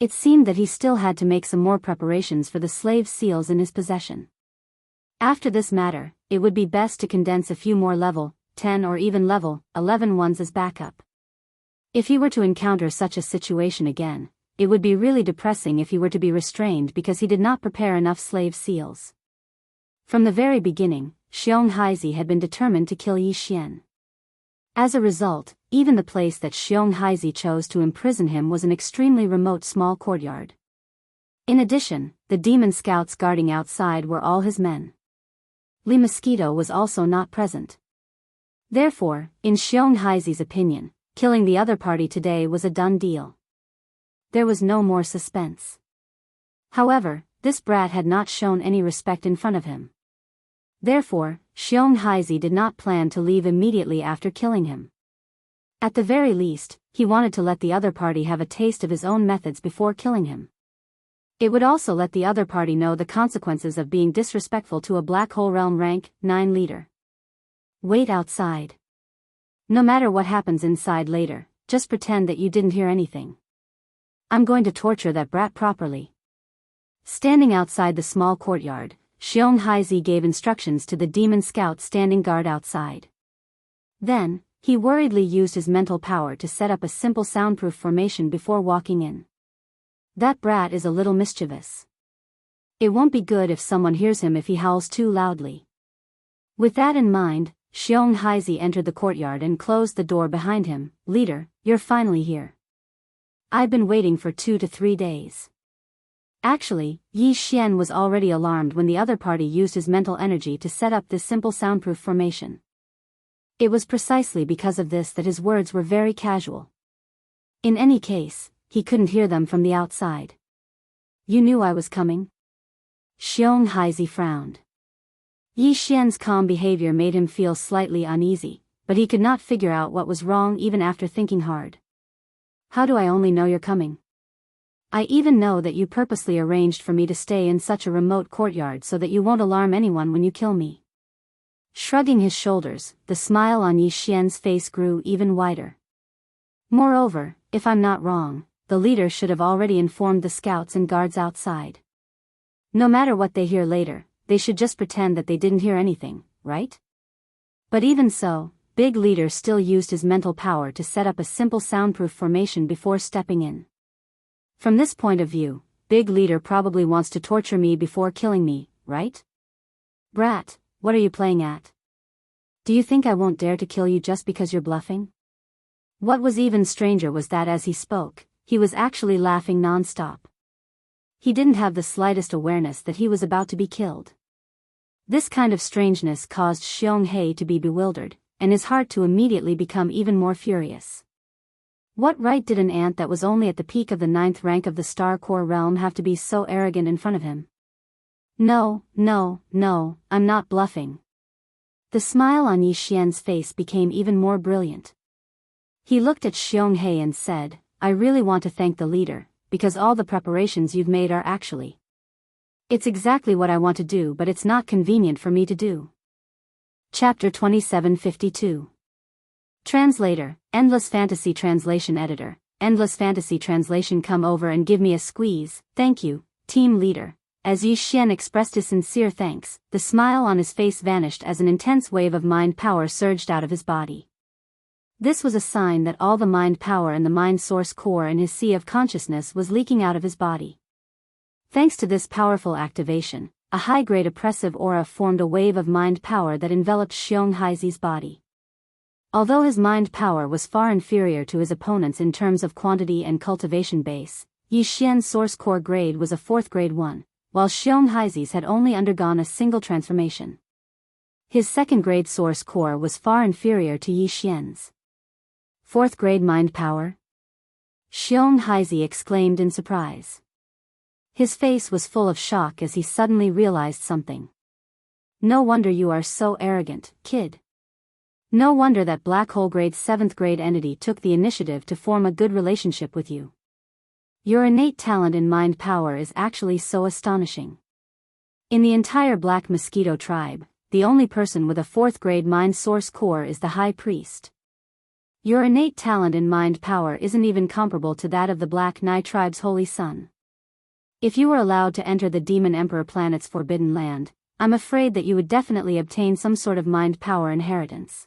It seemed that he still had to make some more preparations for the slave seals in his possession. After this matter, it would be best to condense a few more level 10 or even level 11 ones as backup. If he were to encounter such a situation again, it would be really depressing if he were to be restrained because he did not prepare enough slave seals. From the very beginning, Xiong Haizi had been determined to kill Yi Xian. As a result, even the place that Xiong Haizi chose to imprison him was an extremely remote small courtyard. In addition, the demon scouts guarding outside were all his men. Li Mosquito was also not present. Therefore, in Xiong Haizi's opinion, killing the other party today was a done deal. There was no more suspense. However, this brat had not shown any respect in front of him. Therefore, Xiong Haizi did not plan to leave immediately after killing him. At the very least, he wanted to let the other party have a taste of his own methods before killing him. It would also let the other party know the consequences of being disrespectful to a Black Hole Realm rank 9 leader. Wait outside. No matter what happens inside later, just pretend that you didn't hear anything. I'm going to torture that brat properly. Standing outside the small courtyard, Xiong Haizi gave instructions to the demon scouts standing guard outside. Then, he worriedly used his mental power to set up a simple soundproof formation before walking in. That brat is a little mischievous. It won't be good if someone hears him if he howls too loudly. With that in mind, Xiong Haizi entered the courtyard and closed the door behind him. Leader, you're finally here. I've been waiting for 2 to 3 days. Actually, Yi Xian was already alarmed when the other party used his mental energy to set up this simple soundproof formation. It was precisely because of this that his words were very casual. In any case, he couldn't hear them from the outside. You knew I was coming? Xiong Haizi frowned. Yi Xian's calm behavior made him feel slightly uneasy, but he could not figure out what was wrong even after thinking hard. How do I only know you're coming? I even know that you purposely arranged for me to stay in such a remote courtyard so that you won't alarm anyone when you kill me. Shrugging his shoulders, the smile on Yi Xian's face grew even wider. Moreover, if I'm not wrong, the leader should have already informed the scouts and guards outside. No matter what they hear later, they should just pretend that they didn't hear anything, right? But even so, Big Leader still used his mental power to set up a simple soundproof formation before stepping in. From this point of view, Big Leader probably wants to torture me before killing me, right? Brat, what are you playing at? Do you think I won't dare to kill you just because you're bluffing? What was even stranger was that as he spoke, he was actually laughing non-stop. He didn't have the slightest awareness that he was about to be killed. This kind of strangeness caused Xiong Hei to be bewildered, and his heart to immediately become even more furious. What right did an ant that was only at the peak of the 9th rank of the Star Core realm have to be so arrogant in front of him? No, I'm not bluffing. The smile on Yi Xian's face became even more brilliant. He looked at Xiong Hei and said, I really want to thank the leader, because all the preparations you've made are actually. It's exactly what I want to do, but it's not convenient for me to do. Chapter 2752. Translator, Endless Fantasy Translation Editor, Endless Fantasy Translation. Come over and give me a squeeze, thank you, team leader. As Yi Xian expressed his sincere thanks, the smile on his face vanished as an intense wave of mind power surged out of his body. This was a sign that all the mind power and the mind source core in his sea of consciousness was leaking out of his body. Thanks to this powerful activation, a high-grade oppressive aura formed a wave of mind power that enveloped Xiong Haizi's body. Although his mind power was far inferior to his opponents in terms of quantity and cultivation base, Yi Xian's source core grade was a 4th grade 1, while Xiong Haizi's had only undergone a single transformation. His second-grade source core was far inferior to Yi Xian's. Fourth-grade mind power? Xiong Haizi exclaimed in surprise. His face was full of shock as he suddenly realized something. No wonder you are so arrogant, kid. No wonder that black hole grade 7th grade entity took the initiative to form a good relationship with you. Your innate talent in mind power is actually so astonishing. In the entire Black Mosquito tribe, the only person with a 4th grade mind source core is the High Priest. Your innate talent in mind power isn't even comparable to that of the Black Nai tribe's holy son. If you were allowed to enter the Demon Emperor planet's forbidden land, I'm afraid that you would definitely obtain some sort of mind power inheritance.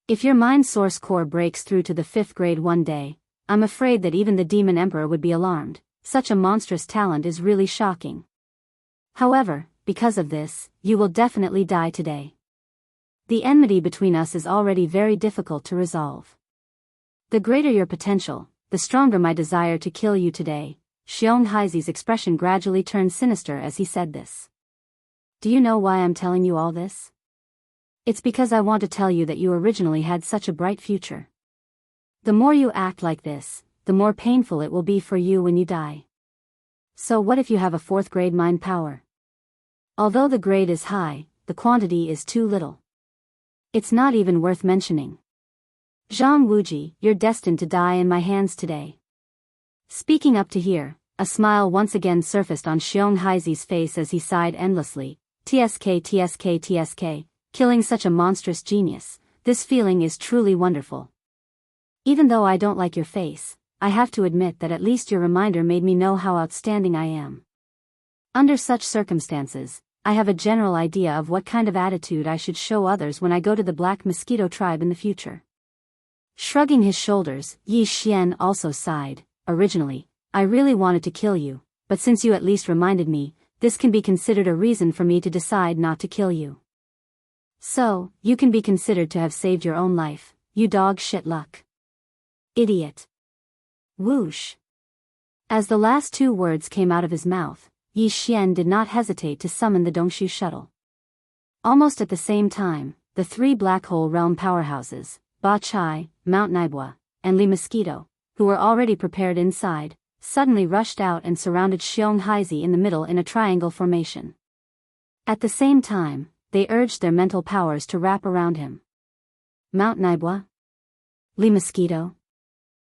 If your mind source core breaks through to the 5th grade one day, I'm afraid that even the Demon Emperor would be alarmed. Such a monstrous talent is really shocking. However, because of this, you will definitely die today. The enmity between us is already very difficult to resolve. The greater your potential, the stronger my desire to kill you today. Xiong Haizi's expression gradually turned sinister as he said this. Do you know why I'm telling you all this? It's because I want to tell you that you originally had such a bright future. The more you act like this, the more painful it will be for you when you die. So what if you have a 4th grade mind power? Although the grade is high, the quantity is too little. It's not even worth mentioning. Zhang Wuji, you're destined to die in my hands today. Speaking up to here, a smile once again surfaced on Xiong Haizi's face as he sighed endlessly. TSK TSK TSK, killing such a monstrous genius, this feeling is truly wonderful. Even though I don't like your face, I have to admit that at least your reminder made me know how outstanding I am. Under such circumstances, I have a general idea of what kind of attitude I should show others when I go to the Black Mosquito tribe in the future. Shrugging his shoulders, Yi Xian also sighed. Originally, I really wanted to kill you, but since you at least reminded me, this can be considered a reason for me to decide not to kill you. So, you can be considered to have saved your own life, you dog shit luck. Idiot. Whoosh. As the last 2 words came out of his mouth, Yi Xian did not hesitate to summon the Dongshu shuttle. Almost at the same time, the 3 black hole realm powerhouses, Ba Chai, Mount Naibua, and Li Mosquito, who were already prepared inside, suddenly rushed out and surrounded Xiong Haizi in the middle in a triangle formation. At the same time, they urged their mental powers to wrap around him. Mount Naibua? Li Mosquito?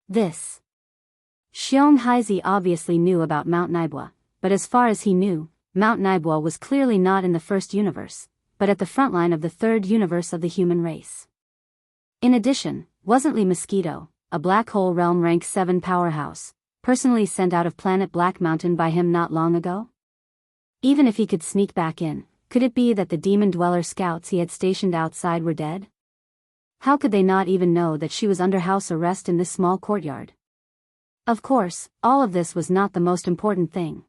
This. Xiong Haizi obviously knew about Mount Naibua, but as far as he knew, Mount Naibua was clearly not in the 1st universe, but at the front line of the 3rd universe of the human race. In addition, wasn't Li Mosquito, a black hole realm rank 7 powerhouse, personally sent out of planet Black Mountain by him not long ago? Even if he could sneak back in, could it be that the demon dweller scouts he had stationed outside were dead? How could they not even know that she was under house arrest in this small courtyard? Of course, all of this was not the most important thing.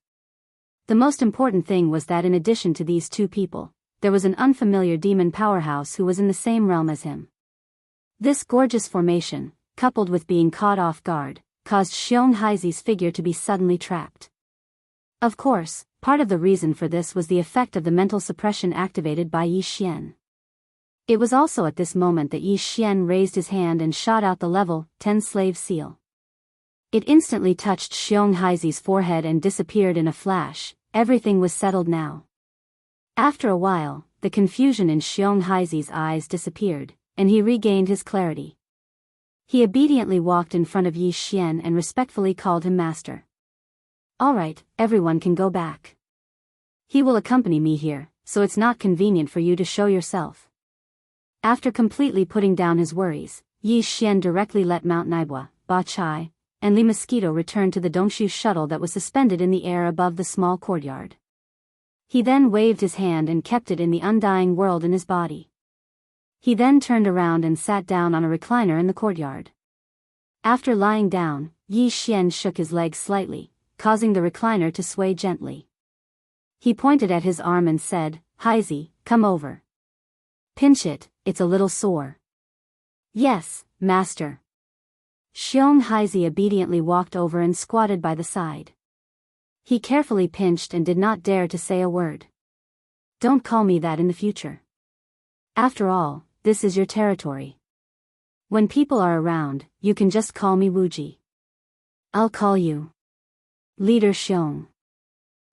The most important thing was that in addition to these 2 people, there was an unfamiliar demon powerhouse who was in the same realm as him. This gorgeous formation, coupled with being caught off guard, caused Xiong Haizi's figure to be suddenly trapped. Of course, part of the reason for this was the effect of the mental suppression activated by Yi Xian. It was also at this moment that Yi Xian raised his hand and shot out the level 10 slave seal. It instantly touched Xiong Haizi's forehead and disappeared in a flash. Everything was settled now. After a while, the confusion in Xiong Haizi's eyes disappeared, and he regained his clarity. He obediently walked in front of Yi Xian and respectfully called him master. All right, everyone can go back. He will accompany me here, so it's not convenient for you to show yourself. After completely putting down his worries, Yi Xian directly let Mount Naibua, Ba Chai, and Li Mosquito return to the Dongshu shuttle that was suspended in the air above the small courtyard. He then waved his hand and kept it in the undying world in his body. He then turned around and sat down on a recliner in the courtyard. After lying down, Yi Xian shook his legs slightly, causing the recliner to sway gently. He pointed at his arm and said, Haizi, come over. Pinch it, it's a little sore. Yes, master. Xiong Haizi obediently walked over and squatted by the side. He carefully pinched and did not dare to say a word. Don't call me that in the future. After all, this is your territory. When people are around, you can just call me Wuji. I'll call you Leader Xiong.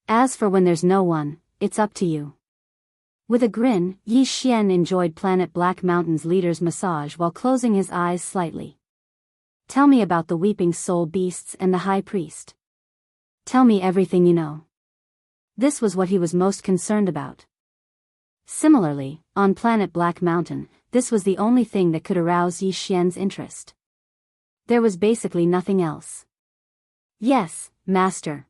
As for when there's no one, it's up to you. With a grin, Yi Xian enjoyed Planet Black Mountain's leader's massage while closing his eyes slightly. Tell me about the weeping soul beasts and the high priest. Tell me everything you know. This was what he was most concerned about. Similarly, on Planet Black Mountain, this was the only thing that could arouse Yi Xian's interest. There was basically nothing else. Yes, Master.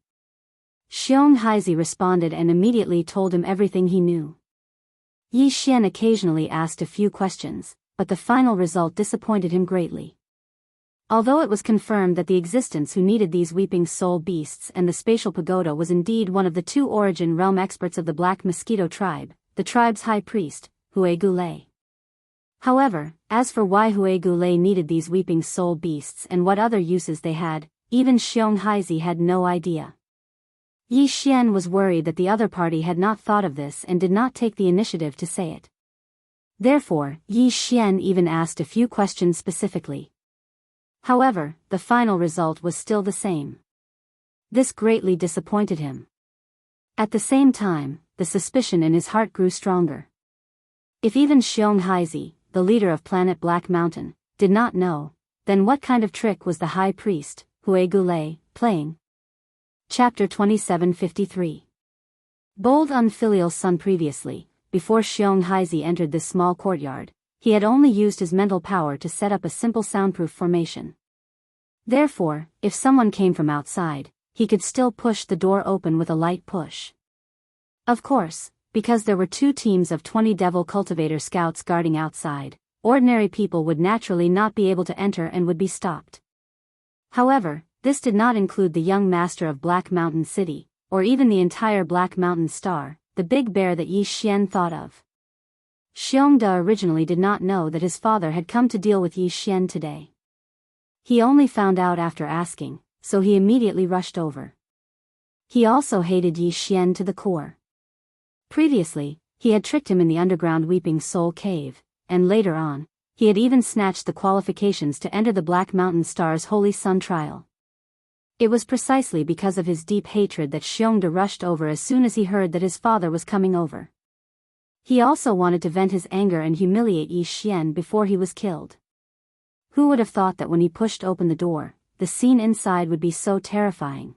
Xiong Haizi responded and immediately told him everything he knew. Yi Xian occasionally asked a few questions, but the final result disappointed him greatly. Although it was confirmed that the existence who needed these weeping soul beasts and the spatial pagoda was indeed one of the two origin realm experts of the Black Mosquito tribe, the tribe's high priest, Hue Gulei. However, as for why Hue Gulei needed these weeping soul beasts and what other uses they had, even Xiong Haizi had no idea. Yi Xian was worried that the other party had not thought of this and did not take the initiative to say it. Therefore, Yi Xian even asked a few questions specifically. However, the final result was still the same. This greatly disappointed him. At the same time, the suspicion in his heart grew stronger. If even Xiong Haizi, the leader of Planet Black Mountain, did not know, then what kind of trick was the high priest, Hue Gulei, playing? Chapter 2753. Bold unfilial son. Previously, before Xiong Haizi entered this small courtyard, he had only used his mental power to set up a simple soundproof formation. Therefore, if someone came from outside, he could still push the door open with a light push. Of course, because there were two teams of 20 Devil Cultivator scouts guarding outside, ordinary people would naturally not be able to enter and would be stopped. However, this did not include the young master of Black Mountain City, or even the entire Black Mountain Star, the big bear that Yi Xian thought of. Xiongda originally did not know that his father had come to deal with Yi Xian today. He only found out after asking, so he immediately rushed over. He also hated Yi Xian to the core. Previously, he had tricked him in the underground Weeping Soul Cave, and later on, he had even snatched the qualifications to enter the Black Mountain Star's Holy Sun trial. It was precisely because of his deep hatred that Xiongda rushed over as soon as he heard that his father was coming over. He also wanted to vent his anger and humiliate Yi Xian before he was killed. Who would have thought that when he pushed open the door, the scene inside would be so terrifying?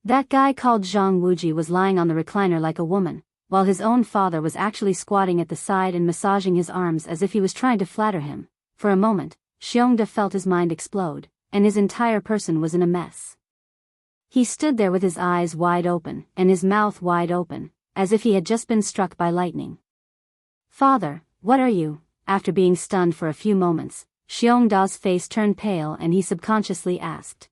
That guy called Zhang Wuji was lying on the recliner like a woman, while his own father was actually squatting at the side and massaging his arms as if he was trying to flatter him. For a moment, Xiongda felt his mind explode, and his entire person was in a mess. He stood there with his eyes wide open and his mouth wide open, as if he had just been struck by lightning. Father, what are you? After being stunned for a few moments, Xiongda's face turned pale and he subconsciously asked.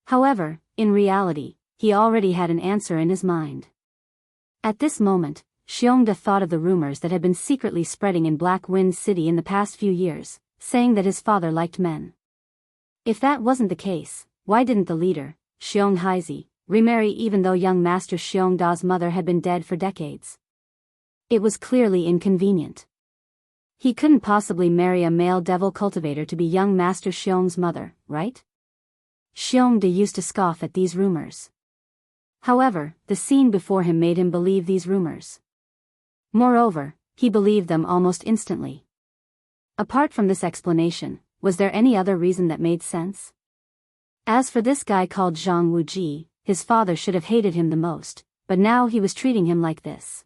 However, in reality, he already had an answer in his mind. At this moment, Xiongda thought of the rumors that had been secretly spreading in Black Wind City in the past few years, saying that his father liked men. If that wasn't the case, why didn't the leader, Xiong Haizi, remarry even though young Master Xiongda's mother had been dead for decades? It was clearly inconvenient. He couldn't possibly marry a male devil cultivator to be young Master Xiong's mother, right? Xiongda used to scoff at these rumors. However, the scene before him made him believe these rumors. Moreover, he believed them almost instantly. Apart from this explanation, was there any other reason that made sense? As for this guy called Zhang Wuji, his father should have hated him the most, but now he was treating him like this.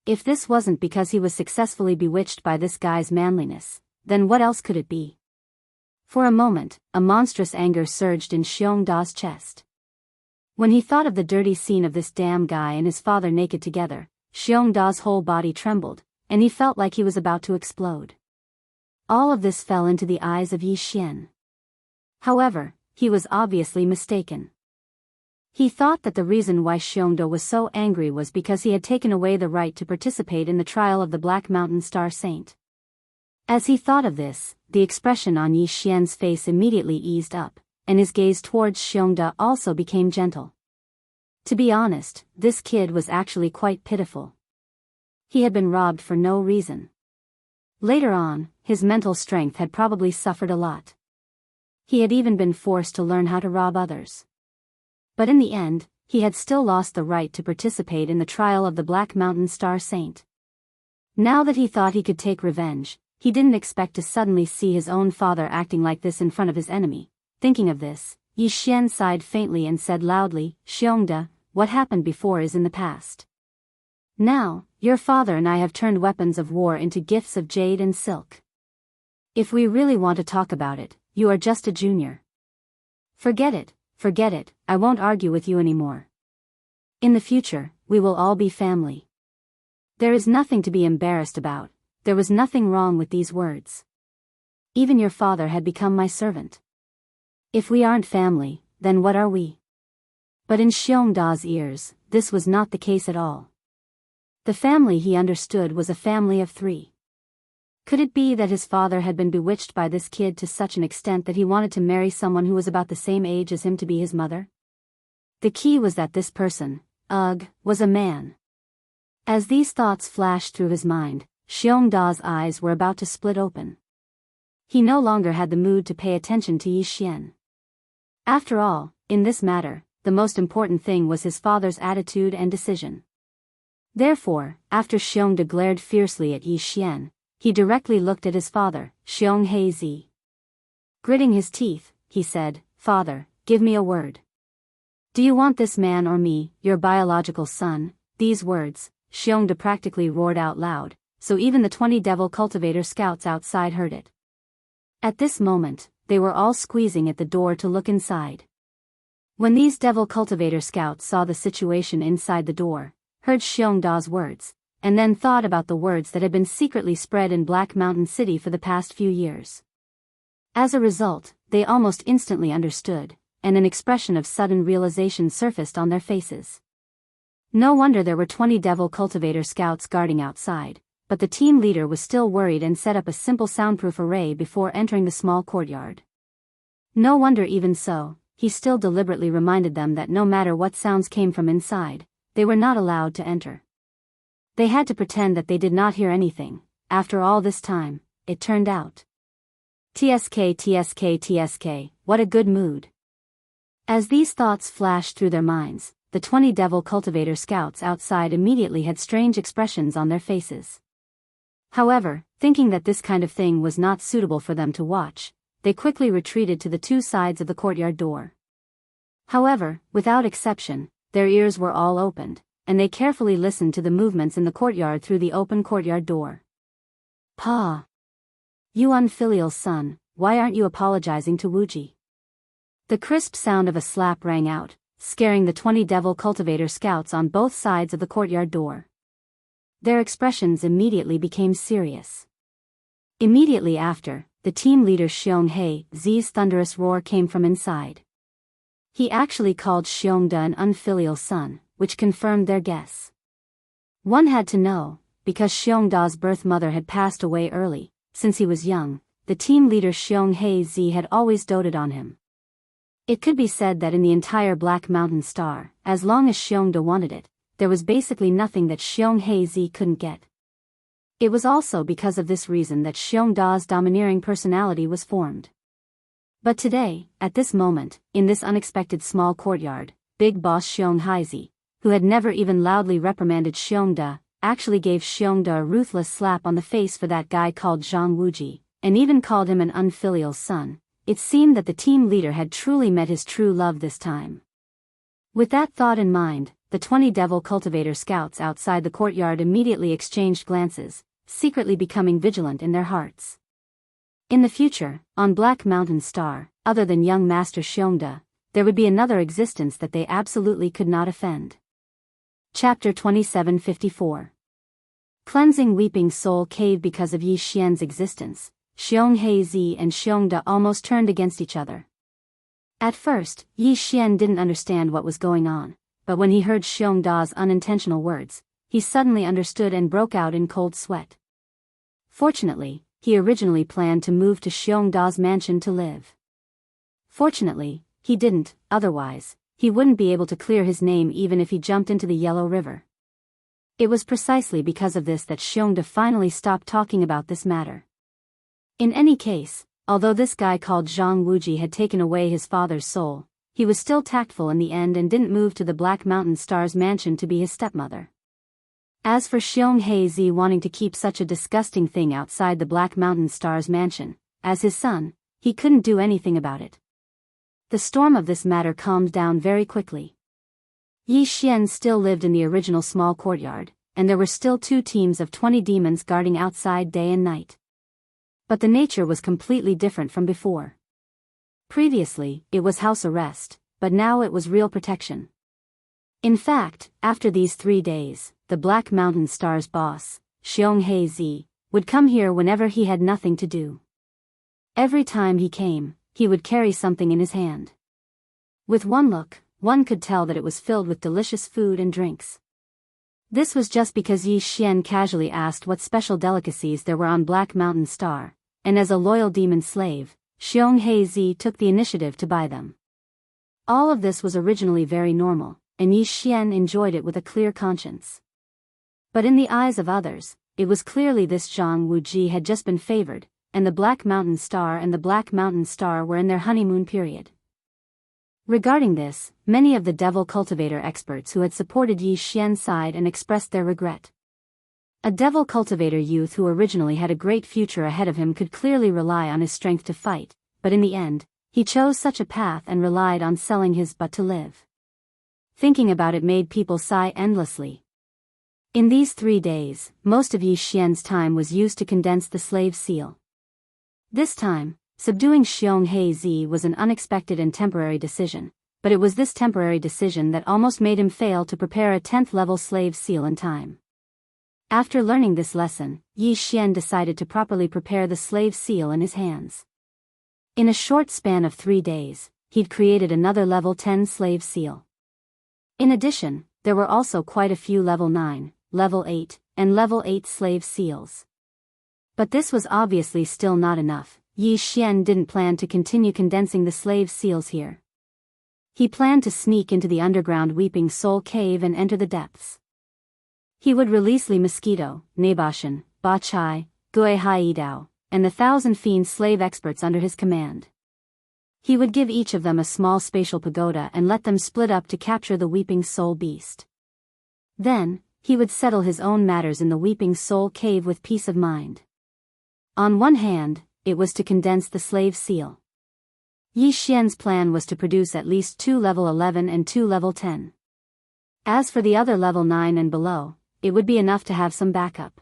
If this wasn't because he was successfully bewitched by this guy's manliness, then what else could it be? For a moment, a monstrous anger surged in Xiongda's chest. When he thought of the dirty scene of this damn guy and his father naked together, Xiongda's whole body trembled, and he felt like he was about to explode. All of this fell into the eyes of Yi Xian. However, he was obviously mistaken. He thought that the reason why Xiongda was so angry was because he had taken away the right to participate in the trial of the Black Mountain Star Saint. As he thought of this, the expression on Yi Xian's face immediately eased up, and his gaze towards Xiongda also became gentle. To be honest, this kid was actually quite pitiful. He had been robbed for no reason. Later on, his mental strength had probably suffered a lot. He had even been forced to learn how to rob others. But in the end, he had still lost the right to participate in the trial of the Black Mountain Star Saint. Now that he thought he could take revenge, he didn't expect to suddenly see his own father acting like this in front of his enemy. Thinking of this, Yi Xian sighed faintly and said loudly, "Xiongda, what happened before is in the past. Now, your father and I have turned weapons of war into gifts of jade and silk. If we really want to talk about it, you are just a junior. Forget it, I won't argue with you anymore. In the future, we will all be family. There is nothing to be embarrassed about." There was nothing wrong with these words. Even your father had become my servant. If we aren't family, then what are we? But in Xiongda's ears, this was not the case at all. The family he understood was a family of 3. Could it be that his father had been bewitched by this kid to such an extent that he wanted to marry someone who was about the same age as him to be his mother? The key was that this person, was a man. As these thoughts flashed through his mind, Xiongda's eyes were about to split open. He no longer had the mood to pay attention to Yi Xian. After all, in this matter, the most important thing was his father's attitude and decision. Therefore, after Xiongda glared fiercely at Yi Xian, he directly looked at his father, Xiong Heizi. Gritting his teeth, he said, "Father, give me a word. Do you want this man or me, your biological son?" These words, Xiongda practically roared out loud, so even the 20 Devil Cultivator scouts outside heard it. At this moment, they were all squeezing at the door to look inside. When these Devil Cultivator scouts saw the situation inside the door, heard Xiongda's words, and then thought about the words that had been secretly spread in Black Mountain City for the past few years. As a result, they almost instantly understood, and an expression of sudden realization surfaced on their faces. No wonder there were 20 Devil Cultivator scouts guarding outside, but the team leader was still worried and set up a simple soundproof array before entering the small courtyard. No wonder even so, he still deliberately reminded them that no matter what sounds came from inside, they were not allowed to enter. They had to pretend that they did not hear anything. After all this time, it turned out. TSK, what a good mood. As these thoughts flashed through their minds, the 20 Devil Cultivator scouts outside immediately had strange expressions on their faces. However, thinking that this kind of thing was not suitable for them to watch, they quickly retreated to the 2 sides of the courtyard door. However, without exception, their ears were all opened, and they carefully listened to the movements in the courtyard through the open courtyard door. "Pa! You unfilial son, why aren't you apologizing to Wuji?" The crisp sound of a slap rang out, scaring the 20 Devil Cultivator scouts on both sides of the courtyard door. Their expressions immediately became serious. Immediately after, the team leader Xiong Heizi's thunderous roar came from inside. He actually called Xiongda an unfilial son, which confirmed their guess. One had to know, because Xiongda's birth mother had passed away early. Since he was young, the team leader Xiong Heizi had always doted on him. It could be said that in the entire Black Mountain Star, as long as Xiongda wanted it, there was basically nothing that Xiong Heizi couldn't get. It was also because of this reason that Xiongda's domineering personality was formed. But today, at this moment, in this unexpected small courtyard, Big Boss Xiong Heizi, who had never even loudly reprimanded Xiongda, actually gave Xiongda a ruthless slap on the face for that guy called Zhang Wuji, and even called him an unfilial son. It seemed that the team leader had truly met his true love this time. With that thought in mind, the 20 Devil Cultivator scouts outside the courtyard immediately exchanged glances, secretly becoming vigilant in their hearts. In the future, on Black Mountain Star, other than young Master Xiongda, there would be another existence that they absolutely could not offend. Chapter 2754. Cleansing Weeping Soul Cave. Because of Yi Xian's existence, Xiong Heizi and Xiongda almost turned against each other. At first, Yi Xian didn't understand what was going on, but when he heard Xiongda's unintentional words, he suddenly understood and broke out in cold sweat. Fortunately, he originally planned to move to Xiongda's mansion to live. Fortunately, he didn't, otherwise, he wouldn't be able to clear his name even if he jumped into the Yellow River. It was precisely because of this that Xiongde finally stopped talking about this matter. In any case, although this guy called Zhang Wuji had taken away his father's soul, he was still tactful in the end and didn't move to the Black Mountain Star's mansion to be his stepmother. As for Xiong Heizi wanting to keep such a disgusting thing outside the Black Mountain Star's mansion, as his son, he couldn't do anything about it. The storm of this matter calmed down very quickly. Yi Xian still lived in the original small courtyard, and there were still 2 teams of 20 demons guarding outside day and night. But the nature was completely different from before. Previously, it was house arrest, but now it was real protection. In fact, after these 3 days, the Black Mountain Star's boss, Xiong Heizi, would come here whenever he had nothing to do. Every time he came, he would carry something in his hand. With one look, one could tell that it was filled with delicious food and drinks. This was just because Yi Xian casually asked what special delicacies there were on Black Mountain Star, and as a loyal demon slave, Xiong Heizi took the initiative to buy them. All of this was originally very normal, and Yi Xian enjoyed it with a clear conscience. But in the eyes of others, it was clearly this Zhang Wuji had just been favored, and the Black Mountain Star were in their honeymoon period. Regarding this, many of the devil cultivator experts who had supported Yi Xian's side and expressed their regret. A devil cultivator youth who originally had a great future ahead of him could clearly rely on his strength to fight, but in the end, he chose such a path and relied on selling his butt to live. Thinking about it made people sigh endlessly. In these 3 days, most of Yi Xian's time was used to condense the slave seal. This time, subduing Xiong Heizi was an unexpected and temporary decision, but it was this temporary decision that almost made him fail to prepare a 10th level slave seal in time. After learning this lesson, Yi Xian decided to properly prepare the slave seal in his hands. In a short span of 3 days, he'd created another level 10 slave seal. In addition, there were also quite a few level 9, level 8, and level 8 slave seals. But this was obviously still not enough. Yi Xian didn't plan to continue condensing the slave seals here. He planned to sneak into the underground Weeping Soul Cave and enter the depths. He would release Li Mosquito, Nebashan, Ba Chai, Gui Haidao, and the 1,000 fiend slave experts under his command. He would give each of them a small spatial pagoda and let them split up to capture the Weeping Soul Beast. Then, he would settle his own matters in the Weeping Soul Cave with peace of mind. On one hand, it was to condense the slave seal. Yi Xian's plan was to produce at least 2 level 11 and 2 level 10. As for the other level 9 and below, it would be enough to have some backup.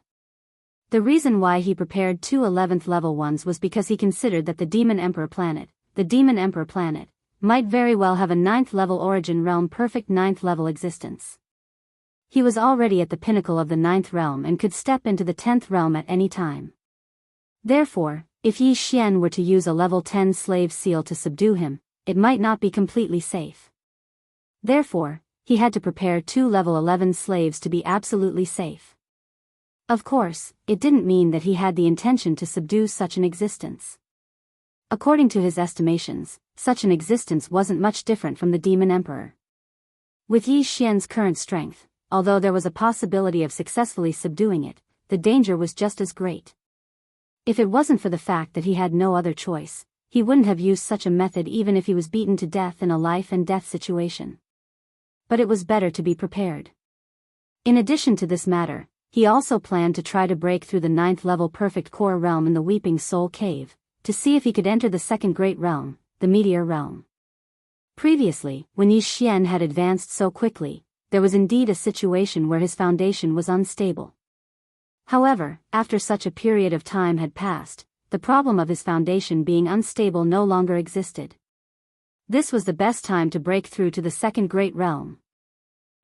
The reason why he prepared 2 11th level ones was because he considered that the Demon Emperor planet, might very well have a 9th level origin realm, perfect 9th level existence. He was already at the pinnacle of the 9th realm and could step into the 10th realm at any time. Therefore, if Yi Xian were to use a level 10 slave seal to subdue him, it might not be completely safe. Therefore, he had to prepare 2 level 11 slaves to be absolutely safe. Of course, it didn't mean that he had the intention to subdue such an existence. According to his estimations, such an existence wasn't much different from the Demon Emperor. With Yi Xian's current strength, although there was a possibility of successfully subduing it, the danger was just as great. If it wasn't for the fact that he had no other choice, he wouldn't have used such a method even if he was beaten to death in a life and death situation. But it was better to be prepared. In addition to this matter, he also planned to try to break through the 9th level perfect core realm in the Weeping Soul Cave, to see if he could enter the second great realm, the Meteor Realm. Previously, when Yi Xian had advanced so quickly, there was indeed a situation where his foundation was unstable. However, after such a period of time had passed, the problem of his foundation being unstable no longer existed. This was the best time to break through to the second great realm.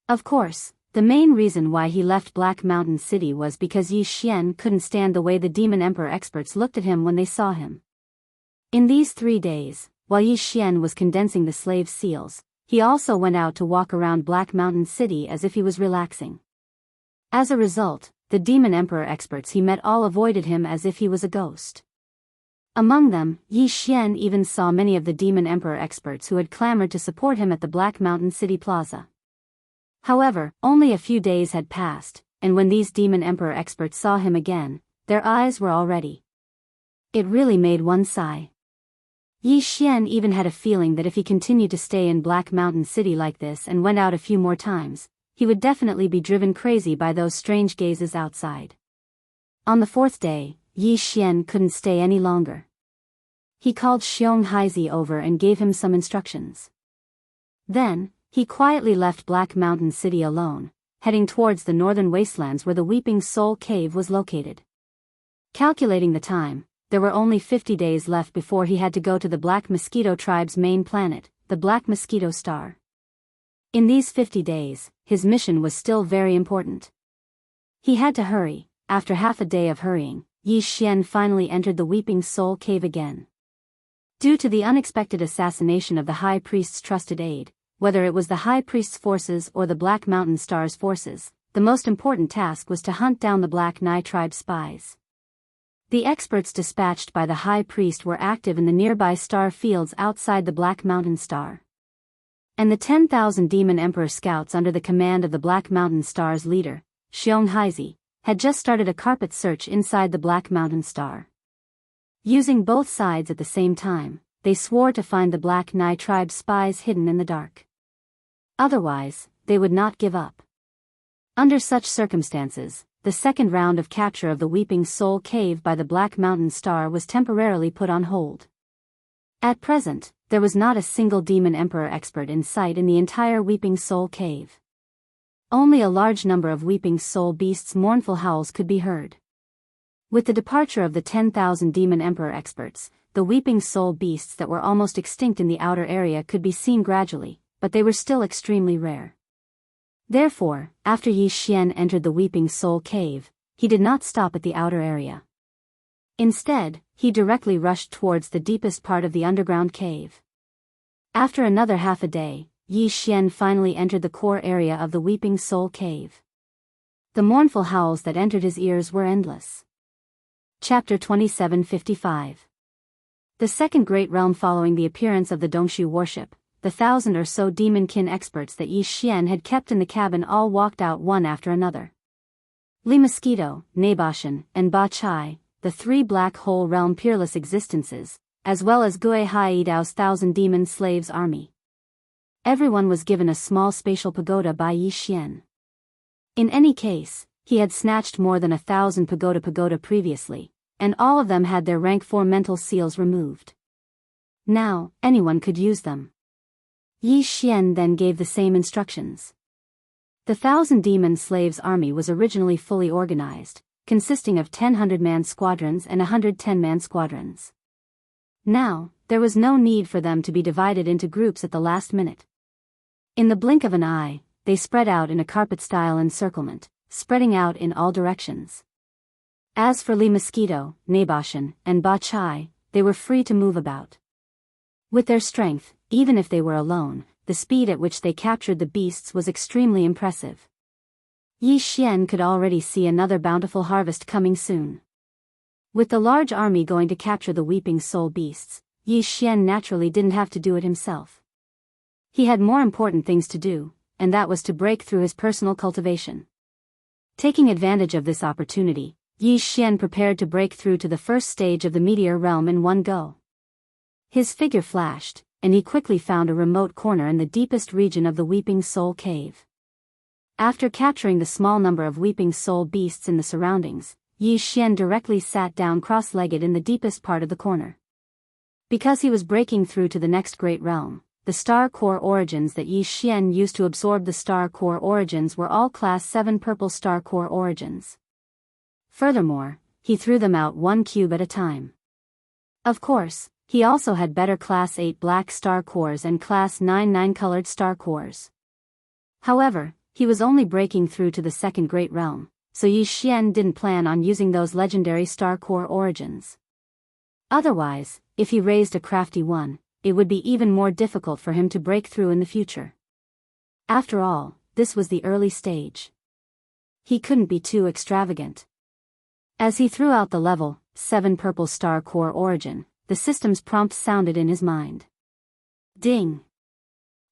Of course, the main reason why he left Black Mountain City was because Yi Xian couldn't stand the way the Demon Emperor experts looked at him when they saw him. In these 3 days, while Yi Xian was condensing the slave seals, he also went out to walk around Black Mountain City as if he was relaxing. As a result, the Demon Emperor experts he met all avoided him as if he was a ghost. Among them, Yi Xian even saw many of the Demon Emperor experts who had clamored to support him at the Black Mountain City Plaza. However, only a few days had passed, and when these Demon Emperor experts saw him again, their eyes were all ready. It really made one sigh. Yi Xian even had a feeling that if he continued to stay in Black Mountain City like this and went out a few more times, he would definitely be driven crazy by those strange gazes outside. On the fourth day, Yi Xian couldn't stay any longer. He called Xiong Haizi over and gave him some instructions. Then, he quietly left Black Mountain City alone, heading towards the northern wastelands where the Weeping Soul Cave was located. Calculating the time, there were only 50 days left before he had to go to the Black Mosquito tribe's main planet, the Black Mosquito Star. In these 50 days, his mission was still very important. He had to hurry. After half a day of hurrying, Yi Xian finally entered the Weeping Soul Cave again. Due to the unexpected assassination of the High Priest's trusted aide, whether it was the High Priest's forces or the Black Mountain Star's forces, the most important task was to hunt down the Black Nai tribe spies. The experts dispatched by the High Priest were active in the nearby star fields outside the Black Mountain Star. And the 10,000 Demon Emperor scouts under the command of the Black Mountain Star's leader, Xiong Haizi, had just started a carpet search inside the Black Mountain Star. Using both sides at the same time, they swore to find the Black Nai tribe spies hidden in the dark. Otherwise, they would not give up. Under such circumstances, the second round of capture of the Weeping Soul Cave by the Black Mountain Star was temporarily put on hold. At present, there was not a single Demon Emperor expert in sight in the entire Weeping Soul Cave. Only a large number of Weeping Soul beasts' mournful howls could be heard. With the departure of the 10,000 Demon Emperor experts, the Weeping Soul beasts that were almost extinct in the outer area could be seen gradually, but they were still extremely rare. Therefore, after Yi Xian entered the Weeping Soul Cave, he did not stop at the outer area. Instead, he directly rushed towards the deepest part of the underground cave. After another half a day, Yi Xian finally entered the core area of the Weeping Soul Cave. The mournful howls that entered his ears were endless. Chapter 2755. The second great realm. Following the appearance of the Dongshu warship, the 1,000 or so demon-kin experts that Yi Xian had kept in the cabin all walked out one after another. Li Mosquito, Naboshan, and Ba Chai, the three black hole realm peerless existences, as well as Gue Haidao's 1,000 demon slaves army. Everyone was given a small spatial pagoda by Yi Xian. In any case, he had snatched more than 1,000 pagoda previously, and all of them had their rank 4 mental seals removed. Now, anyone could use them. Yi Xian then gave the same instructions. The 1,000 demon slaves army was originally fully organized, consisting of 10 100-man squadrons and 100 10-man squadrons. Now, there was no need for them to be divided into groups at the last minute. In the blink of an eye, they spread out in a carpet-style encirclement, spreading out in all directions. As for Li Mosquito, Naboshan, and Ba Chai, they were free to move about. With their strength, even if they were alone, the speed at which they captured the beasts was extremely impressive. Yi Xian could already see another bountiful harvest coming soon. With the large army going to capture the Weeping Soul beasts, Yi Xian naturally didn't have to do it himself. He had more important things to do, and that was to break through his personal cultivation. Taking advantage of this opportunity, Yi Xian prepared to break through to the first stage of the meteor realm in one go. His figure flashed, and he quickly found a remote corner in the deepest region of the Weeping Soul Cave. After capturing the small number of Weeping Soul beasts in the surroundings, Yi Xian directly sat down cross-legged in the deepest part of the corner. Because he was breaking through to the next great realm, the star core origins that Yi Xian used to absorb the star core origins were all Class 7 purple star core origins. Furthermore, he threw them out one cube at a time. Of course, he also had better Class 8 black star cores and Class 9 9-colored star cores. However, he was only breaking through to the second great realm, so Yi Xian didn't plan on using those legendary star core origins. Otherwise, if he raised a crafty one, it would be even more difficult for him to break through in the future. After all, this was the early stage. He couldn't be too extravagant. As he threw out the level 7 purple star core origin, the system's prompt sounded in his mind. Ding!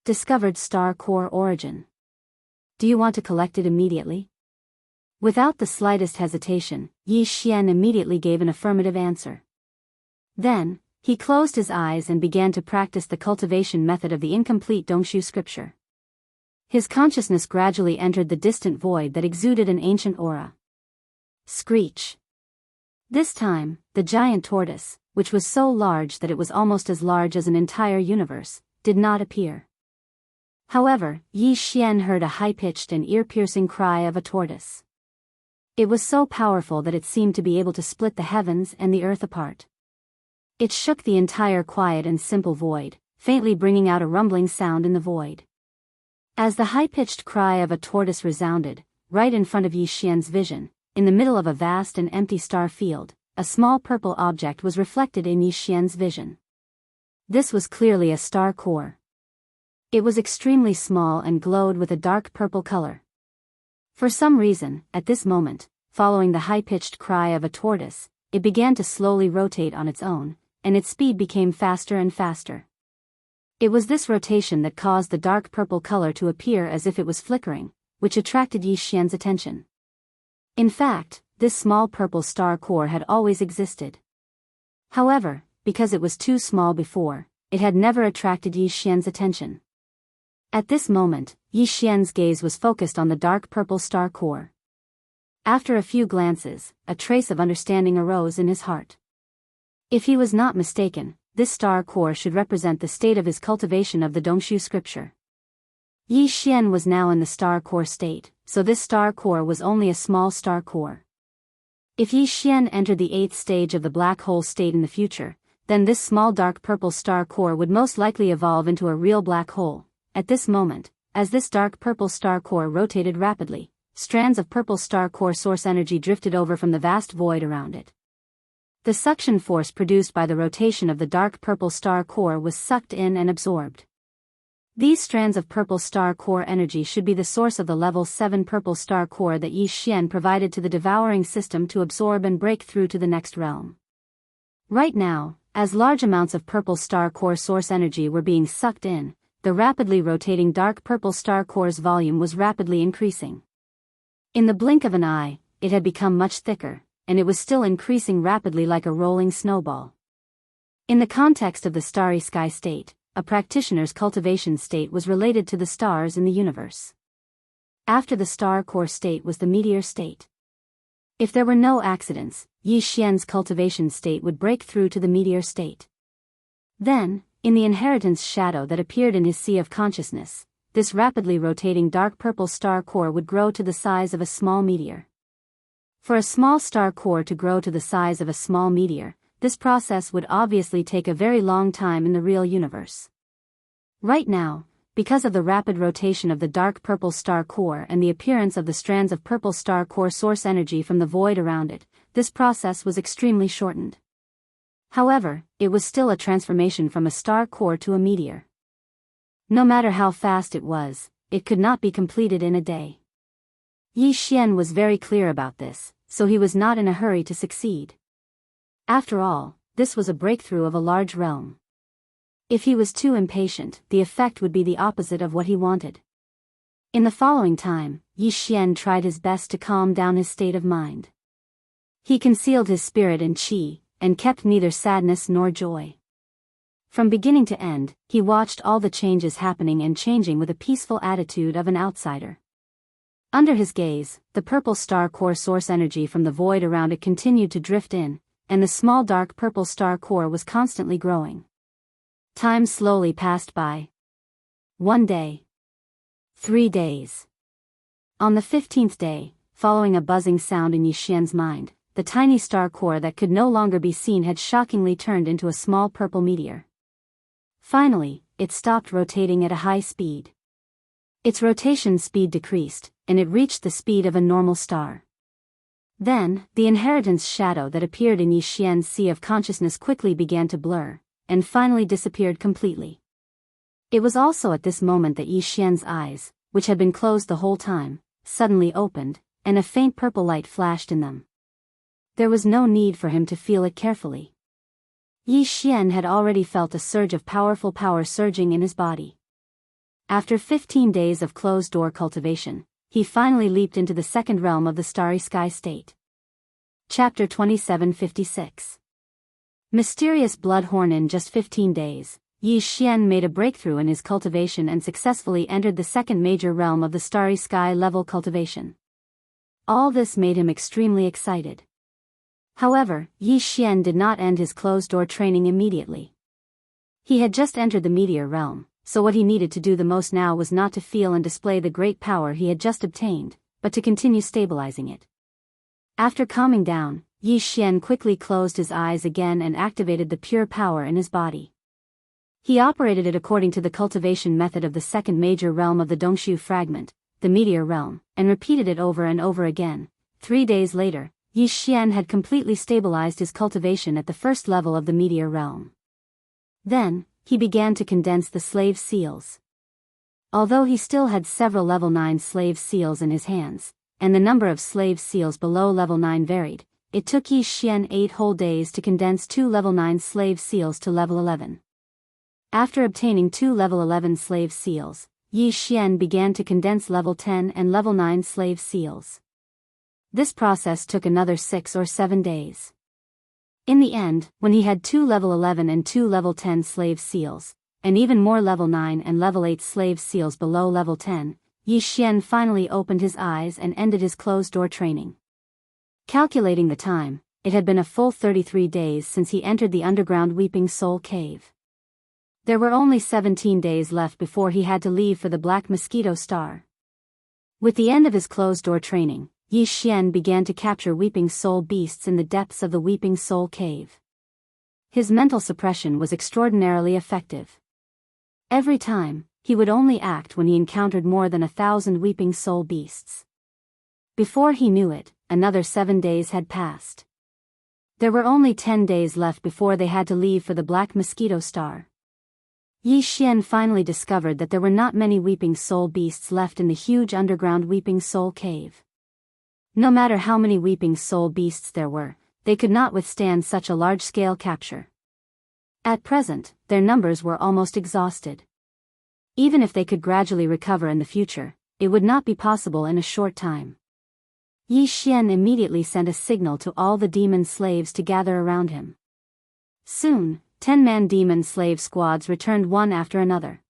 Discovered star core origin. Do you want to collect it immediately? Without the slightest hesitation, Yi Xian immediately gave an affirmative answer. Then, he closed his eyes and began to practice the cultivation method of the incomplete Dongshu scripture. His consciousness gradually entered the distant void that exuded an ancient aura. Screech! This time, the giant tortoise, which was so large that it was almost as large as an entire universe, did not appear. However, Yi Xian heard a high-pitched and ear-piercing cry of a tortoise. It was so powerful that it seemed to be able to split the heavens and the earth apart. It shook the entire quiet and simple void, faintly bringing out a rumbling sound in the void. As the high-pitched cry of a tortoise resounded, right in front of Yi Xian's vision, in the middle of a vast and empty star field, a small purple object was reflected in Yi Xian's vision. This was clearly a star core. It was extremely small and glowed with a dark purple color. For some reason, at this moment, following the high-pitched cry of a tortoise, it began to slowly rotate on its own, and its speed became faster and faster. It was this rotation that caused the dark purple color to appear as if it was flickering, which attracted Yi Xian's attention. In fact, this small purple star core had always existed. However, because it was too small before, it had never attracted Yi Xian's attention. At this moment, Yi Xian's gaze was focused on the dark purple star core. After a few glances, a trace of understanding arose in his heart. If he was not mistaken, this star core should represent the state of his cultivation of the Dongshu scripture. Yi Xian was now in the star core state, so this star core was only a small star core. If Yi Xian entered the 8th stage of the black hole state in the future, then this small dark purple star core would most likely evolve into a real black hole. At this moment, as this dark purple star core rotated rapidly, strands of purple star core source energy drifted over from the vast void around it. The suction force produced by the rotation of the dark purple star core was sucked in and absorbed. These strands of purple star core energy should be the source of the level 7 purple star core that Yi Xian provided to the devouring system to absorb and break through to the next realm. Right now, as large amounts of purple star core source energy were being sucked in, the rapidly rotating dark purple star core's volume was rapidly increasing. In the blink of an eye, it had become much thicker, and it was still increasing rapidly like a rolling snowball. In the context of the starry sky state, a practitioner's cultivation state was related to the stars in the universe. After the star core state was the meteor state. If there were no accidents, Yi Xian's cultivation state would break through to the meteor state. Then, in the inheritance shadow that appeared in his sea of consciousness, this rapidly rotating dark purple star core would grow to the size of a small meteor. For a small star core to grow to the size of a small meteor, this process would obviously take a very long time in the real universe. Right now, because of the rapid rotation of the dark purple star core and the appearance of the strands of purple star core source energy from the void around it, this process was extremely shortened. However, it was still a transformation from a star core to a meteor. No matter how fast it was, it could not be completed in a day. Yi Xian was very clear about this, so he was not in a hurry to succeed. After all, this was a breakthrough of a large realm. If he was too impatient, the effect would be the opposite of what he wanted. In the following time, Yi Xian tried his best to calm down his state of mind. He concealed his spirit in qi, and kept neither sadness nor joy. From beginning to end, he watched all the changes happening and changing with a peaceful attitude of an outsider. Under his gaze, the purple star core source energy from the void around it continued to drift in, and the small dark purple star core was constantly growing. Time slowly passed by. 1 day. 3 days. On the 15th day, following a buzzing sound in Yi Xian's mind, the tiny star core that could no longer be seen had shockingly turned into a small purple meteor. Finally, it stopped rotating at a high speed. Its rotation speed decreased, and it reached the speed of a normal star. Then, the inheritance shadow that appeared in Yi Xian's sea of consciousness quickly began to blur, and finally disappeared completely. It was also at this moment that Yi Xian's eyes, which had been closed the whole time, suddenly opened, and a faint purple light flashed in them. there was no need for him to feel it carefully. Yi Xian had already felt a surge of powerful power surging in his body. After 15 days of closed-door cultivation, he finally leaped into the second realm of the starry sky state. Chapter 2756. Mysterious Bloodhorn. In just 15 days, Yi Xian made a breakthrough in his cultivation and successfully entered the second major realm of the starry sky level cultivation. All this made him extremely excited. However, Yi Xian did not end his closed-door training immediately. He had just entered the meteor realm, so what he needed to do the most now was not to feel and display the great power he had just obtained, but to continue stabilizing it. After calming down, Yi Xian quickly closed his eyes again and activated the pure power in his body. He operated it according to the cultivation method of the second major realm of the Dongshu fragment, the meteor realm, and repeated it over and over again. 3 days later, Yi Xian had completely stabilized his cultivation at the first level of the meteor realm. Then, he began to condense the slave seals. Although he still had several level 9 slave seals in his hands, and the number of slave seals below level 9 varied, it took Yi Xian 8 whole days to condense 2 level 9 slave seals to level 11. After obtaining 2 level 11 slave seals, Yi Xian began to condense level 10 and level 9 slave seals. This process took another 6 or 7 days. In the end, when he had 2 level 11 and 2 level 10 slave seals, and even more level 9 and level 8 slave seals below level 10, Yi Xian finally opened his eyes and ended his closed-door training. Calculating the time, it had been a full 33 days since he entered the underground Weeping Soul Cave. There were only 17 days left before he had to leave for the Black Mosquito Star. With the end of his closed-door training, Yi Xian began to capture Weeping Soul beasts in the depths of the Weeping Soul Cave. His mental suppression was extraordinarily effective. Every time, he would only act when he encountered more than 1,000 Weeping Soul beasts. Before he knew it, another 7 days had passed. There were only 10 days left before they had to leave for the Black Mosquito Star. Yi Xian finally discovered that there were not many Weeping Soul beasts left in the huge underground Weeping Soul Cave. No matter how many Weeping Soul beasts there were, they could not withstand such a large-scale capture. At present, their numbers were almost exhausted. Even if they could gradually recover in the future, it would not be possible in a short time. Yi Xian immediately sent a signal to all the demon slaves to gather around him. Soon, 10-man demon slave squads returned one after another.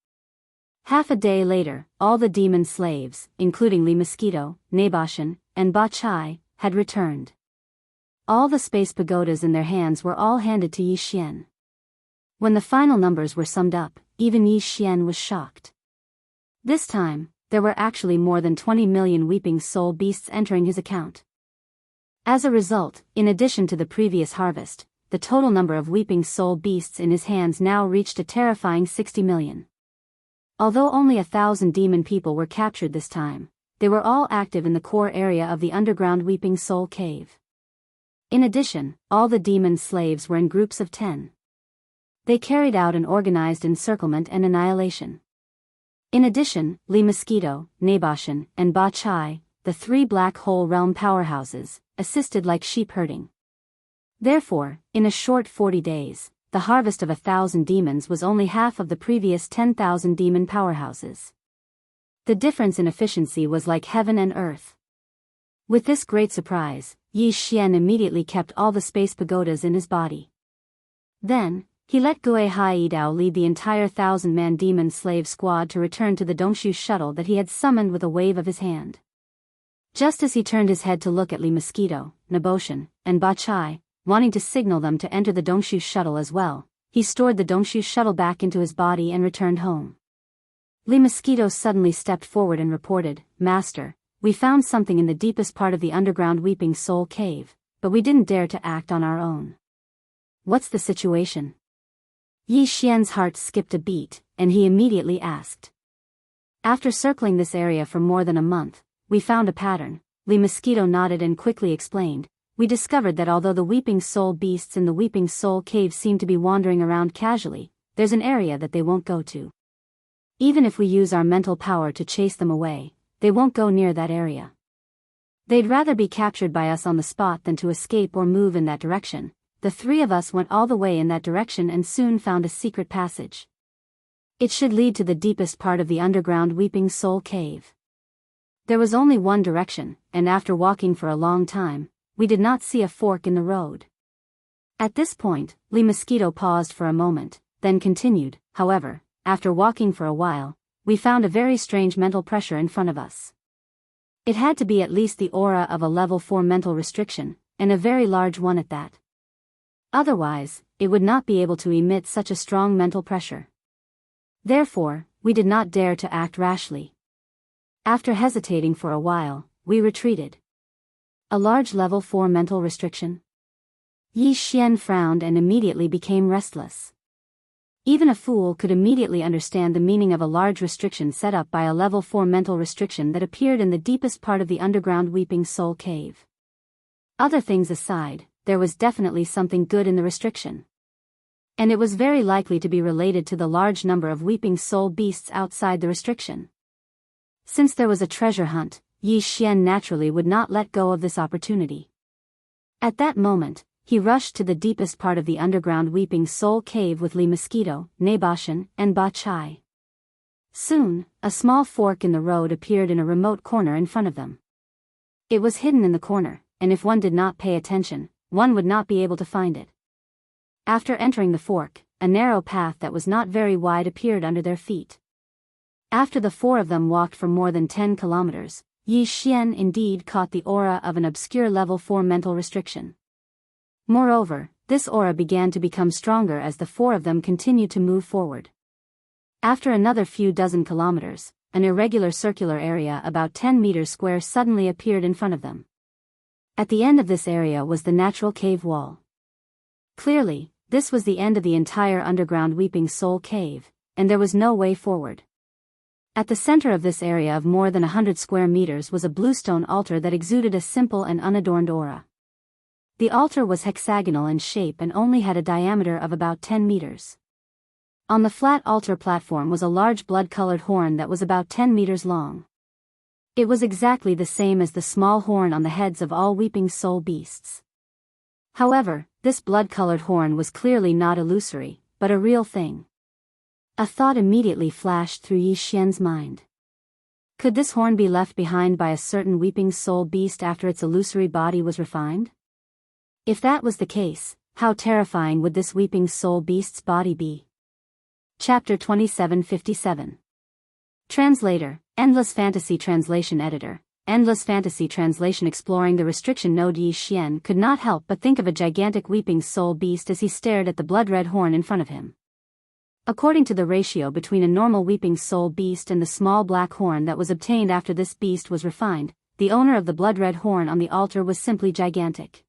Half a day later, all the demon slaves, including Li Mosquito, Naboshan, and Ba Chai, had returned. All the space pagodas in their hands were all handed to Yi Xian. When the final numbers were summed up, even Yi Xian was shocked. This time, there were actually more than 20 million Weeping Soul beasts entering his account. As a result, in addition to the previous harvest, the total number of Weeping Soul beasts in his hands now reached a terrifying 60 million. Although only 1,000 demon people were captured this time, they were all active in the core area of the underground Weeping Soul Cave. In addition, all the demon slaves were in groups of 10. They carried out an organized encirclement and annihilation. In addition, Li Mosquito, Naboshan, and Ba Chai, the 3 black hole realm powerhouses, assisted like sheep herding. Therefore, in a short 40 days, the harvest of 1,000 demons was only half of the previous 10,000 demon powerhouses. The difference in efficiency was like heaven and earth. With this great surprise, Yi Xian immediately kept all the space pagodas in his body. Then, he let Gue Haidao lead the entire 1,000-man demon slave squad to return to the Dongshu shuttle that he had summoned with a wave of his hand. Just as he turned his head to look at Li Mosquito, Naboshan, and Ba Chai, wanting to signal them to enter the Dongshu shuttle as well, he stored the Dongshu shuttle back into his body and returned home. Li Mosquito suddenly stepped forward and reported, "Master, we found something in the deepest part of the underground Weeping Soul Cave, but we didn't dare to act on our own. What's the situation?" Yi Xian's heart skipped a beat, and he immediately asked. "After circling this area for more than a month, we found a pattern." Li Mosquito nodded and quickly explained, "We discovered that although the Weeping Soul beasts in the Weeping Soul Cave seem to be wandering around casually, there's an area that they won't go to. Even if we use our mental power to chase them away, they won't go near that area. They'd rather be captured by us on the spot than to escape or move in that direction. The three of us went all the way in that direction and soon found a secret passage. It should lead to the deepest part of the underground Weeping Soul Cave. There was only one direction, and after walking for a long time, we did not see a fork in the road. At this point, Lee Mosquito paused for a moment, then continued. However, after walking for a while, we found a very strange mental pressure in front of us. It had to be at least the aura of a level 4 mental restriction, and a very large one at that. Otherwise, it would not be able to emit such a strong mental pressure. Therefore, we did not dare to act rashly. After hesitating for a while, we retreated. A large level 4 mental restriction? Yi Xian frowned and immediately became restless. Even a fool could immediately understand the meaning of a large restriction set up by a level 4 mental restriction that appeared in the deepest part of the underground Weeping Soul Cave. Other things aside, there was definitely something good in the restriction. And it was very likely to be related to the large number of Weeping Soul beasts outside the restriction. Since there was a treasure hunt, Yi Xian naturally would not let go of this opportunity. At that moment, he rushed to the deepest part of the underground Weeping Soul Cave with Lee Mosquito, Naboshan, and Ba Chai. Soon, a small fork in the road appeared in a remote corner in front of them. It was hidden in the corner, and if one did not pay attention, one would not be able to find it. After entering the fork, a narrow path that was not very wide appeared under their feet. After the four of them walked for more than 10 kilometers, Yi Xian indeed caught the aura of an obscure level 4 mental restriction. Moreover, this aura began to become stronger as the four of them continued to move forward. After another few dozen kilometers, an irregular circular area about 10 meters square suddenly appeared in front of them. At the end of this area was the natural cave wall. Clearly, this was the end of the entire underground Weeping Soul Cave, and there was no way forward. At the center of this area of more than 100 square meters was a bluestone altar that exuded a simple and unadorned aura. The altar was hexagonal in shape and only had a diameter of about 10 meters. On the flat altar platform was a large blood-colored horn that was about 10 meters long. It was exactly the same as the small horn on the heads of all Weeping Soul beasts. However, this blood-colored horn was clearly not illusory, but a real thing. A thought immediately flashed through Yi Xian's mind. Could this horn be left behind by a certain Weeping Soul beast after its illusory body was refined? If that was the case, how terrifying would this Weeping Soul beast's body be? Chapter 2757. Translator, Endless Fantasy Translation Editor, Endless Fantasy Translation. Exploring the restriction node, Yi Xian could not help but think of a gigantic Weeping Soul beast as he stared at the blood-red horn in front of him. According to the ratio between a normal Weeping Soul beast and the small black horn that was obtained after this beast was refined, the owner of the blood-red horn on the altar was simply gigantic.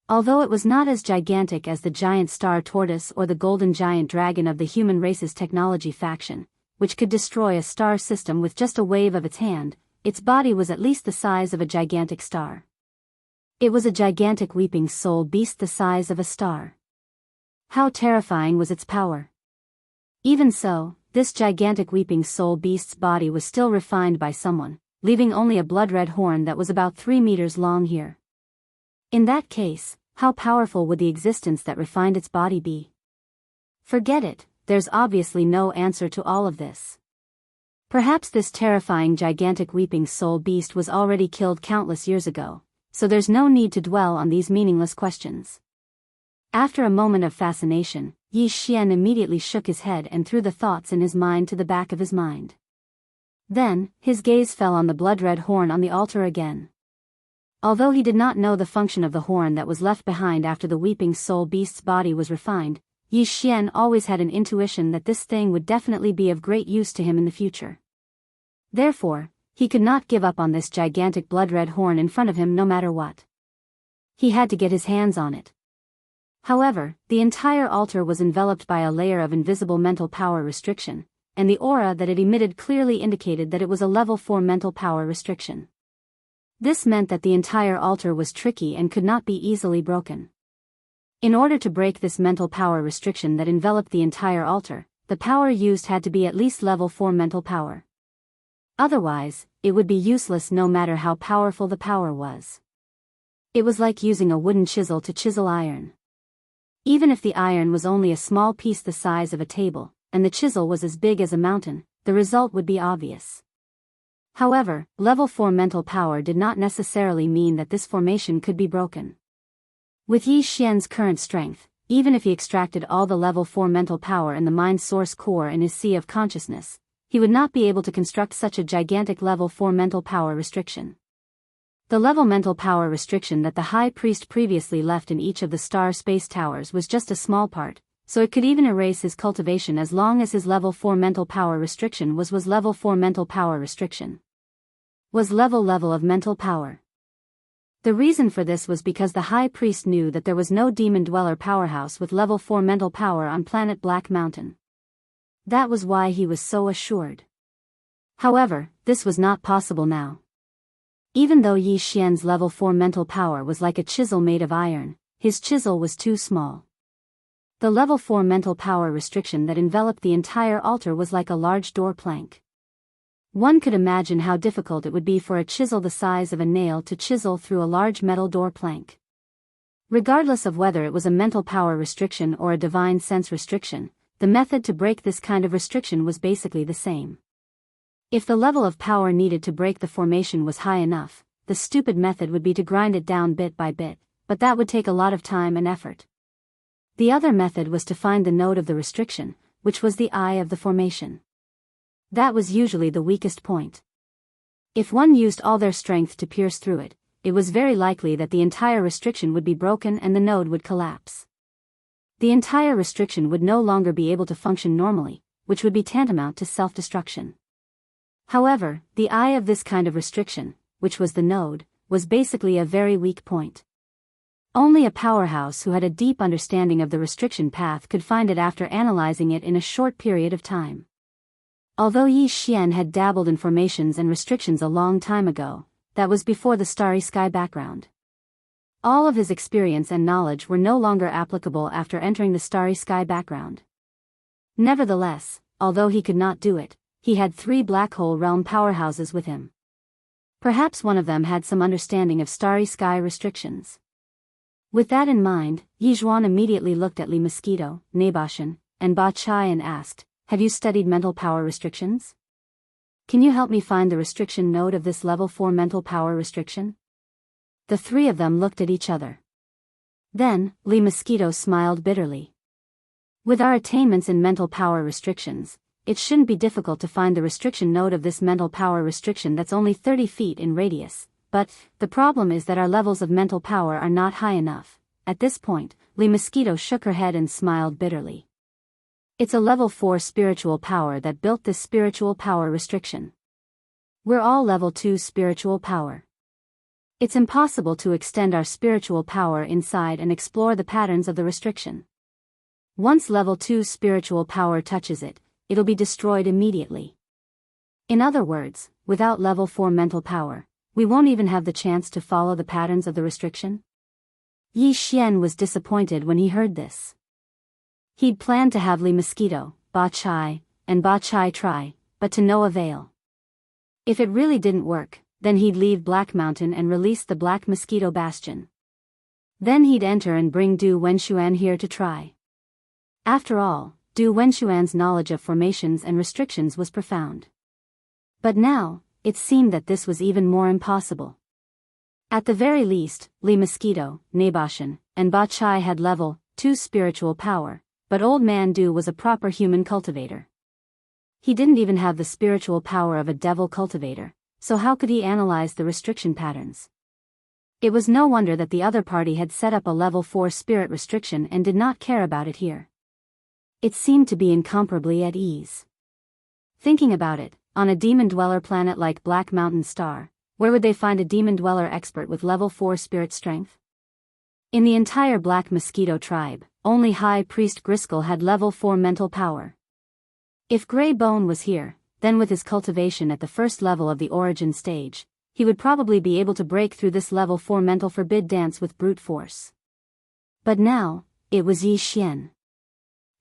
Although it was not as gigantic as the giant star tortoise or the golden giant dragon of the human race's technology faction, which could destroy a star system with just a wave of its hand, its body was at least the size of a gigantic star. It was a gigantic Weeping Soul beast the size of a star. How terrifying was its power! Even so, this gigantic Weeping Soul beast's body was still refined by someone, leaving only a blood-red horn that was about 3 meters long here. In that case, how powerful would the existence that refined its body be? Forget it, there's obviously no answer to all of this. Perhaps this terrifying gigantic Weeping Soul beast was already killed countless years ago, so there's no need to dwell on these meaningless questions. After a moment of fascination, Yi Xian immediately shook his head and threw the thoughts in his mind to the back of his mind. Then, his gaze fell on the blood-red horn on the altar again. Although he did not know the function of the horn that was left behind after the Weeping Soul beast's body was refined, Yi Xian always had an intuition that this thing would definitely be of great use to him in the future. Therefore, he could not give up on this gigantic blood-red horn in front of him no matter what. He had to get his hands on it. However, the entire altar was enveloped by a layer of invisible mental power restriction, and the aura that it emitted clearly indicated that it was a level 4 mental power restriction. This meant that the entire altar was tricky and could not be easily broken. In order to break this mental power restriction that enveloped the entire altar, the power used had to be at least level 4 mental power. Otherwise, it would be useless no matter how powerful the power was. It was like using a wooden chisel to chisel iron. Even if the iron was only a small piece the size of a table, and the chisel was as big as a mountain, the result would be obvious. However, level 4 mental power did not necessarily mean that this formation could be broken. With Yi Xian's current strength, even if he extracted all the level 4 mental power in the mind source core in his sea of consciousness, he would not be able to construct such a gigantic level 4 mental power restriction. The level mental power restriction that the High Priest previously left in each of the star space towers was just a small part, so it could even erase his cultivation as long as his level 4 mental power restriction was level 4 mental power restriction. Was level of mental power. The reason for this was because the High Priest knew that there was no demon dweller powerhouse with level 4 mental power on planet Black Mountain. That was why he was so assured. However, this was not possible now. Even though Yi Xian's level 4 mental power was like a chisel made of iron, his chisel was too small. The level 4 mental power restriction that enveloped the entire altar was like a large door plank. One could imagine how difficult it would be for a chisel the size of a nail to chisel through a large metal door plank. Regardless of whether it was a mental power restriction or a divine sense restriction, the method to break this kind of restriction was basically the same. If the level of power needed to break the formation was high enough, the stupid method would be to grind it down bit by bit, but that would take a lot of time and effort. The other method was to find the node of the restriction, which was the eye of the formation. That was usually the weakest point. If one used all their strength to pierce through it, it was very likely that the entire restriction would be broken and the node would collapse. The entire restriction would no longer be able to function normally, which would be tantamount to self-destruction. However, the eye of this kind of restriction, which was the node, was basically a very weak point. Only a powerhouse who had a deep understanding of the restriction path could find it after analyzing it in a short period of time. Although Yi Xian had dabbled in formations and restrictions a long time ago, that was before the starry sky background. All of his experience and knowledge were no longer applicable after entering the starry sky background. Nevertheless, although he could not do it, he had 3 black hole realm powerhouses with him. Perhaps one of them had some understanding of starry sky restrictions. With that in mind, Yi Zhuan immediately looked at Li Mosquito, Naboshan, and Ba Chai and asked, "Have you studied mental power restrictions? Can you help me find the restriction node of this level 4 mental power restriction?" The 3 of them looked at each other. Then, Li Mosquito smiled bitterly. "With our attainments in mental power restrictions, it shouldn't be difficult to find the restriction node of this mental power restriction that's only 30 feet in radius, but the problem is that our levels of mental power are not high enough." At this point, Li Mosquito shook her head and smiled bitterly. It's a level 4 spiritual power that built this spiritual power restriction. We're all level 2 spiritual power. It's impossible to extend our spiritual power inside and explore the patterns of the restriction. Once level 2 spiritual power touches it, it'll be destroyed immediately. In other words, without level 4 mental power, we won't even have the chance to follow the patterns of the restriction. Yi Xian was disappointed when he heard this. He'd planned to have Li Mosquito, Ba Chai, and Ba Chai try, but to no avail. If it really didn't work, then he'd leave Black Mountain and release the Black Mosquito Bastion. Then he'd enter and bring Du Wenxuan here to try. After all, Du Wenxuan's knowledge of formations and restrictions was profound. But now, it seemed that this was even more impossible. At the very least, Li Mosquito, Naboshan, and Ba Chai had level 2 spiritual power, but Old Man Du was a proper human cultivator. He didn't even have the spiritual power of a devil cultivator, so how could he analyze the restriction patterns? It was no wonder that the other party had set up a level 4 spirit restriction and did not care about it here. It seemed to be incomparably at ease. Thinking about it, on a demon dweller planet like Black Mountain Star, where would they find a demon dweller expert with level 4 spirit strength? In the entire Black Mosquito tribe, only High Priest Griskel had level 4 mental power. If Grey Bone was here, then with his cultivation at the first level of the origin stage, he would probably be able to break through this level 4 mental forbid dance with brute force. But now, it was Yi Xian.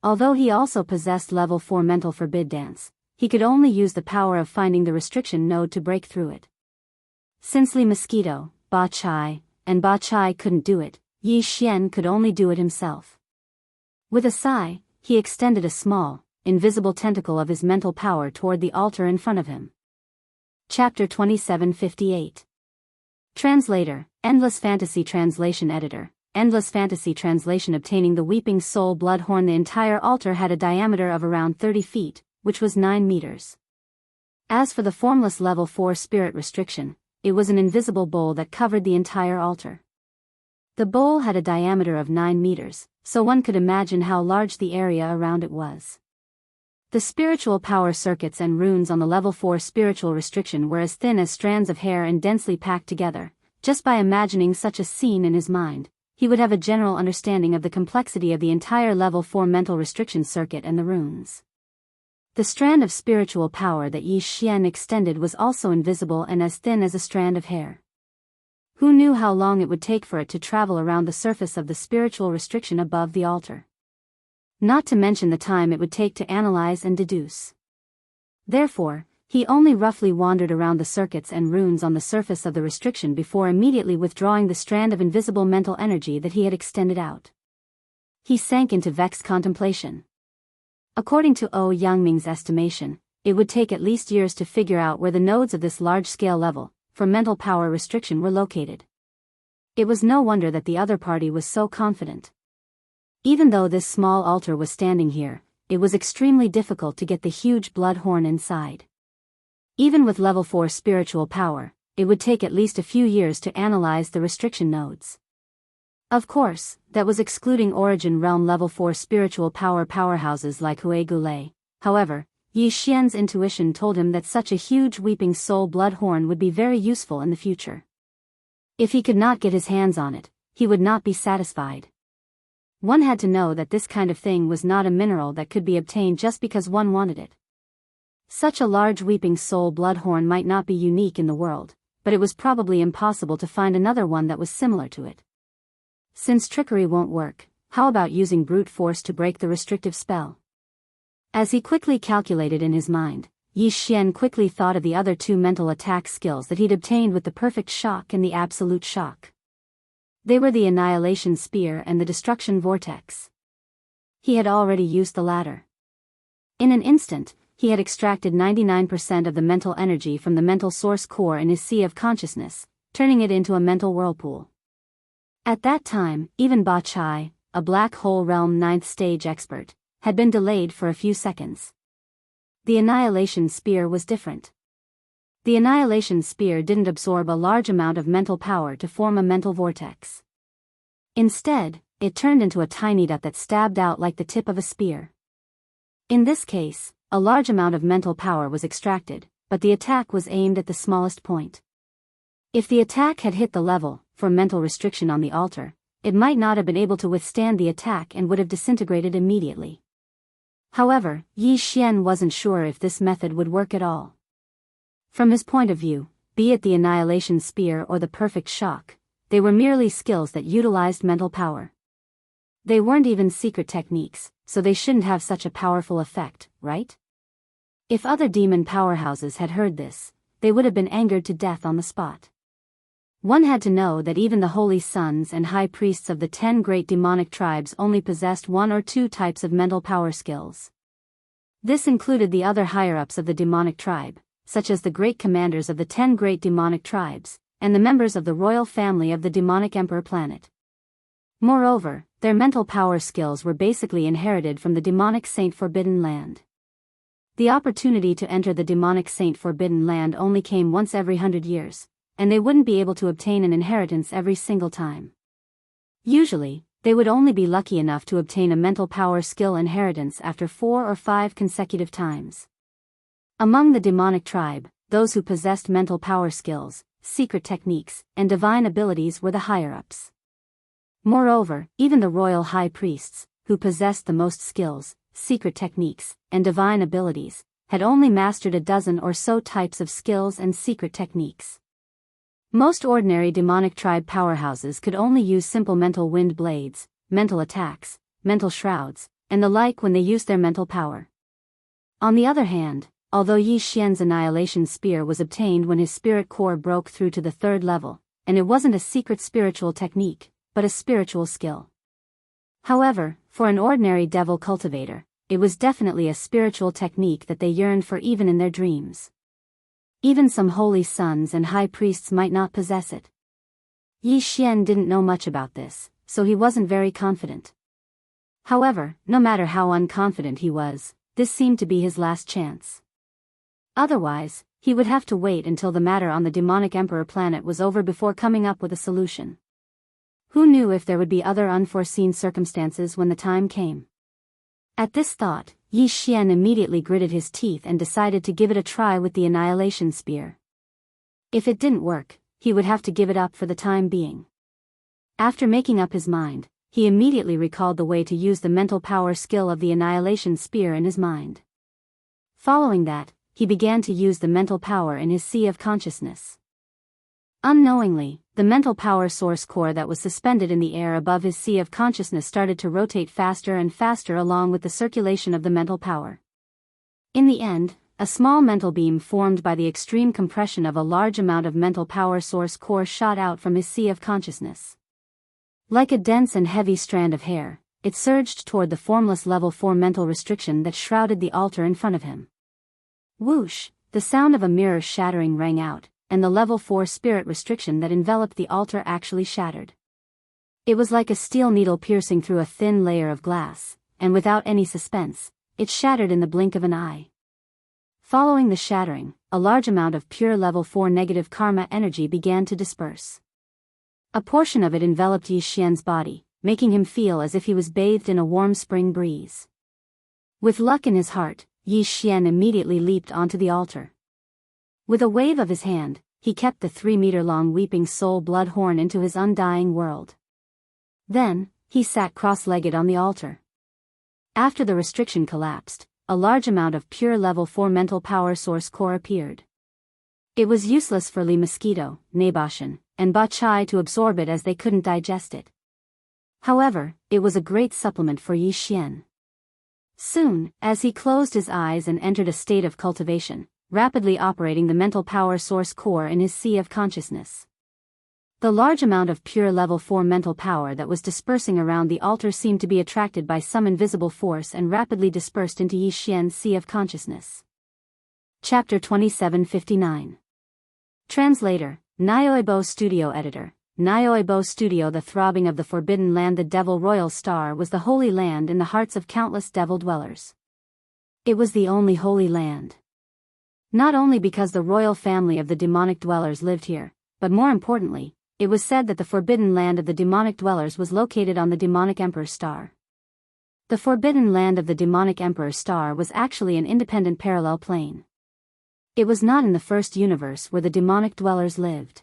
Although he also possessed level 4 mental forbid dance, he could only use the power of finding the restriction node to break through it. Since Li Mosquito, Ba Chai, and Ba Chai couldn't do it, Yi Xian could only do it himself. With a sigh, he extended a small, invisible tentacle of his mental power toward the altar in front of him. Chapter 2758. Translator, Endless Fantasy Translation Editor, Endless Fantasy Translation. Obtaining the Weeping Soul Bloodhorn. The entire altar had a diameter of around 30 feet, which was 9 meters. As for the formless level 4 spirit restriction, it was an invisible bowl that covered the entire altar. The bowl had a diameter of 9 meters, so one could imagine how large the area around it was. The spiritual power circuits and runes on the level 4 spiritual restriction were as thin as strands of hair and densely packed together. Just by imagining such a scene in his mind, he would have a general understanding of the complexity of the entire level 4 mental restriction circuit and the runes. The strand of spiritual power that Yi Xian extended was also invisible and as thin as a strand of hair. Who knew how long it would take for it to travel around the surface of the spiritual restriction above the altar? Not to mention the time it would take to analyze and deduce. Therefore, he only roughly wandered around the circuits and runes on the surface of the restriction before immediately withdrawing the strand of invisible mental energy that he had extended out. He sank into vexed contemplation. According to O Yangming's estimation, it would take at least years to figure out where the nodes of this large-scale level, for mental power restriction, were located. It was no wonder that the other party was so confident. Even though this small altar was standing here, it was extremely difficult to get the huge blood horn inside. Even with level 4 spiritual power, it would take at least a few years to analyze the restriction nodes. Of course, that was excluding Origin Realm level 4 spiritual power powerhouses like Hui Gulei. However, Yi Xian's intuition told him that such a huge Weeping Soul blood horn would be very useful in the future. If he could not get his hands on it, he would not be satisfied. One had to know that this kind of thing was not a mineral that could be obtained just because one wanted it. Such a large Weeping Soul bloodhorn might not be unique in the world, but it was probably impossible to find another one that was similar to it. Since trickery won't work, how about using brute force to break the restrictive spell? As he quickly calculated in his mind, Yi Xian quickly thought of the other two mental attack skills that he'd obtained with the Perfect Shock and the Absolute Shock. They were the Annihilation Spear and the Destruction Vortex. He had already used the latter. In an instant, he had extracted 99% of the mental energy from the mental source core in his sea of consciousness, turning it into a mental whirlpool. At that time, even Ba Chai, a Black Hole Realm 9th stage expert, had been delayed for a few seconds. The Annihilation Spear was different. The Annihilation Spear didn't absorb a large amount of mental power to form a mental vortex. Instead, it turned into a tiny dot that stabbed out like the tip of a spear. In this case, a large amount of mental power was extracted, but the attack was aimed at the smallest point. If the attack had hit the level, for mental restriction on the altar, it might not have been able to withstand the attack and would have disintegrated immediately. However, Yi Xian wasn't sure if this method would work at all. From his point of view, be it the Annihilation Spear or the Perfect Shock, they were merely skills that utilized mental power. They weren't even secret techniques, so they shouldn't have such a powerful effect, right? If other demon powerhouses had heard this, they would have been angered to death on the spot. One had to know that even the holy sons and high priests of the 10 great demonic tribes only possessed 1 or 2 types of mental power skills. This included the other higher-ups of the demonic tribe, such as the great commanders of the 10 great demonic tribes, and the members of the royal family of the demonic emperor planet. Moreover, their mental power skills were basically inherited from the demonic Saint Forbidden Land. The opportunity to enter the demonic Saint Forbidden Land only came once every 100 years, and they wouldn't be able to obtain an inheritance every single time. Usually, they would only be lucky enough to obtain a mental power skill inheritance after 4 or 5 consecutive times. Among the demonic tribe, those who possessed mental power skills, secret techniques, and divine abilities were the higher-ups. Moreover, even the royal high priests, who possessed the most skills, secret techniques, and divine abilities, had only mastered a dozen or so types of skills and secret techniques. Most ordinary demonic tribe powerhouses could only use simple mental wind blades, mental attacks, mental shrouds, and the like when they used their mental power. On the other hand, although Yi Xian's annihilation spear was obtained when his spirit core broke through to the third level, and it wasn't a secret spiritual technique, but a spiritual skill. However, for an ordinary devil cultivator, it was definitely a spiritual technique that they yearned for even in their dreams. Even some holy sons and high priests might not possess it. Yi Xian didn't know much about this, so he wasn't very confident. However, no matter how unconfident he was, this seemed to be his last chance. Otherwise, he would have to wait until the matter on the demonic emperor planet was over before coming up with a solution. Who knew if there would be other unforeseen circumstances when the time came? At this thought, Yi Xian immediately gritted his teeth and decided to give it a try with the annihilation spear. If it didn't work, he would have to give it up for the time being. After making up his mind, he immediately recalled the way to use the mental power skill of the annihilation spear in his mind. Following that, he began to use the mental power in his sea of consciousness. Unknowingly, the mental power source core that was suspended in the air above his sea of consciousness started to rotate faster and faster along with the circulation of the mental power. In the end, a small mental beam formed by the extreme compression of a large amount of mental power source core shot out from his sea of consciousness. Like a dense and heavy strand of hair, it surged toward the formless level 4 mental restriction that shrouded the altar in front of him. Whoosh, the sound of a mirror shattering rang out, and the level 4 spirit restriction that enveloped the altar actually shattered. It was like a steel needle piercing through a thin layer of glass, and without any suspense, it shattered in the blink of an eye. Following the shattering, a large amount of pure level 4 negative karma energy began to disperse. A portion of it enveloped Yi Xian's body, making him feel as if he was bathed in a warm spring breeze. With luck in his heart, Yi Xian immediately leaped onto the altar. With a wave of his hand, he kept the 3-meter-long weeping soul blood horn into his undying world. Then, he sat cross-legged on the altar. After the restriction collapsed, a large amount of pure level 4 mental power source core appeared. It was useless for Li Mosquito, Naboshan, and Ba Chai to absorb it as they couldn't digest it. However, it was a great supplement for Yi Xian. Soon, as he closed his eyes and entered a state of cultivation, rapidly operating the mental power source core in his sea of consciousness. The large amount of pure level 4 mental power that was dispersing around the altar seemed to be attracted by some invisible force and rapidly dispersed into Yi Xian's sea of consciousness. Chapter 2759. Translator, Nyoibo Studio Editor, Nyoibo Studio. The throbbing of the Forbidden Land. The Devil Royal Star was the holy land in the hearts of countless devil dwellers. It was the only holy land. Not only because the royal family of the demonic dwellers lived here, but more importantly, it was said that the Forbidden Land of the demonic dwellers was located on the demonic Emperor Star. The Forbidden Land of the demonic Emperor Star was actually an independent parallel plane. It was not in the first universe where the demonic dwellers lived.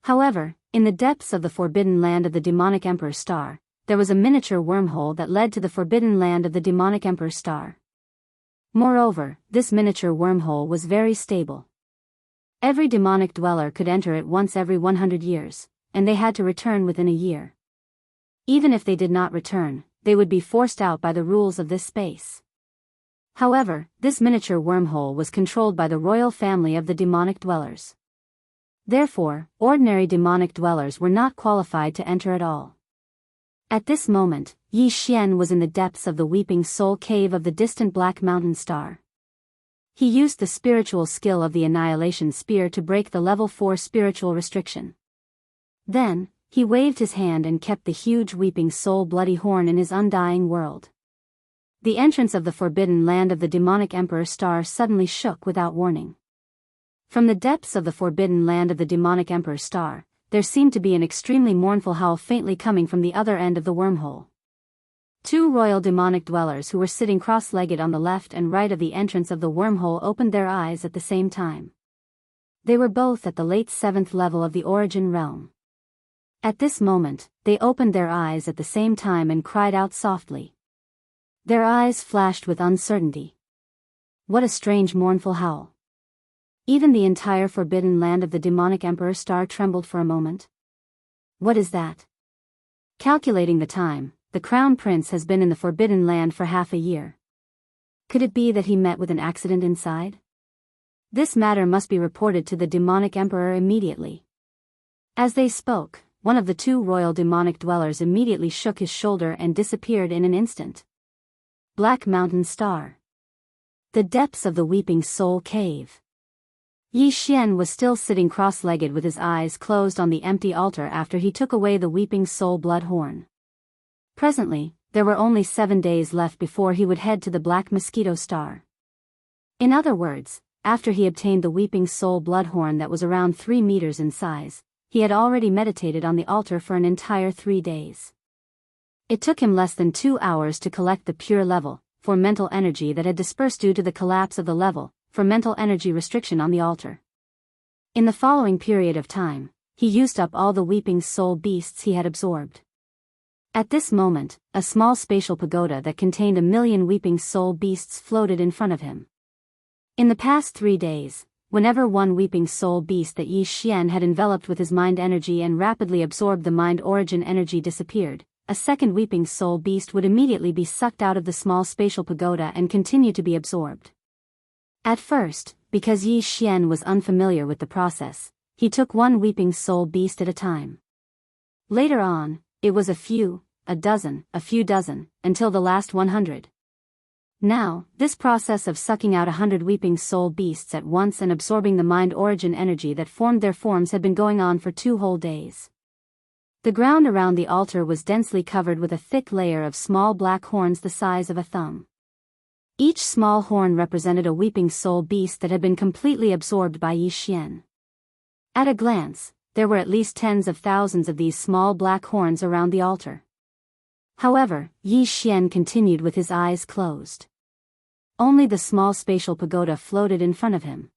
However, in the depths of the Forbidden Land of the demonic Emperor Star, there was a miniature wormhole that led to the Forbidden Land of the demonic Emperor Star. Moreover, this miniature wormhole was very stable. Every demonic dweller could enter it once every 100 years, and they had to return within a year. Even if they did not return, they would be forced out by the rules of this space. However, this miniature wormhole was controlled by the royal family of the demonic dwellers. Therefore, ordinary demonic dwellers were not qualified to enter at all. At this moment, Yi Xian was in the depths of the weeping soul cave of the distant Black Mountain Star. He used the spiritual skill of the annihilation spear to break the level 4 spiritual restriction. Then, he waved his hand and kept the huge weeping soul bloody horn in his undying world. The entrance of the Forbidden Land of the demonic Emperor Star suddenly shook without warning. From the depths of the Forbidden Land of the demonic Emperor Star, there seemed to be an extremely mournful howl faintly coming from the other end of the wormhole. 2 royal demonic dwellers who were sitting cross-legged on the left and right of the entrance of the wormhole opened their eyes at the same time. They were both at the late 7th level of the Origin Realm. At this moment, they opened their eyes at the same time and cried out softly. Their eyes flashed with uncertainty. What a strange mournful howl. Even the entire Forbidden Land of the demonic Emperor Star trembled for a moment. What is that? Calculating the time, the Crown Prince has been in the Forbidden Land for half a year. Could it be that he met with an accident inside? This matter must be reported to the demonic emperor immediately. As they spoke, one of the two royal demonic dwellers immediately shook his shoulder and disappeared in an instant. Black Mountain Star. The depths of the Weeping Soul Cave. Yi Xian was still sitting cross-legged with his eyes closed on the empty altar after he took away the Weeping Soul blood horn. Presently, there were only 7 days left before he would head to the Black Mosquito Star. In other words, after he obtained the Weeping Soul blood horn that was around 3 meters in size, he had already meditated on the altar for an entire 3 days. It took him less than 2 hours to collect the pure level, for mental energy that had dispersed due to the collapse of the level, for mental energy restriction on the altar. In the following period of time, he used up all the Weeping Soul beasts he had absorbed. At this moment, a small spatial pagoda that contained 1,000,000 Weeping Soul beasts floated in front of him. In the past 3 days, whenever one Weeping Soul beast that Yi Xian had enveloped with his mind energy and rapidly absorbed the mind origin energy disappeared, a second Weeping Soul beast would immediately be sucked out of the small spatial pagoda and continue to be absorbed. At first, because Yi Xian was unfamiliar with the process, he took one Weeping Soul beast at a time. Later on, it was a few dozen, until the last 100. Now, this process of sucking out 100 Weeping Soul beasts at once and absorbing the mind origin energy that formed their forms had been going on for 2 whole days. The ground around the altar was densely covered with a thick layer of small black horns the size of a thumb. Each small horn represented a Weeping Soul beast that had been completely absorbed by Yi Xian. At a glance, there were at least tens of thousands of these small black horns around the altar. However, Yi Xian continued with his eyes closed. Only the small spatial pagoda floated in front of him.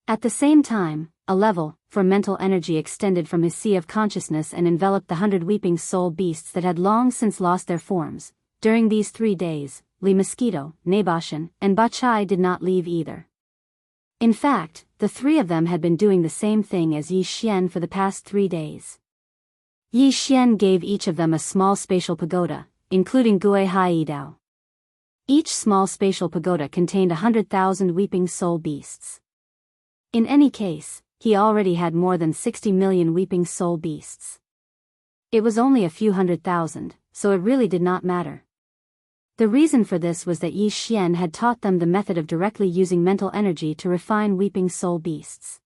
At the same time, a level, for mental energy extended from his sea of consciousness and enveloped the 100 Weeping Soul beasts that had long since lost their forms. During these 3 days, Li Mosquito, Nabashan, and Bachai did not leave either. In fact, the 3 of them had been doing the same thing as Yi Xian for the past 3 days. Yi Xian gave each of them a small spatial pagoda, including Gui Hai Dao. Each small spatial pagoda contained 100,000 Weeping Soul beasts. In any case, he already had more than 60 million Weeping Soul beasts. It was only a few 100,000, so it really did not matter. The reason for this was that Yi Xian had taught them the method of directly using mental energy to refine Weeping Soul beasts.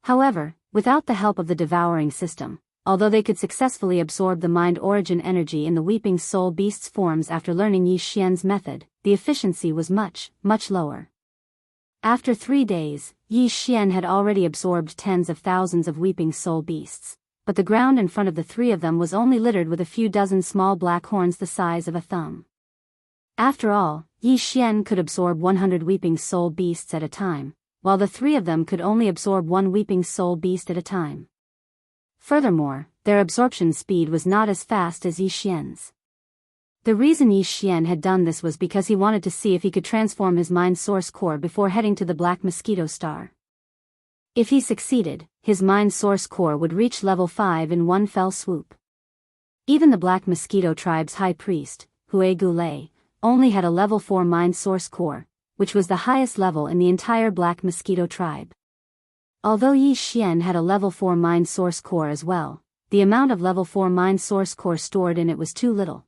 However, without the help of the devouring system, although they could successfully absorb the mind origin energy in the Weeping Soul beasts' forms after learning Yi Xian's method, the efficiency was much, much lower. After 3 days, Yi Xian had already absorbed tens of thousands of Weeping Soul beasts, but the ground in front of the 3 of them was only littered with a few dozen small black horns the size of a thumb. After all, Yi Xian could absorb 100 Weeping Soul beasts at a time, while the 3 of them could only absorb 1 Weeping Soul beast at a time. Furthermore, their absorption speed was not as fast as Yi Xian's. The reason Yi Xian had done this was because he wanted to see if he could transform his mind source core before heading to the Black Mosquito Star. If he succeeded, his mind source core would reach level 5 in one fell swoop. Even the Black Mosquito tribe's high priest, Hui Gulei, only had a level 4 mind source core, which was the highest level in the entire Black Mosquito tribe. Although Yi Xian had a level 4 mind source core as well, the amount of level 4 mind source core stored in it was too little.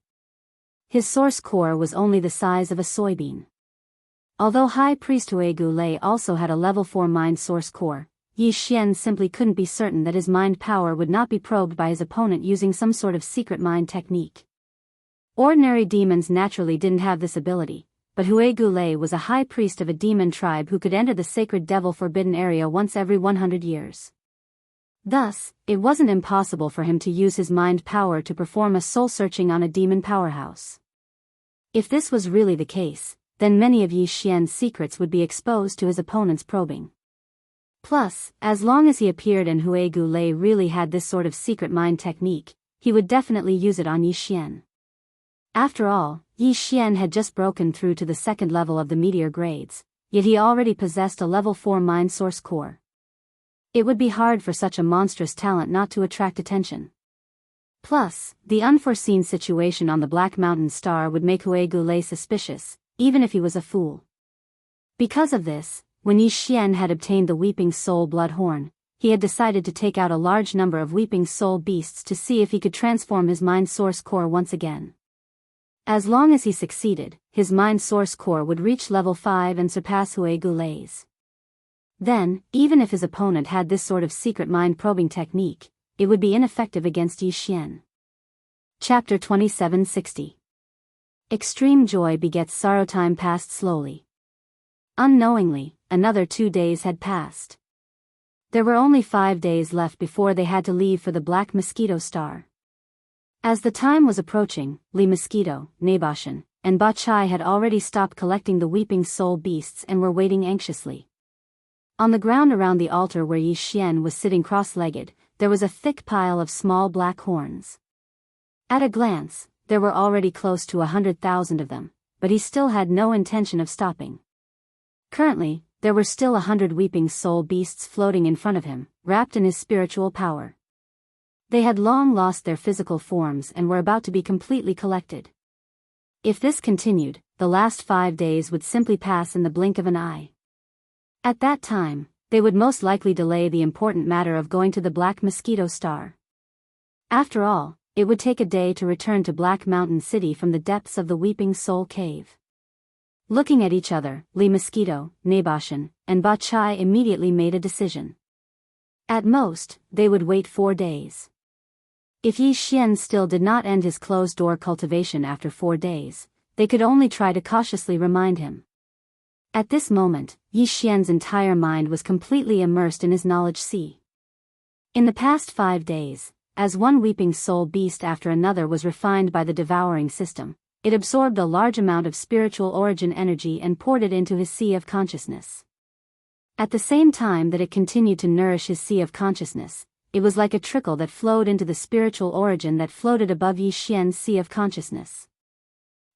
His source core was only the size of a soybean. Although High Priest Hui Gulei also had a level 4 mind source core, Yi Xian simply couldn't be certain that his mind power would not be probed by his opponent using some sort of secret mind technique. Ordinary demons naturally didn't have this ability, but Hui Gulei was a high priest of a demon tribe who could enter the sacred devil forbidden area once every 100 years. Thus, it wasn't impossible for him to use his mind power to perform a soul searching on a demon powerhouse. If this was really the case, then many of Yi Xian's secrets would be exposed to his opponent's probing. Plus, as long as he appeared and Hui Gulei really had this sort of secret mind technique, he would definitely use it on Yi Xian. After all, Yi Xian had just broken through to the 2nd level of the meteor grades, yet he already possessed a level 4 mind source core. It would be hard for such a monstrous talent not to attract attention. Plus, the unforeseen situation on the Black Mountain Star would make Hui Gulei suspicious, even if he was a fool. Because of this, when Yi Xian had obtained the Weeping Soul Blood Horn, he had decided to take out a large number of Weeping Soul beasts to see if he could transform his mind source core once again. As long as he succeeded, his mind source core would reach level 5 and surpass Hui Gulei's. Then, even if his opponent had this sort of secret mind-probing technique, it would be ineffective against Yi Xian. Chapter 2760. Extreme joy begets sorrow. Time passed slowly. Unknowingly, another 2 days had passed. There were only 5 days left before they had to leave for the Black Mosquito Star. As the time was approaching, Li Mosquito, Naboshan, and Ba Chai had already stopped collecting the Weeping Soul beasts and were waiting anxiously. On the ground around the altar where Yi Xian was sitting cross-legged, there was a thick pile of small black horns. At a glance, there were already close to 100,000 of them, but he still had no intention of stopping. Currently, there were still 100 Weeping Soul beasts floating in front of him, wrapped in his spiritual power. They had long lost their physical forms and were about to be completely collected. If this continued, the last 5 days would simply pass in the blink of an eye. At that time, they would most likely delay the important matter of going to the Black Mosquito Star. After all, it would take a day to return to Black Mountain City from the depths of the Weeping Soul Cave. Looking at each other, Li Mosquito, Naboshan, and Ba Chai immediately made a decision. At most, they would wait 4 days. If Yi Xian still did not end his closed-door cultivation after 4 days, they could only try to cautiously remind him. At this moment, Yi Xian's entire mind was completely immersed in his knowledge sea. In the past 5 days, as one Weeping Soul beast after another was refined by the devouring system, it absorbed a large amount of spiritual origin energy and poured it into his sea of consciousness. At the same time that it continued to nourish his sea of consciousness, it was like a trickle that flowed into the spiritual origin that floated above Yi Xian's sea of consciousness.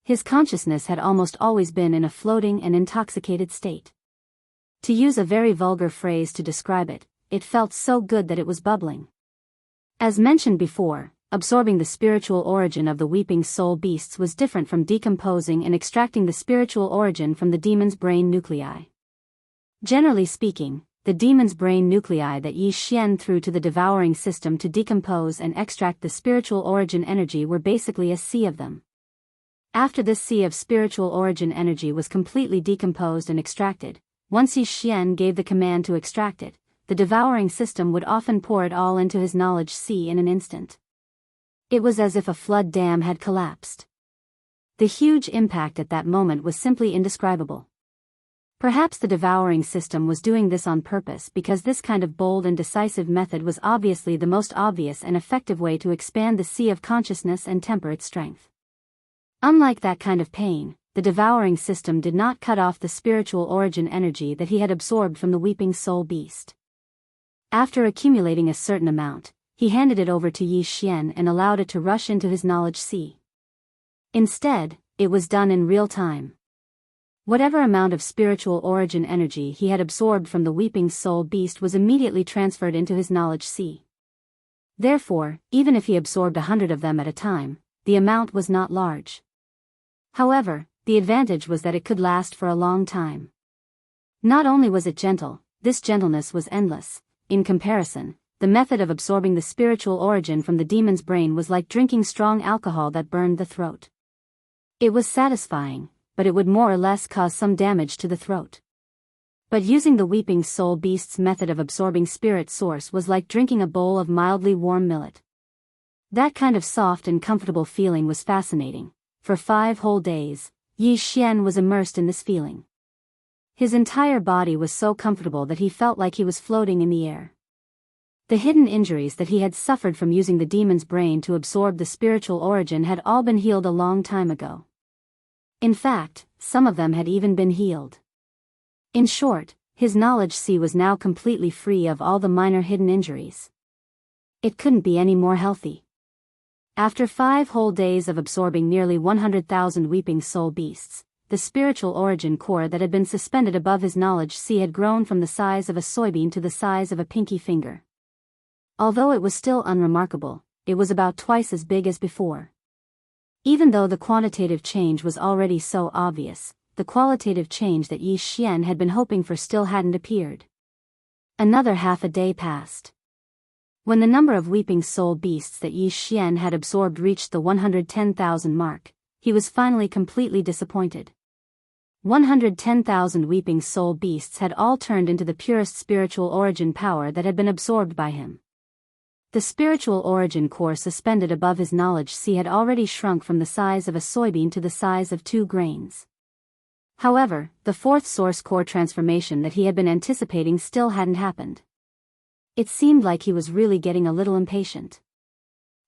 His consciousness had almost always been in a floating and intoxicated state. To use a very vulgar phrase to describe it, it felt so good that it was bubbling. As mentioned before, absorbing the spiritual origin of the Weeping Soul beasts was different from decomposing and extracting the spiritual origin from the demon's brain nuclei. Generally speaking, the demon's brain nuclei that Yi Xian threw to the devouring system to decompose and extract the spiritual origin energy were basically a sea of them. After this sea of spiritual origin energy was completely decomposed and extracted, once Yi Xian gave the command to extract it, the devouring system would often pour it all into his knowledge sea in an instant. It was as if a flood dam had collapsed. The huge impact at that moment was simply indescribable. Perhaps the devouring system was doing this on purpose because this kind of bold and decisive method was obviously the most obvious and effective way to expand the sea of consciousness and temper its strength. Unlike that kind of pain, the devouring system did not cut off the spiritual origin energy that he had absorbed from the Weeping Soul beast. After accumulating a certain amount, he handed it over to Yi Xian and allowed it to rush into his knowledge sea. Instead, it was done in real time. Whatever amount of spiritual origin energy he had absorbed from the Weeping Soul beast was immediately transferred into his knowledge sea. Therefore, even if he absorbed 100 of them at a time, the amount was not large. However, the advantage was that it could last for a long time. Not only was it gentle, this gentleness was endless. In comparison, the method of absorbing the spiritual origin from the demon's brain was like drinking strong alcohol that burned the throat. It was satisfying, but it would more or less cause some damage to the throat. But using the Weeping Soul beast's method of absorbing spirit source was like drinking a bowl of mildly warm millet. That kind of soft and comfortable feeling was fascinating. For 5 whole days, Yi Xian was immersed in this feeling. His entire body was so comfortable that he felt like he was floating in the air. The hidden injuries that he had suffered from using the demon's brain to absorb the spiritual origin had all been healed a long time ago. In fact, some of them had even been healed. In short, his knowledge sea was now completely free of all the minor hidden injuries. It couldn't be any more healthy. After 5 whole days of absorbing nearly 100,000 Weeping Soul beasts, the spiritual origin core that had been suspended above his knowledge sea had grown from the size of a soybean to the size of a pinky finger. Although it was still unremarkable, it was about twice as big as before. Even though the quantitative change was already so obvious, the qualitative change that Yi Xian had been hoping for still hadn't appeared. Another half a day passed. When the number of weeping soul beasts that Yi Xian had absorbed reached the 110,000 mark, he was finally completely disappointed. 110,000 weeping soul beasts had all turned into the purest spiritual origin power that had been absorbed by him. The spiritual origin core suspended above his knowledge sea had already shrunk from the size of a soybean to the size of 2 grains. However, the fourth source core transformation that he had been anticipating still hadn't happened. It seemed like he was really getting a little impatient.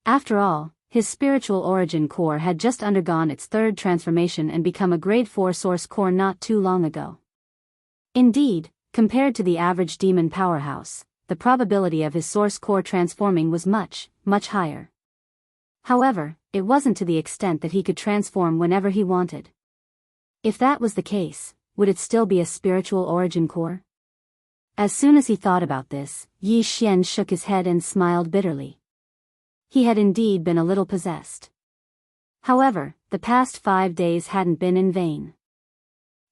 After all, his spiritual origin core had just undergone its third transformation and become a grade 4 source core not too long ago. Indeed, compared to the average demon powerhouse, the probability of his source core transforming was much, much higher. However, it wasn't to the extent that he could transform whenever he wanted. If that was the case, would it still be a spiritual origin core? As soon as he thought about this, Yi Xian shook his head and smiled bitterly. He had indeed been a little possessed. However, the past 5 days hadn't been in vain.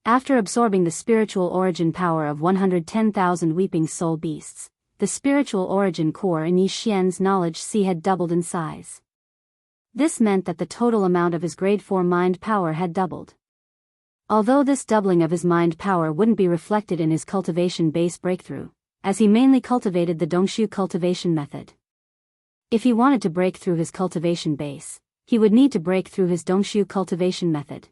After absorbing the spiritual origin power of 110,000 weeping soul beasts, the spiritual origin core in Yi Xian's knowledge sea had doubled in size. This meant that the total amount of his grade 4 mind power had doubled. Although this doubling of his mind power wouldn't be reflected in his cultivation base breakthrough, as he mainly cultivated the Dongshu cultivation method. If he wanted to break through his cultivation base, he would need to break through his Dongshu cultivation method.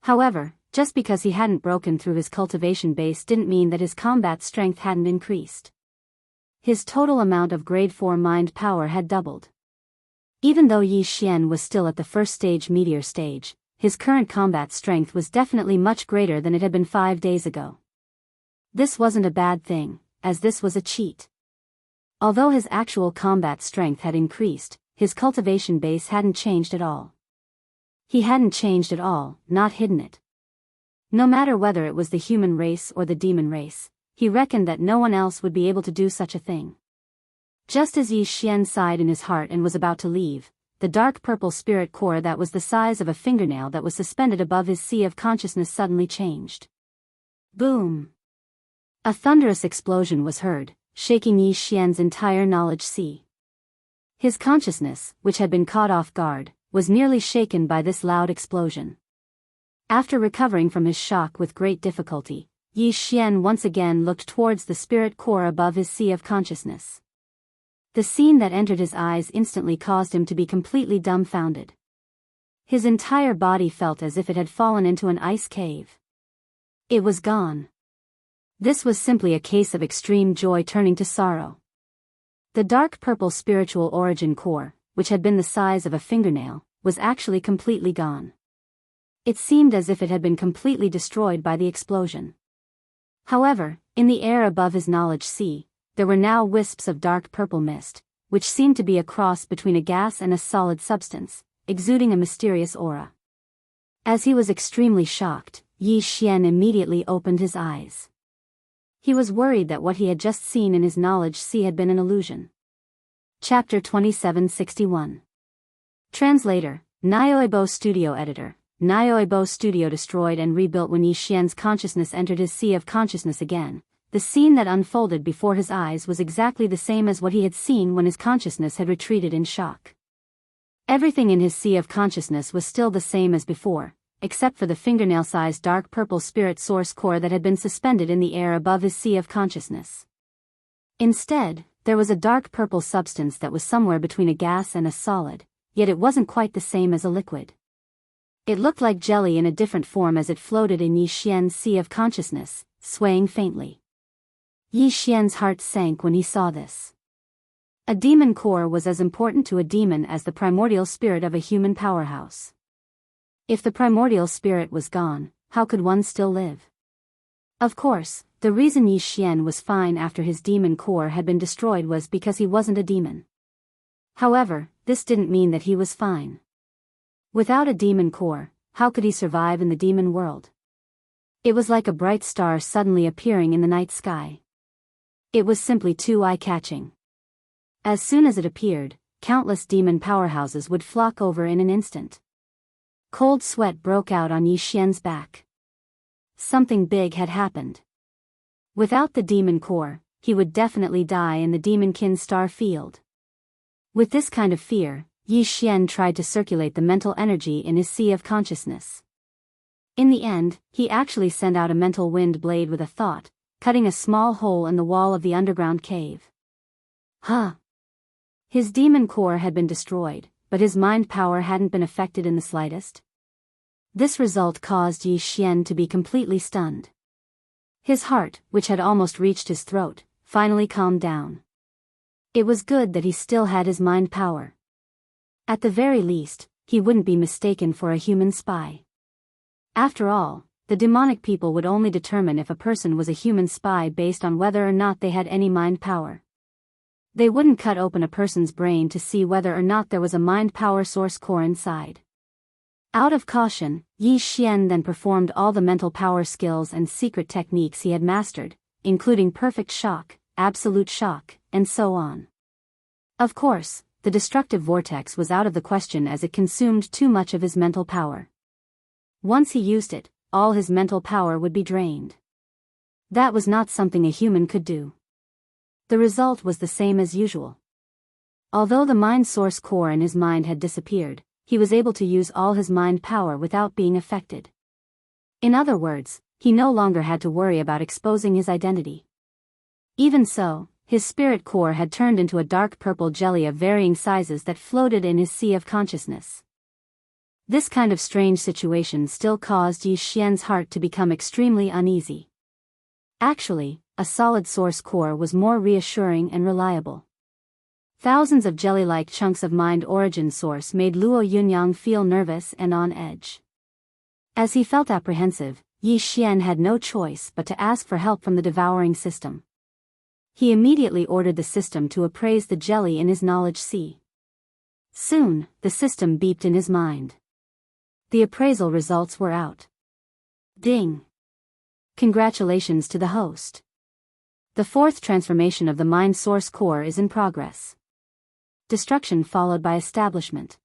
However, just because he hadn't broken through his cultivation base didn't mean that his combat strength hadn't increased. His total amount of grade 4 mind power had doubled. Even though Yi Xian was still at the first stage meteor stage, his current combat strength was definitely much greater than it had been 5 days ago. This wasn't a bad thing, as this was a cheat. Although his actual combat strength had increased, his cultivation base hadn't changed at all. He hadn't changed at all, not hidden it. No matter whether it was the human race or the demon race, he reckoned that no one else would be able to do such a thing. Just as Yi Xian sighed in his heart and was about to leave, the dark purple spirit core that was the size of a fingernail that was suspended above his sea of consciousness suddenly changed. Boom! A thunderous explosion was heard, shaking Yi Xian's entire knowledge sea. His consciousness, which had been caught off guard, was nearly shaken by this loud explosion. After recovering from his shock with great difficulty, Yi Xian once again looked towards the spirit core above his sea of consciousness. The scene that entered his eyes instantly caused him to be completely dumbfounded. His entire body felt as if it had fallen into an ice cave. It was gone. This was simply a case of extreme joy turning to sorrow. The dark purple spiritual origin core, which had been the size of a fingernail, was actually completely gone. It seemed as if it had been completely destroyed by the explosion. However, in the air above his knowledge sea, there were now wisps of dark purple mist, which seemed to be a cross between a gas and a solid substance, exuding a mysterious aura. As he was extremely shocked, Yi Xian immediately opened his eyes. He was worried that what he had just seen in his knowledge sea had been an illusion. Chapter 2761. Translator, Nyoibo Studio Editor. Nyoibo Studio destroyed and rebuilt when Yi Xian's consciousness entered his sea of consciousness again. The scene that unfolded before his eyes was exactly the same as what he had seen when his consciousness had retreated in shock. Everything in his sea of consciousness was still the same as before, except for the fingernail-sized dark purple spirit source core that had been suspended in the air above his sea of consciousness. Instead, there was a dark purple substance that was somewhere between a gas and a solid, yet it wasn't quite the same as a liquid. It looked like jelly in a different form as it floated in Yi Xian's sea of consciousness, swaying faintly. Yi Xian's heart sank when he saw this. A demon core was as important to a demon as the primordial spirit of a human powerhouse. If the primordial spirit was gone, how could one still live? Of course, the reason Yi Xian was fine after his demon core had been destroyed was because he wasn't a demon. However, this didn't mean that he was fine. Without a demon core, how could he survive in the demon world? It was like a bright star suddenly appearing in the night sky. It was simply too eye-catching. As soon as it appeared, countless demon powerhouses would flock over in an instant. Cold sweat broke out on Yi Xian's back. Something big had happened. Without the demon core, he would definitely die in the demonkin star field. With this kind of fear, Yi Xian tried to circulate the mental energy in his sea of consciousness. In the end, he actually sent out a mental wind blade with a thought, cutting a small hole in the wall of the underground cave. His demon core had been destroyed, but his mind power hadn't been affected in the slightest. This result caused Yi Xian to be completely stunned. His heart, which had almost reached his throat, finally calmed down. It was good that he still had his mind power. At the very least, he wouldn't be mistaken for a human spy. After all, the demonic people would only determine if a person was a human spy based on whether or not they had any mind power. They wouldn't cut open a person's brain to see whether or not there was a mind power source core inside. Out of caution, Yi Xian then performed all the mental power skills and secret techniques he had mastered, including perfect shock, absolute shock, and so on. Of course, the destructive vortex was out of the question as it consumed too much of his mental power. Once he used it, all his mental power would be drained. That was not something a human could do. The result was the same as usual. Although the mind source core in his mind had disappeared, he was able to use all his mind power without being affected. In other words, he no longer had to worry about exposing his identity. Even so, his spirit core had turned into a dark purple jelly of varying sizes that floated in his sea of consciousness. This kind of strange situation still caused Yi Xian's heart to become extremely uneasy. Actually, a solid source core was more reassuring and reliable. Thousands of jelly-like chunks of mind origin source made Luo Yunyang feel nervous and on edge. As he felt apprehensive, Yi Xian had no choice but to ask for help from the devouring system. He immediately ordered the system to appraise the jelly in his knowledge sea. Soon, the system beeped in his mind. The appraisal results were out. Ding! Congratulations to the host. The fourth transformation of the mind source core is in progress. Destruction followed by establishment.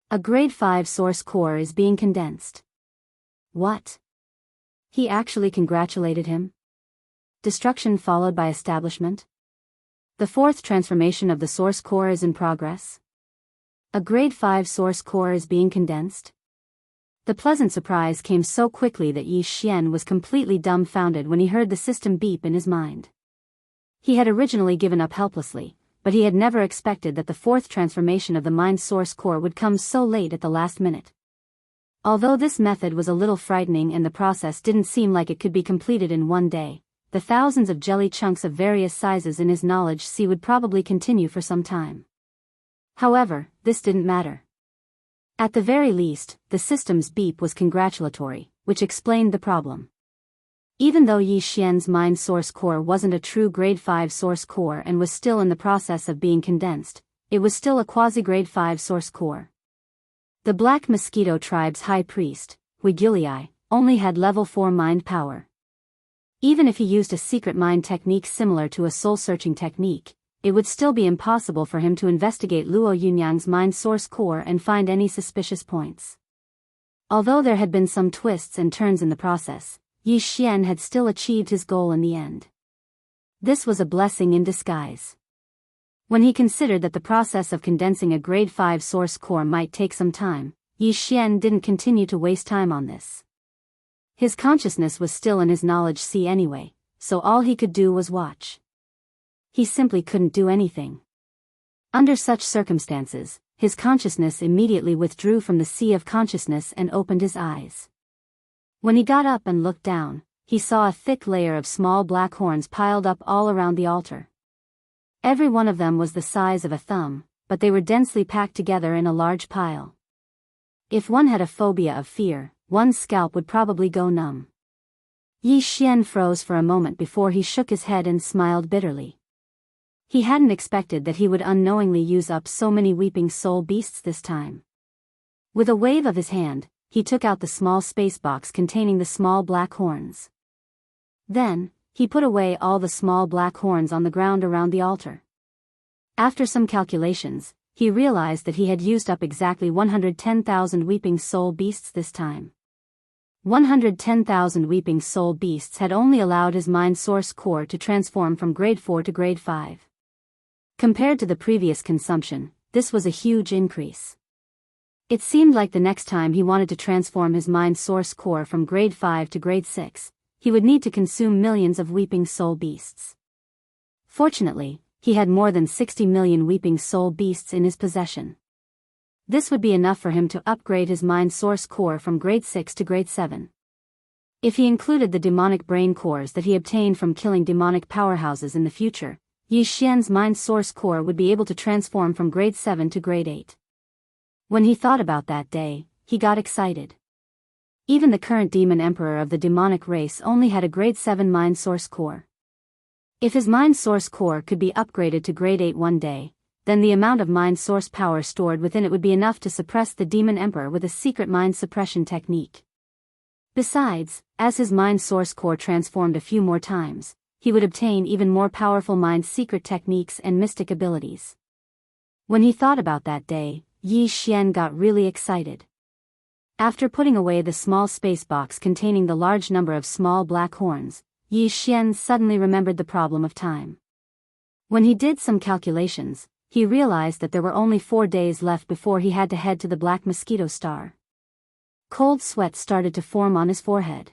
A grade 5 source core is being condensed. What? He actually congratulated him? Destruction followed by establishment? The fourth transformation of the source core is in progress. A grade 5 source core is being condensed. The pleasant surprise came so quickly that Yi Xian was completely dumbfounded when he heard the system beep in his mind. He had originally given up helplessly, but he had never expected that the fourth transformation of the mind source core would come so late at the last minute. Although this method was a little frightening and the process didn't seem like it could be completed in one day, the thousands of jelly chunks of various sizes in his knowledge sea would probably continue for some time. However, this didn't matter. At the very least, the system's beep was congratulatory, which explained the problem. Even though Yi Xian's mind source core wasn't a true grade 5 source core and was still in the process of being condensed, it was still a quasi-grade 5 source core. The Black Mosquito tribe's high priest, Huigiliai, only had level 4 mind power. Even if he used a secret mind technique similar to a soul-searching technique, it would still be impossible for him to investigate Luo Yunyang's mind source core and find any suspicious points. Although there had been some twists and turns in the process, Yi Xian had still achieved his goal in the end. This was a blessing in disguise. When he considered that the process of condensing a grade 5 source core might take some time, Yi Xian didn't continue to waste time on this. His consciousness was still in his knowledge sea anyway, so all he could do was watch. He simply couldn't do anything. Under such circumstances, his consciousness immediately withdrew from the sea of consciousness and opened his eyes. When he got up and looked down, he saw a thick layer of small black horns piled up all around the altar. Every one of them was the size of a thumb, but they were densely packed together in a large pile. If one had a phobia of fear, one's scalp would probably go numb. Yi Xian froze for a moment before he shook his head and smiled bitterly. He hadn't expected that he would unknowingly use up so many weeping soul beasts this time. With a wave of his hand, he took out the small space box containing the small black horns. Then, he put away all the small black horns on the ground around the altar. After some calculations, he realized that he had used up exactly 110,000 weeping soul beasts this time. 110,000 weeping soul beasts had only allowed his mind source core to transform from grade 4 to grade 5. Compared to the previous consumption, this was a huge increase. It seemed like the next time he wanted to transform his mind source core from grade 5 to grade 6, he would need to consume millions of weeping soul beasts. Fortunately, he had more than 60 million weeping soul beasts in his possession. This would be enough for him to upgrade his mind source core from grade 6 to grade 7. If he included the demonic brain cores that he obtained from killing demonic powerhouses in the future, Yi Xian's mind source core would be able to transform from grade 7 to grade 8. When he thought about that day, he got excited. Even the current demon emperor of the demonic race only had a grade 7 mind source core. If his mind source core could be upgraded to grade 8 one day, then the amount of mind source power stored within it would be enough to suppress the demon emperor with a secret mind suppression technique. Besides, as his mind source core transformed a few more times, he would obtain even more powerful mind secret techniques and mystic abilities. When he thought about that day, Yi Xian got really excited. After putting away the small space box containing the large number of small black horns, Yi Xian suddenly remembered the problem of time. When he did some calculations, he realized that there were only 4 days left before he had to head to the Black Mosquito Star. Cold sweat started to form on his forehead.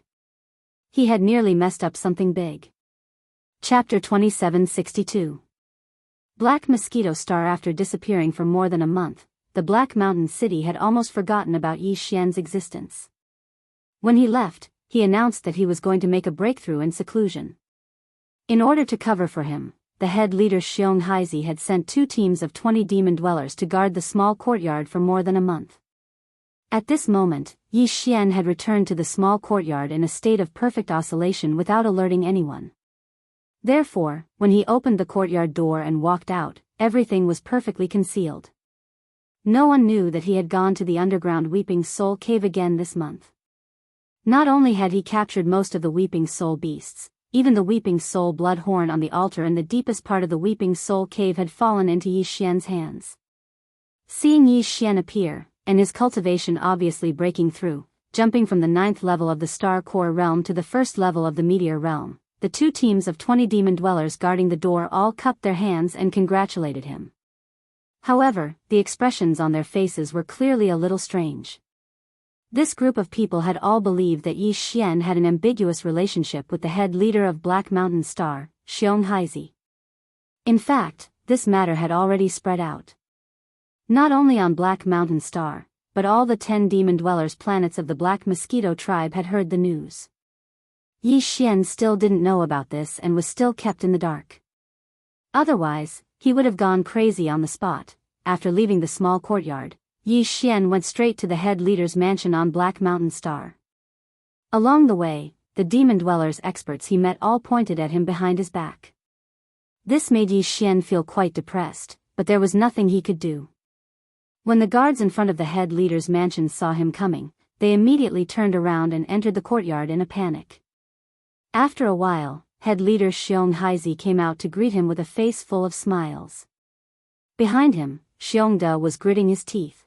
He had nearly messed up something big. Chapter 2762. Black Mosquito Star. After disappearing for more than a month, the Black Mountain City had almost forgotten about Yi Xian's existence. When he left, he announced that he was going to make a breakthrough in seclusion. In order to cover for him, the head leader Xiong Haizi had sent 2 teams of 20 demon dwellers to guard the small courtyard for more than a month. At this moment, Yi Xian had returned to the small courtyard in a state of perfect oscillation without alerting anyone. Therefore, when he opened the courtyard door and walked out, everything was perfectly concealed. No one knew that he had gone to the underground Weeping Soul Cave again this month. Not only had he captured most of the Weeping Soul beasts, even the Weeping Soul blood horn on the altar in the deepest part of the Weeping Soul Cave had fallen into Yi Xian's hands. Seeing Yi Xian appear, and his cultivation obviously breaking through, jumping from the 9th level of the Star Core realm to the 1st level of the Meteor realm, the 2 teams of 20 demon dwellers guarding the door all cupped their hands and congratulated him. However, the expressions on their faces were clearly a little strange. This group of people had all believed that Yi Xian had an ambiguous relationship with the head leader of Black Mountain Star, Xiong Haizi. In fact, this matter had already spread out. Not only on Black Mountain Star, but all the 10 demon dwellers planets of the Black Mosquito tribe had heard the news. Yi Xian still didn't know about this and was still kept in the dark. Otherwise, he would have gone crazy on the spot. After leaving the small courtyard, Yi Xian went straight to the head leader's mansion on Black Mountain Star. Along the way, the demon dwellers experts he met all pointed at him behind his back. This made Yi Xian feel quite depressed, but there was nothing he could do. When the guards in front of the head leader's mansion saw him coming, they immediately turned around and entered the courtyard in a panic. After a while, head leader Xiong Haizi came out to greet him with a face full of smiles. Behind him, Xiongda was gritting his teeth.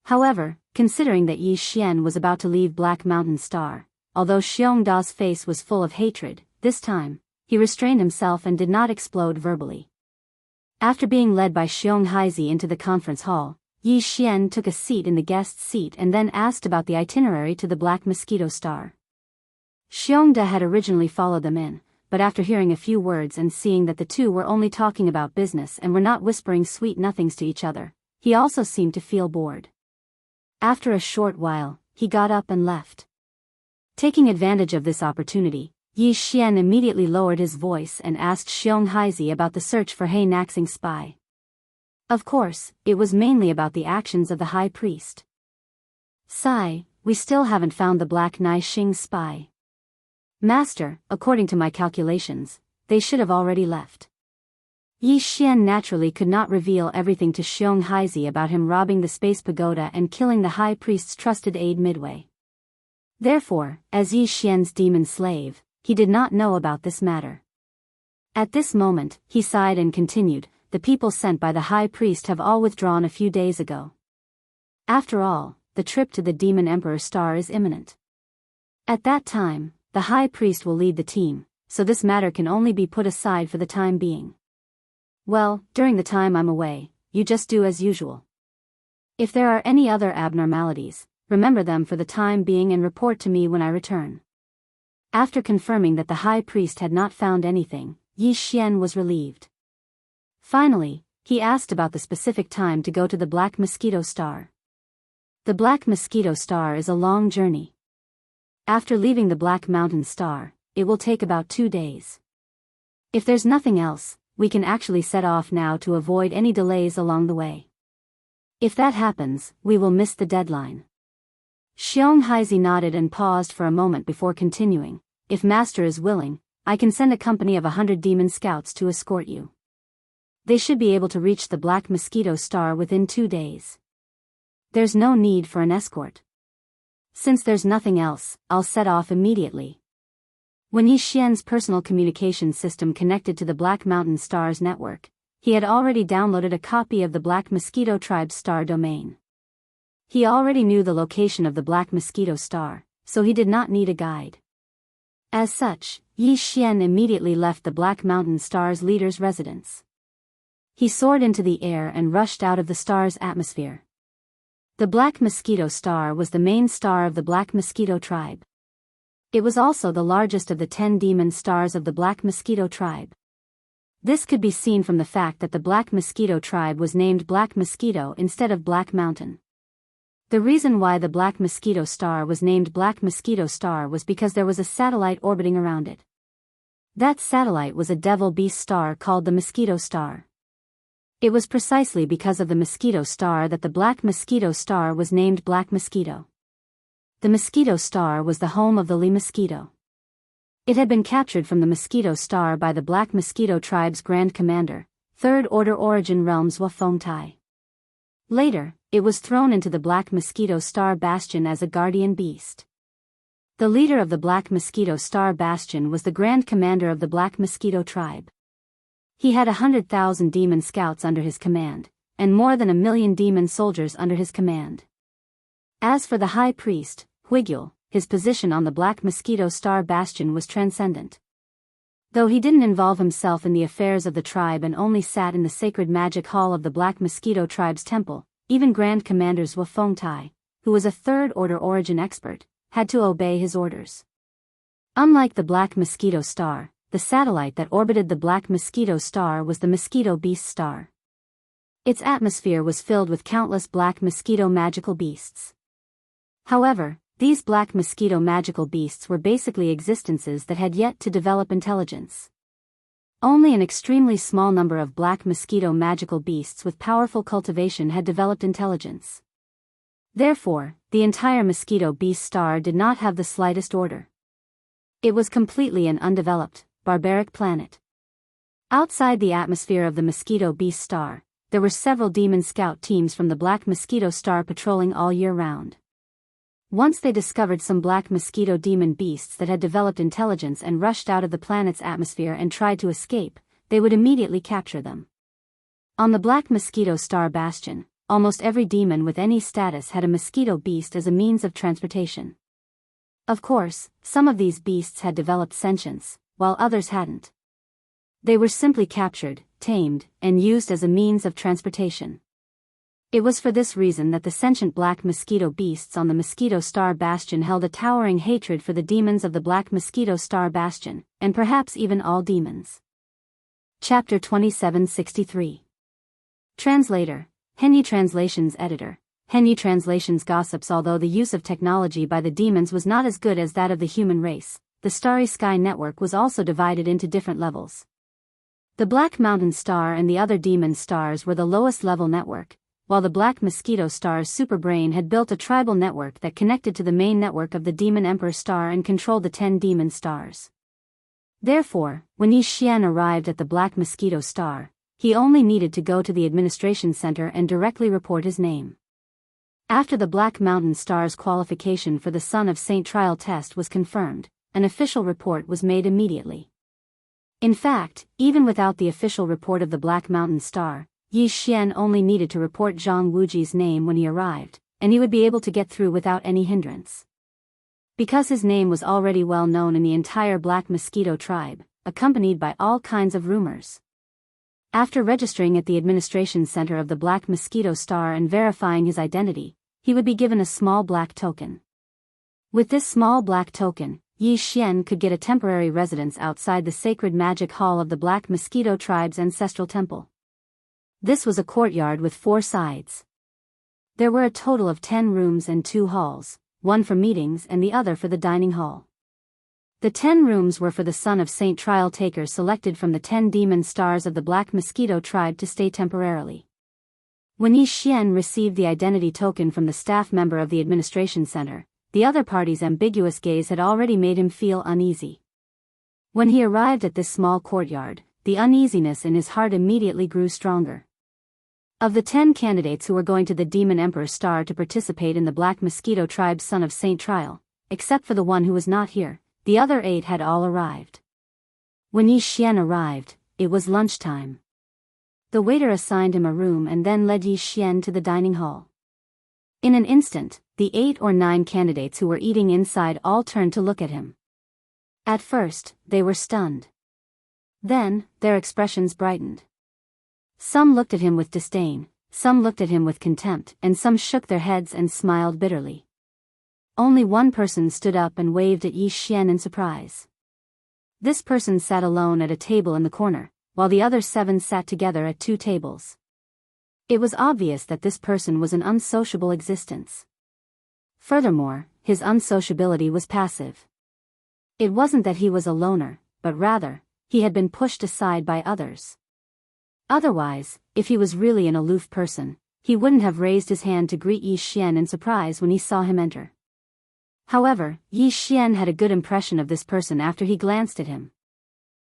However, considering that Yi Xian was about to leave Black Mountain Star, although Xiongda's face was full of hatred, this time, he restrained himself and did not explode verbally. After being led by Xiong Haizi into the conference hall, Yi Xian took a seat in the guest's seat and then asked about the itinerary to the Black Mosquito Star. Xiongda had originally followed them in, but after hearing a few words and seeing that the two were only talking about business and were not whispering sweet nothings to each other, he also seemed to feel bored. After a short while, he got up and left. Taking advantage of this opportunity, Yi Xian immediately lowered his voice and asked Xiong Haizi about the search for He Naxing's spy. Of course, it was mainly about the actions of the high priest. "Sai, we still haven't found the Black Naixing's spy. Master, according to my calculations, they should have already left." Yi Xian naturally could not reveal everything to Xiong Haizi about him robbing the space pagoda and killing the high priest's trusted aide midway. Therefore, as Yi Xian's demon slave, he did not know about this matter. At this moment, he sighed and continued, "The people sent by the high priest have all withdrawn a few days ago. After all, the trip to the Demon Emperor Star is imminent. At that time, the high priest will lead the team, so this matter can only be put aside for the time being. Well, during the time I'm away, you just do as usual. If there are any other abnormalities, remember them for the time being and report to me when I return. After confirming that the high priest had not found anything, Yi Xian was relieved. Finally, he asked about the specific time to go to the Black Mosquito Star. The Black Mosquito Star is a long journey. After leaving the Black Mountain Star, it will take about 2 days. If there's nothing else, we can actually set off now to avoid any delays along the way. If that happens, we will miss the deadline. Xiong Haizi nodded and paused for a moment before continuing. If Master is willing, I can send a company of 100 demon scouts to escort you. They should be able to reach the Black Mosquito Star within 2 days. There's no need for an escort. Since there's nothing else, I'll set off immediately. When Yi Xian's personal communication system connected to the Black Mountain Star's network, he had already downloaded a copy of the Black Mosquito Tribe's star domain. He already knew the location of the Black Mosquito Star, so he did not need a guide. As such, Yi Xian immediately left the Black Mountain Star's leader's residence. He soared into the air and rushed out of the star's atmosphere. The Black Mosquito Star was the main star of the Black Mosquito Tribe. It was also the largest of the 10 demon stars of the Black Mosquito Tribe. This could be seen from the fact that the Black Mosquito Tribe was named Black Mosquito instead of Black Mountain. The reason why the Black Mosquito Star was named Black Mosquito Star was because there was a satellite orbiting around it. That satellite was a devil beast star called the Mosquito Star. It was precisely because of the Mosquito Star that the Black Mosquito Star was named Black Mosquito. The Mosquito Star was the home of the Li Mosquito. It had been captured from the Mosquito Star by the Black Mosquito Tribe's Grand Commander, Third Order Origin Realms Wa Fengtai. Later, it was thrown into the Black Mosquito Star Bastion as a guardian beast. The leader of the Black Mosquito Star Bastion was the Grand Commander of the Black Mosquito Tribe. He had 100,000 demon scouts under his command, and more than 1,000,000 demon soldiers under his command. As for the High Priest, Huigyul, his position on the Black Mosquito Star Bastion was transcendent. Though he didn't involve himself in the affairs of the tribe and only sat in the sacred magic hall of the Black Mosquito Tribe's temple, even Grand Commanders Wa Fengtai, who was a Third Order Origin expert, had to obey his orders. Unlike the Black Mosquito Star, the satellite that orbited the Black Mosquito Star was the Mosquito Beast Star. Its atmosphere was filled with countless Black Mosquito magical beasts. However, these Black Mosquito magical beasts were basically existences that had yet to develop intelligence. Only an extremely small number of Black Mosquito magical beasts with powerful cultivation had developed intelligence. Therefore, the entire Mosquito Beast Star did not have the slightest order. It was completely an undeveloped, barbaric planet. Outside the atmosphere of the Mosquito Beast Star, there were several demon scout teams from the Black Mosquito Star patrolling all year round. Once they discovered some Black Mosquito demon beasts that had developed intelligence and rushed out of the planet's atmosphere and tried to escape, they would immediately capture them. On the Black Mosquito Star Bastion, almost every demon with any status had a mosquito beast as a means of transportation. Of course, some of these beasts had developed sentience, while others hadn't. They were simply captured, tamed, and used as a means of transportation. It was for this reason that the sentient Black Mosquito beasts on the Mosquito Star Bastion held a towering hatred for the demons of the Black Mosquito Star Bastion, and perhaps even all demons. Chapter 2763. Translator, Henyi Translations Editor. Henyi Translations gossips. Although the use of technology by the demons was not as good as that of the human race, the Starry Sky Network was also divided into different levels. The Black Mountain Star and the other demon stars were the lowest level network, while the Black Mosquito Star's superbrain had built a tribal network that connected to the main network of the Demon Emperor Star and controlled the 10 demon stars. Therefore, when Yi Xian arrived at the Black Mosquito Star, he only needed to go to the administration center and directly report his name. After the Black Mountain Star's qualification for the Son of Saint trial test was confirmed, an official report was made immediately. In fact, even without the official report of the Black Mountain Star, Yi Xian only needed to report Zhang Wuji's name when he arrived, and he would be able to get through without any hindrance. Because his name was already well known in the entire Black Mosquito tribe, accompanied by all kinds of rumors. After registering at the administration center of the Black Mosquito Star and verifying his identity, he would be given a small black token. With this small black token, Yi Xian could get a temporary residence outside the sacred magic hall of the Black Mosquito tribe's ancestral temple. This was a courtyard with 4 sides. There were a total of 10 rooms and 2 halls, one for meetings and the other for the dining hall. The 10 rooms were for the son of Saint Trial Taker selected from the 10 demon stars of the Black Mosquito tribe to stay temporarily. When Yi Xian received the identity token from the staff member of the administration center, the other party's ambiguous gaze had already made him feel uneasy. When he arrived at this small courtyard, the uneasiness in his heart immediately grew stronger. Of the 10 candidates who were going to the Demon Emperor Star to participate in the Black Mosquito tribe's son of Saint Trial, except for the one who was not here, the other 8 had all arrived. When Yi Xian arrived, it was lunchtime. The waiter assigned him a room and then led Yi Xian to the dining hall. In an instant, the 8 or 9 candidates who were eating inside all turned to look at him. At first, they were stunned. Then, their expressions brightened. Some looked at him with disdain, some looked at him with contempt, and some shook their heads and smiled bitterly. Only one person stood up and waved at Yi Xian in surprise. This person sat alone at a table in the corner, while the other 7 sat together at 2 tables. It was obvious that this person was an unsociable existence. Furthermore, his unsociability was passive. It wasn't that he was a loner, but rather, he had been pushed aside by others. Otherwise, if he was really an aloof person, he wouldn't have raised his hand to greet Yi Xian in surprise when he saw him enter. However, Yi Xian had a good impression of this person after he glanced at him.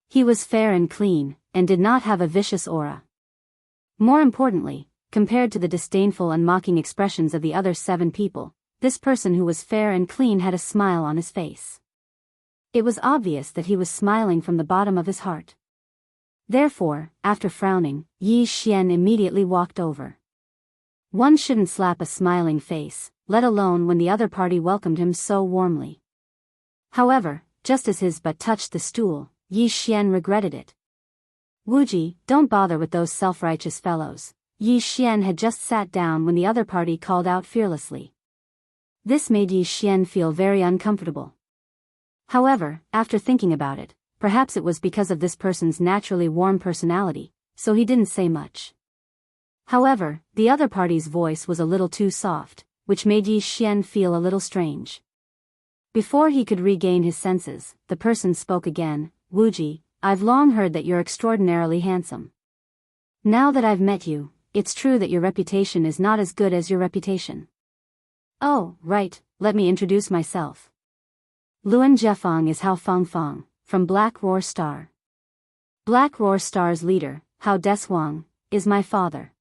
He was fair and clean, and did not have a vicious aura. More importantly, compared to the disdainful and mocking expressions of the other 7 people, this person who was fair and clean had a smile on his face. It was obvious that he was smiling from the bottom of his heart. Therefore, after frowning, Yi Xian immediately walked over. One shouldn't slap a smiling face, let alone when the other party welcomed him so warmly. However, just as his butt touched the stool, Yi Xian regretted it. Wuji, don't bother with those self-righteous fellows. Yi Xian had just sat down when the other party called out fearlessly. This made Yi Xian feel very uncomfortable. However, after thinking about it, perhaps it was because of this person's naturally warm personality, so he didn't say much. However, the other party's voice was a little too soft, which made Yi Xian feel a little strange. Before he could regain his senses, the person spoke again. Wuji, I've long heard that you're extraordinarily handsome. Now that I've met you, it's true that your reputation is not as good as your reputation. Oh, right, let me introduce myself. Luan Jefang is Hao Fangfang, from Black Roar Star. Black Roar Star's leader, Hao Deswang, is my father.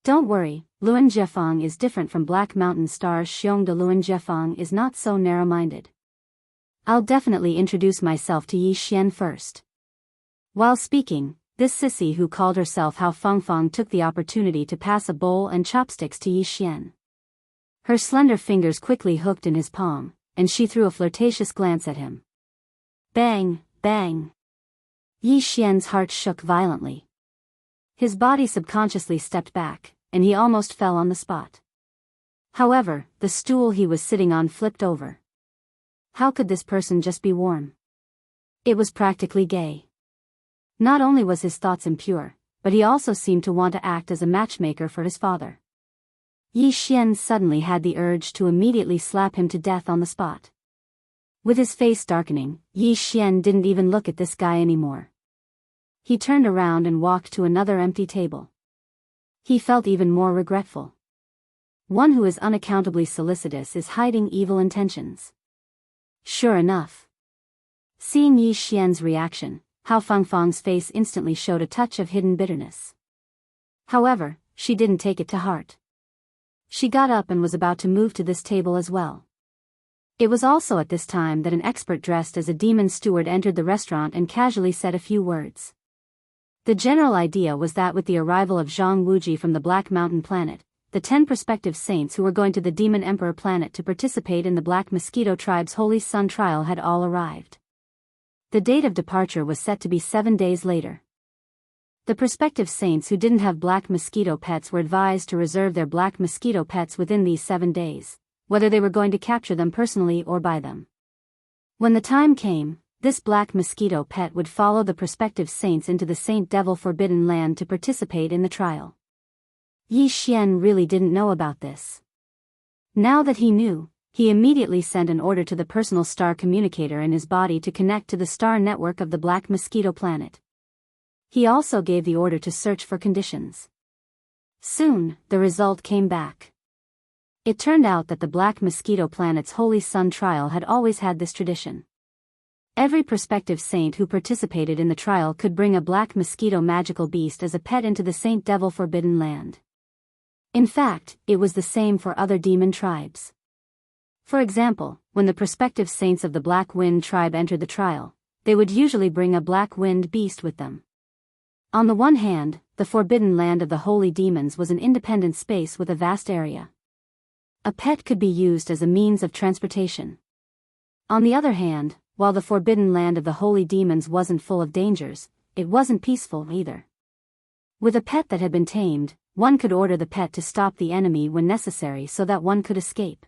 Don't worry, Luan Jefang is different from Black Mountain Star's Xiong de. Luan Jefang is not so narrow-minded. I'll definitely introduce myself to Yi Xian first. While speaking, this sissy who called herself Hao Fangfang took the opportunity to pass a bowl and chopsticks to Yi Xian. Her slender fingers quickly hooked in his palm, and she threw a flirtatious glance at him. Bang, bang. Yi Xian's heart shook violently. His body subconsciously stepped back, and he almost fell on the spot. However, the stool he was sitting on flipped over. How could this person just be warm? It was practically gay. Not only was his thoughts impure, but he also seemed to want to act as a matchmaker for his father. Yi Xian suddenly had the urge to immediately slap him to death on the spot. With his face darkening, Yi Xian didn't even look at this guy anymore. He turned around and walked to another empty table. He felt even more regretful. One who is unaccountably solicitous is hiding evil intentions. Sure enough. Seeing Yi Xian's reaction, Hao Fangfang's face instantly showed a touch of hidden bitterness. However, she didn't take it to heart. She got up and was about to move to this table as well. It was also at this time that an expert dressed as a demon steward entered the restaurant and casually said a few words. The general idea was that with the arrival of Zhang Wuji from the Black Mountain planet, the 10 prospective saints who were going to the Demon Emperor planet to participate in the Black Mosquito tribe's Holy Sun trial had all arrived. The date of departure was set to be 7 days later. The prospective saints who didn't have black mosquito pets were advised to reserve their black mosquito pets within these 7 days, whether they were going to capture them personally or buy them. When the time came, this black mosquito pet would follow the prospective saints into the Saint Devil Forbidden Land to participate in the trial. Yi Xian really didn't know about this. Now that he knew, he immediately sent an order to the personal star communicator in his body to connect to the star network of the Black Mosquito planet. He also gave the order to search for conditions. Soon, the result came back. It turned out that the Black Mosquito planet's Holy Sun trial had always had this tradition. Every prospective saint who participated in the trial could bring a black mosquito magical beast as a pet into the Saint Devil Forbidden Land. In fact, it was the same for other demon tribes. For example, when the prospective saints of the Black Wind tribe entered the trial, they would usually bring a black wind beast with them. On the one hand, the Forbidden Land of the Holy Demons was an independent space with a vast area. A pet could be used as a means of transportation. On the other hand, while the Forbidden Land of the Holy Demons wasn't full of dangers, it wasn't peaceful either. With a pet that had been tamed, one could order the pet to stop the enemy when necessary so that one could escape.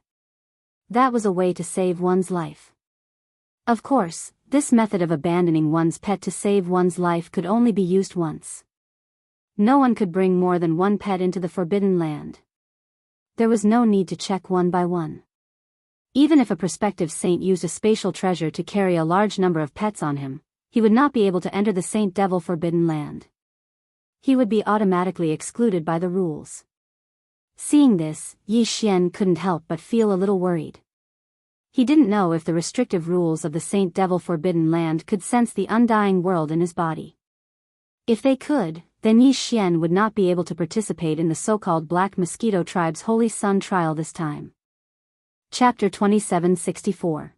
That was a way to save one's life. Of course, this method of abandoning one's pet to save one's life could only be used once. No one could bring more than one pet into the Forbidden Land. There was no need to check one by one. Even if a prospective saint used a spatial treasure to carry a large number of pets on him, he would not be able to enter the Saint Devil Forbidden Land. He would be automatically excluded by the rules. Seeing this, Yi Xian couldn't help but feel a little worried. He didn't know if the restrictive rules of the Saint Devil Forbidden Land could sense the undying world in his body. If they could, then Yi Xian would not be able to participate in the so-called Black Mosquito tribe's Holy Sun trial this time. Chapter 2764.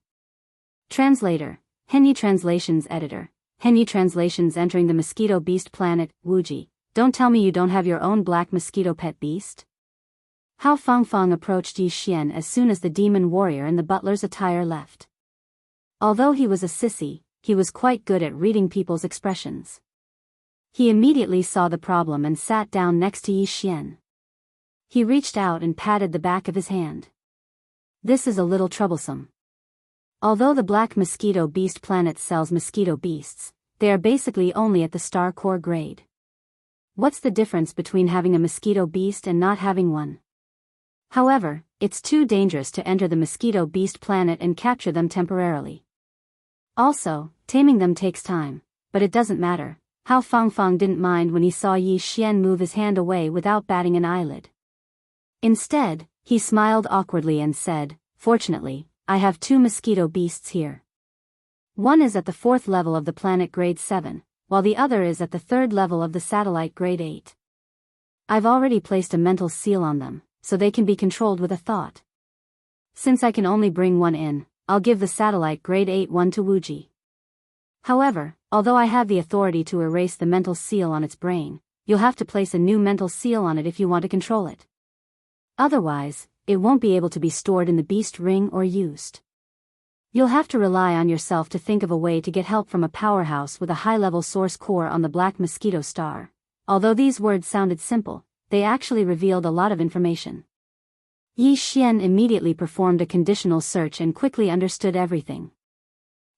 Translator, Henyi Translations Editor, Henyi Translations entering the Mosquito Beast planet, Wuji. Don't tell me you don't have your own black mosquito pet beast? Hao Fangfang approached Yi Xian as soon as the demon warrior in the butler's attire left. Although he was a sissy, he was quite good at reading people's expressions. He immediately saw the problem and sat down next to Yi Xian. He reached out and patted the back of his hand. This is a little troublesome. Although the Black Mosquito Beast planet sells mosquito beasts, they are basically only at the star core grade. What's the difference between having a mosquito beast and not having one? However, it's too dangerous to enter the Mosquito Beast planet and capture them temporarily. Also, taming them takes time, but it doesn't matter. Hao Fangfang didn't mind when he saw Yi Xian move his hand away without batting an eyelid. Instead, he smiled awkwardly and said, "Fortunately, I have 2 mosquito beasts here. One is at the 4th level of the planet grade 7, while the other is at the 3rd level of the satellite grade 8. I've already placed a mental seal on them, so they can be controlled with a thought. Since I can only bring one in, I'll give the satellite grade 8 one to Wuji. However, although I have the authority to erase the mental seal on its brain, you'll have to place a new mental seal on it if you want to control it. Otherwise, it won't be able to be stored in the beast ring or used. You'll have to rely on yourself to think of a way to get help from a powerhouse with a high-level source core on the Black Mosquito star." Although these words sounded simple, they actually revealed a lot of information. Yi Xian immediately performed a conditional search and quickly understood everything.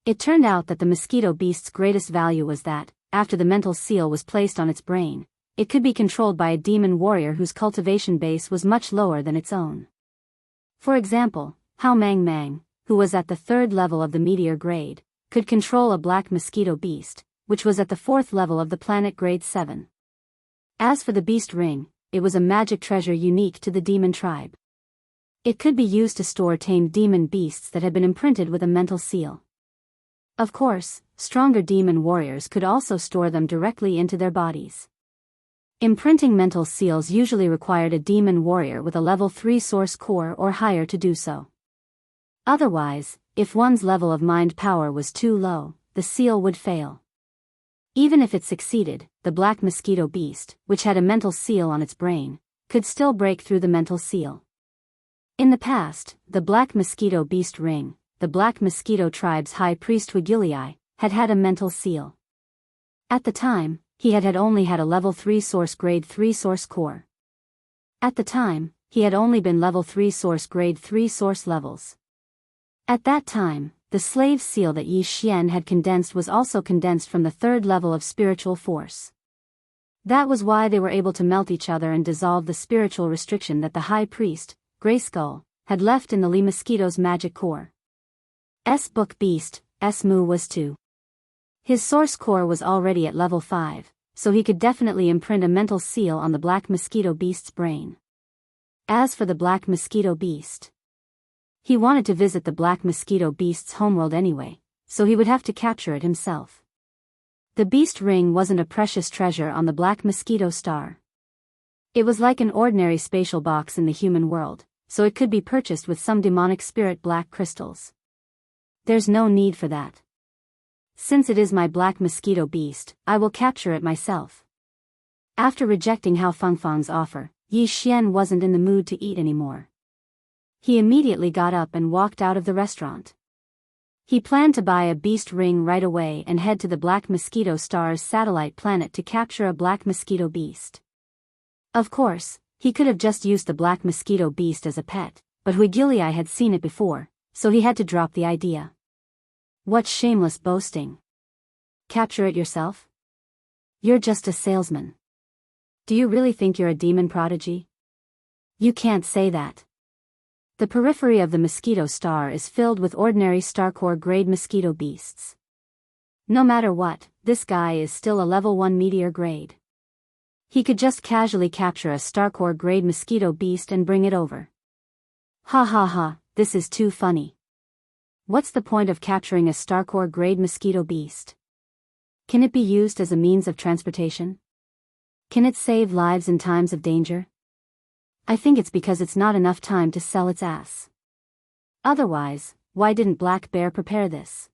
It turned out that the mosquito beast's greatest value was that, after the mental seal was placed on its brain, it could be controlled by a demon warrior whose cultivation base was much lower than its own. For example, Hao Mang Mang, who was at the 3rd level of the meteor grade, could control a black mosquito beast, which was at the 4th level of the planet grade 7. As for the beast ring, it was a magic treasure unique to the demon tribe. It could be used to store tamed demon beasts that had been imprinted with a mental seal. Of course, stronger demon warriors could also store them directly into their bodies. Imprinting mental seals usually required a demon warrior with a level 3 source core or higher to do so. Otherwise, if one's level of mind power was too low, the seal would fail. Even if it succeeded, the black mosquito beast, which had a mental seal on its brain, could still break through the mental seal. In the past, the Black Mosquito Beast Ring, the Black Mosquito tribe's high priest Wigilii, had had a mental seal. At the time, he had only had a level 3 source grade 3 source core. At the time, he had only been level 3 source grade 3 source levels. At that time, the slave seal that Yi Xian had condensed was also condensed from the 3rd level of spiritual force. That was why they were able to melt each other and dissolve the spiritual restriction that the high priest, Grey Skull, had left in the Li Mosquito's magic core. Book Beast, Mu was 2. His source core was already at level 5, so he could definitely imprint a mental seal on the Black Mosquito Beast's brain. As for the Black Mosquito Beast, he wanted to visit the Black Mosquito Beast's homeworld anyway, so he would have to capture it himself. The Beast Ring wasn't a precious treasure on the Black Mosquito Star. It was like an ordinary spatial box in the human world, so it could be purchased with some demonic spirit black crystals. There's no need for that. Since it is my Black Mosquito Beast, I will capture it myself. After rejecting Hao Fengfeng's offer, Yi Xian wasn't in the mood to eat anymore. He immediately got up and walked out of the restaurant. He planned to buy a beast ring right away and head to the Black Mosquito Star's satellite planet to capture a Black Mosquito Beast. Of course, he could have just used the Black Mosquito Beast as a pet, but Huigilii had seen it before, so he had to drop the idea. What shameless boasting. Capture it yourself? You're just a salesman. Do you really think you're a demon prodigy? You can't say that. The periphery of the Mosquito Star is filled with ordinary Starcore grade mosquito beasts. No matter what, this guy is still a level 1 meteor grade. He could just casually capture a Starcore grade mosquito beast and bring it over. Ha ha ha, this is too funny. What's the point of capturing a Starcore grade mosquito beast? Can it be used as a means of transportation? Can it save lives in times of danger? I think it's because it's not enough time to sell its ass. Otherwise, why didn't Black Bear prepare this?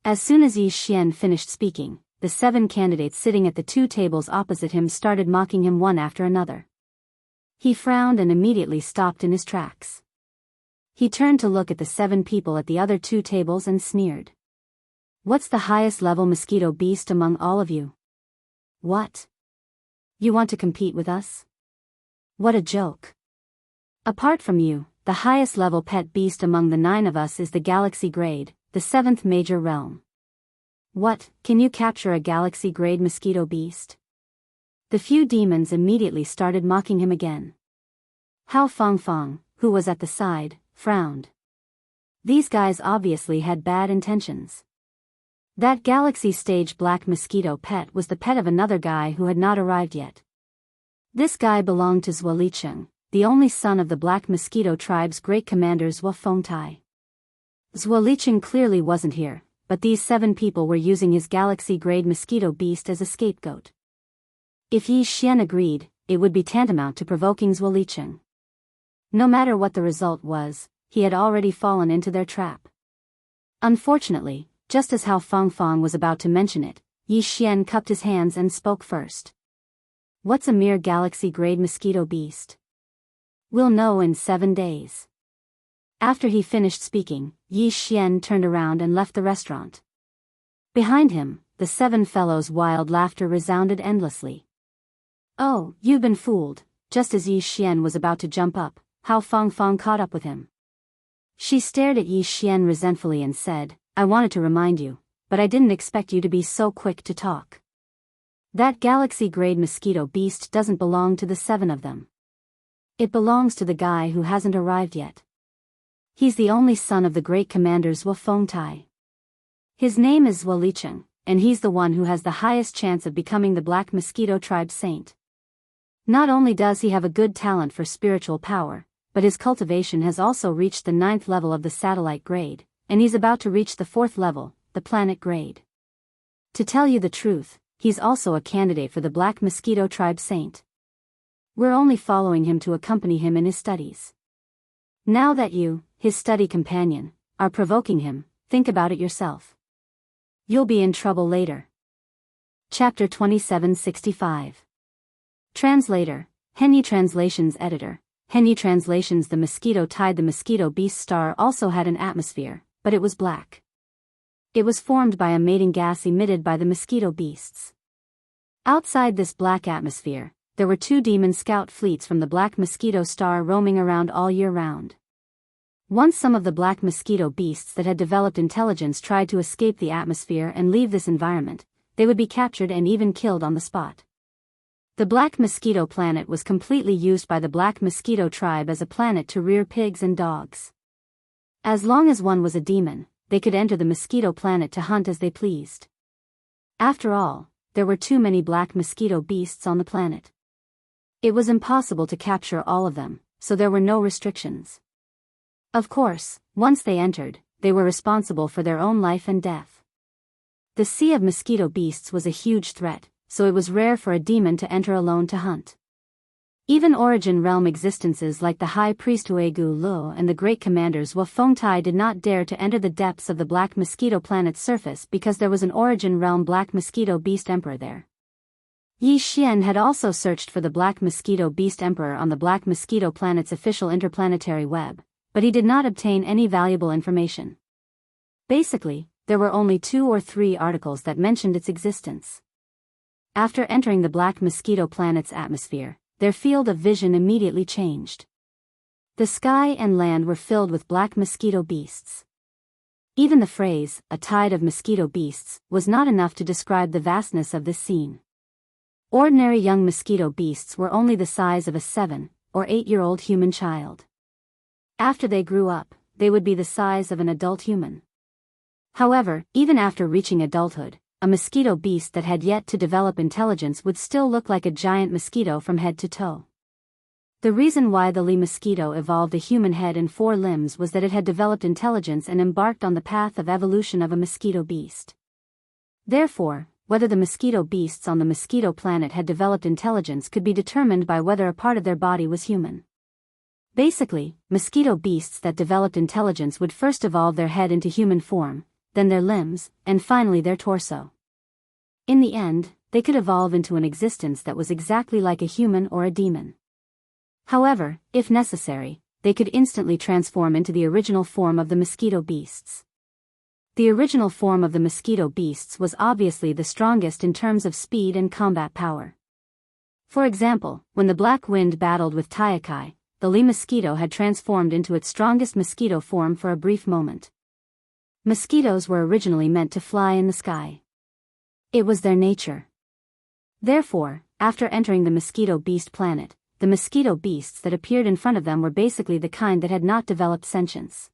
As soon as Yi Xian finished speaking, the 7 candidates sitting at the 2 tables opposite him started mocking him one after another. He frowned and immediately stopped in his tracks. He turned to look at the 7 people at the other 2 tables and sneered. What's the highest level mosquito beast among all of you? What? You want to compete with us? What a joke. Apart from you, the highest level pet beast among the 9 of us is the Galaxy Grade, the 7th major realm. What, can you capture a Galaxy Grade mosquito beast? The few demons immediately started mocking him again. Hao Fengfeng, who was at the side, frowned. These guys obviously had bad intentions. That Galaxy Stage Black Mosquito pet was the pet of another guy who had not arrived yet. This guy belonged to Zhuo Licheng, the only son of the Black Mosquito tribe's great commanders Zhuo Fengtai. Zhuo Licheng clearly wasn't here, but these 7 people were using his Galaxy-grade mosquito beast as a scapegoat. If Yi Xian agreed, it would be tantamount to provoking Zhuo Licheng. No matter what the result was, he had already fallen into their trap. Unfortunately, just as Hao Fengfeng was about to mention it, Yi Xian cupped his hands and spoke first. What's a mere Galaxy-grade mosquito beast? We'll know in 7 days. After he finished speaking, Yi Xian turned around and left the restaurant. Behind him, the 7 fellows' wild laughter resounded endlessly. Oh, you've been fooled. Just as Yi Xian was about to jump up, Hao Fengfeng caught up with him. She stared at Yi Xian resentfully and said, I wanted to remind you, but I didn't expect you to be so quick to talk. That Galaxy-grade mosquito beast doesn't belong to the 7 of them. It belongs to the guy who hasn't arrived yet. He's the only son of the great commanders Zhuo Fengtai. His name is Zhuo Licheng, and he's the one who has the highest chance of becoming the Black Mosquito tribe saint. Not only does he have a good talent for spiritual power, but his cultivation has also reached the 9th level of the satellite grade, and he's about to reach the 4th level, the planet grade. To tell you the truth, he's also a candidate for the Black Mosquito tribe saint. We're only following him to accompany him in his studies. Now that you, his study companion, are provoking him, think about it yourself. You'll be in trouble later. Chapter 2765. Translator, Henny Translations Editor. Henny Translations. The mosquito tide. The mosquito beast star also had an atmosphere, but it was black. It was formed by a mating gas emitted by the mosquito beasts. Outside this black atmosphere, there were 2 demon scout fleets from the black mosquito star roaming around all year round. Once some of the black mosquito beasts that had developed intelligence tried to escape the atmosphere and leave this environment, they would be captured and even killed on the spot. The Black Mosquito Planet was completely used by the Black Mosquito tribe as a planet to rear pigs and dogs. As long as one was a demon, they could enter the Mosquito Planet to hunt as they pleased. After all, there were too many black mosquito beasts on the planet. It was impossible to capture all of them, so there were no restrictions. Of course, once they entered, they were responsible for their own life and death. The sea of mosquito beasts was a huge threat, so it was rare for a demon to enter alone to hunt. Even origin realm existences like the High Priest Huegu Lu and the Great Commanders Wa Fengtai did not dare to enter the depths of the Black Mosquito Planet's surface because there was an origin realm Black Mosquito Beast Emperor there. Yi Xian had also searched for the Black Mosquito Beast Emperor on the Black Mosquito Planet's official interplanetary web, but he did not obtain any valuable information. Basically, there were only 2 or 3 articles that mentioned its existence. After entering the Black Mosquito Planet's atmosphere, their field of vision immediately changed. The sky and land were filled with black mosquito beasts. Even the phrase, "a tide of mosquito beasts," was not enough to describe the vastness of this scene. Ordinary young mosquito beasts were only the size of a 7 or 8-year-old human child. After they grew up, they would be the size of an adult human. However, even after reaching adulthood, a mosquito beast that had yet to develop intelligence would still look like a giant mosquito from head to toe. The reason why the Li mosquito evolved a human head and 4 limbs was that it had developed intelligence and embarked on the path of evolution of a mosquito beast. Therefore, whether the mosquito beasts on the mosquito planet had developed intelligence could be determined by whether a part of their body was human. Basically, mosquito beasts that developed intelligence would first evolve their head into human form, then their limbs, and finally their torso. In the end, they could evolve into an existence that was exactly like a human or a demon. However, if necessary, they could instantly transform into the original form of the mosquito beasts. The original form of the mosquito beasts was obviously the strongest in terms of speed and combat power. For example, when the Black Wind battled with Taiakai, the Li mosquito had transformed into its strongest mosquito form for a brief moment. Mosquitoes were originally meant to fly in the sky. It was their nature. Therefore, after entering the mosquito beast planet, the mosquito beasts that appeared in front of them were basically the kind that had not developed sentience.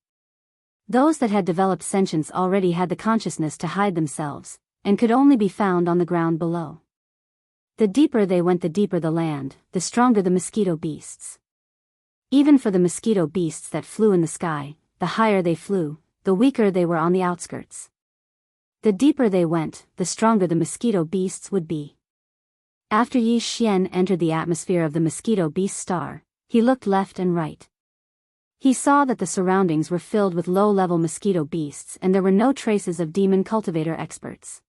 Those that had developed sentience already had the consciousness to hide themselves, and could only be found on the ground below. The deeper they went, the deeper the land, the stronger the mosquito beasts. Even for the mosquito beasts that flew in the sky, the higher they flew, the weaker they were on the outskirts. The deeper they went, the stronger the mosquito beasts would be. After Yi Xian entered the atmosphere of the mosquito beast star, he looked left and right. He saw that the surroundings were filled with low-level mosquito beasts and there were no traces of demon cultivator experts.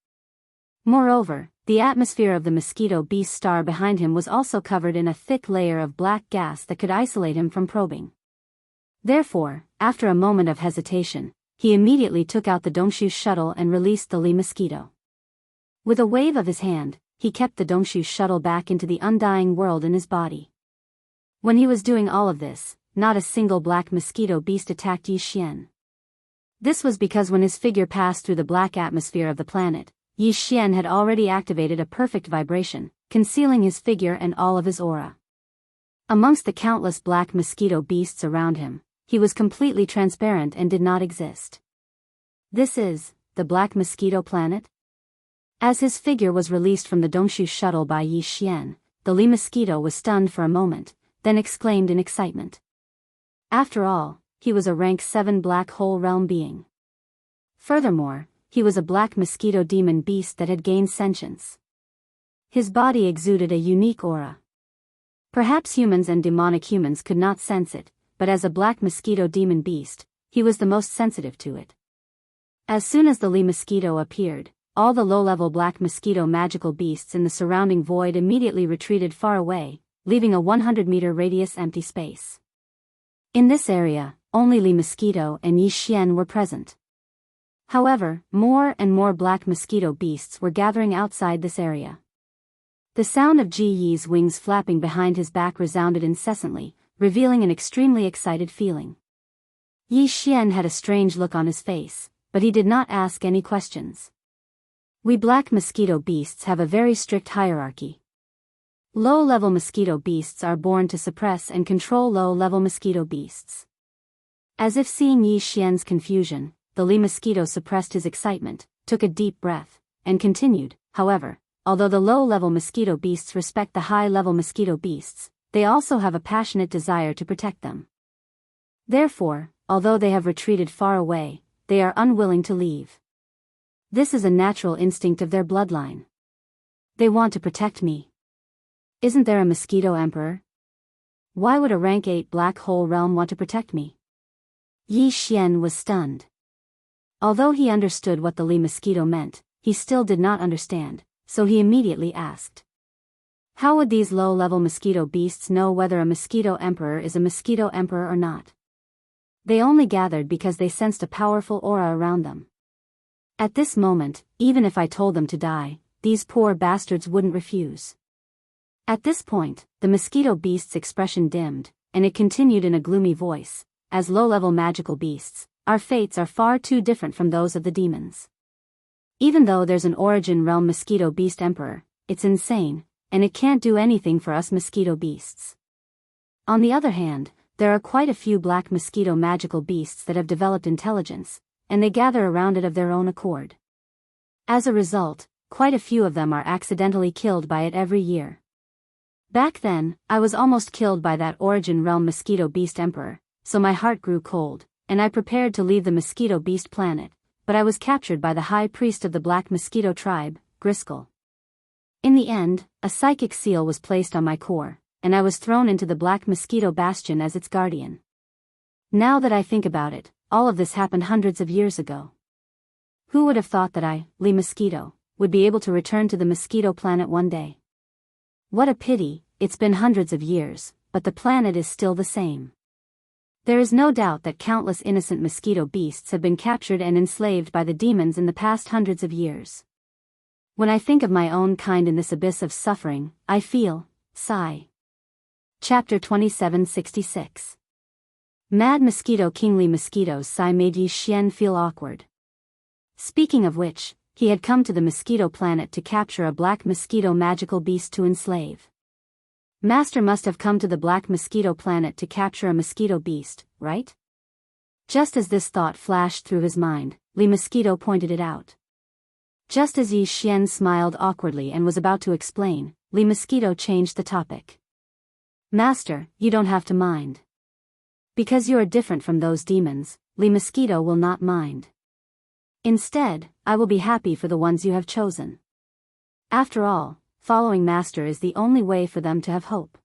Moreover, the atmosphere of the mosquito beast star behind him was also covered in a thick layer of black gas that could isolate him from probing. Therefore, after a moment of hesitation, he immediately took out the Dongshu shuttle and released the Li mosquito. With a wave of his hand, he kept the Dongshu shuttle back into the undying world in his body. When he was doing all of this, not a single black mosquito beast attacked Yi Xian. This was because when his figure passed through the black atmosphere of the planet, Yi Xian had already activated a perfect vibration, concealing his figure and all of his aura. Amongst the countless black mosquito beasts around him, he was completely transparent and did not exist. This is the Black Mosquito Planet? As his figure was released from the Dongshu shuttle by Yi Xian, the Li mosquito was stunned for a moment, then exclaimed in excitement. After all, he was a rank 7 black hole realm being. Furthermore, he was a black mosquito demon beast that had gained sentience. His body exuded a unique aura. Perhaps humans and demonic humans could not sense it, but as a black mosquito demon beast, he was the most sensitive to it. As soon as the Li mosquito appeared, all the low-level black mosquito magical beasts in the surrounding void immediately retreated far away, leaving a 100-meter radius empty space. In this area, only Li Mosquito and Yi Xian were present. However, more and more black mosquito beasts were gathering outside this area. The sound of Ji Yi's wings flapping behind his back resounded incessantly, revealing an extremely excited feeling. Yi Xian had a strange look on his face, but he did not ask any questions. We black mosquito beasts have a very strict hierarchy. Low-level mosquito beasts are born to suppress and control low-level mosquito beasts. As if seeing Yi Xian's confusion, the Li mosquito suppressed his excitement, took a deep breath, and continued. However, although the low-level mosquito beasts respect the high-level mosquito beasts, they also have a passionate desire to protect them. Therefore, although they have retreated far away, they are unwilling to leave. This is a natural instinct of their bloodline. They want to protect me. Isn't there a mosquito emperor? Why would a rank 8 black hole realm want to protect me? Yi Xian was stunned. Although he understood what the Li mosquito meant, he still did not understand, so he immediately asked. How would these low-level mosquito beasts know whether a mosquito emperor is a mosquito emperor or not? They only gathered because they sensed a powerful aura around them. At this moment, even if I told them to die, these poor bastards wouldn't refuse. At this point, the mosquito beast's expression dimmed, and it continued in a gloomy voice. As low-level magical beasts, our fates are far too different from those of the demons. Even though there's an origin realm mosquito beast emperor, it's insane, and it can't do anything for us mosquito beasts. On the other hand, there are quite a few black mosquito magical beasts that have developed intelligence, and they gather around it of their own accord. As a result, quite a few of them are accidentally killed by it every year. Back then, I was almost killed by that origin realm mosquito beast emperor, so my heart grew cold, and I prepared to leave the mosquito beast planet, but I was captured by the high priest of the black mosquito tribe, Griskel. In the end, a psychic seal was placed on my core, and I was thrown into the black mosquito bastion as its guardian. Now that I think about it, all of this happened hundreds of years ago. Who would have thought that I, Li Mosquito, would be able to return to the mosquito planet one day? What a pity, it's been hundreds of years, but the planet is still the same. There is no doubt that countless innocent mosquito beasts have been captured and enslaved by the demons in the past hundreds of years. When I think of my own kind in this abyss of suffering, I feel, sigh. Chapter 2766. Mad Mosquito King Li Mosquito's sigh made Yi Xian feel awkward. Speaking of which, he had come to the mosquito planet to capture a black mosquito magical beast to enslave. Master must have come to the black mosquito planet to capture a mosquito beast, right? Just as this thought flashed through his mind, Li Mosquito pointed it out. Just as Yi Xian smiled awkwardly and was about to explain, Li Mosquito changed the topic. Master, you don't have to mind. Because you are different from those demons, Li Mosquito will not mind. Instead, I will be happy for the ones you have chosen. After all, following Master is the only way for them to have hope.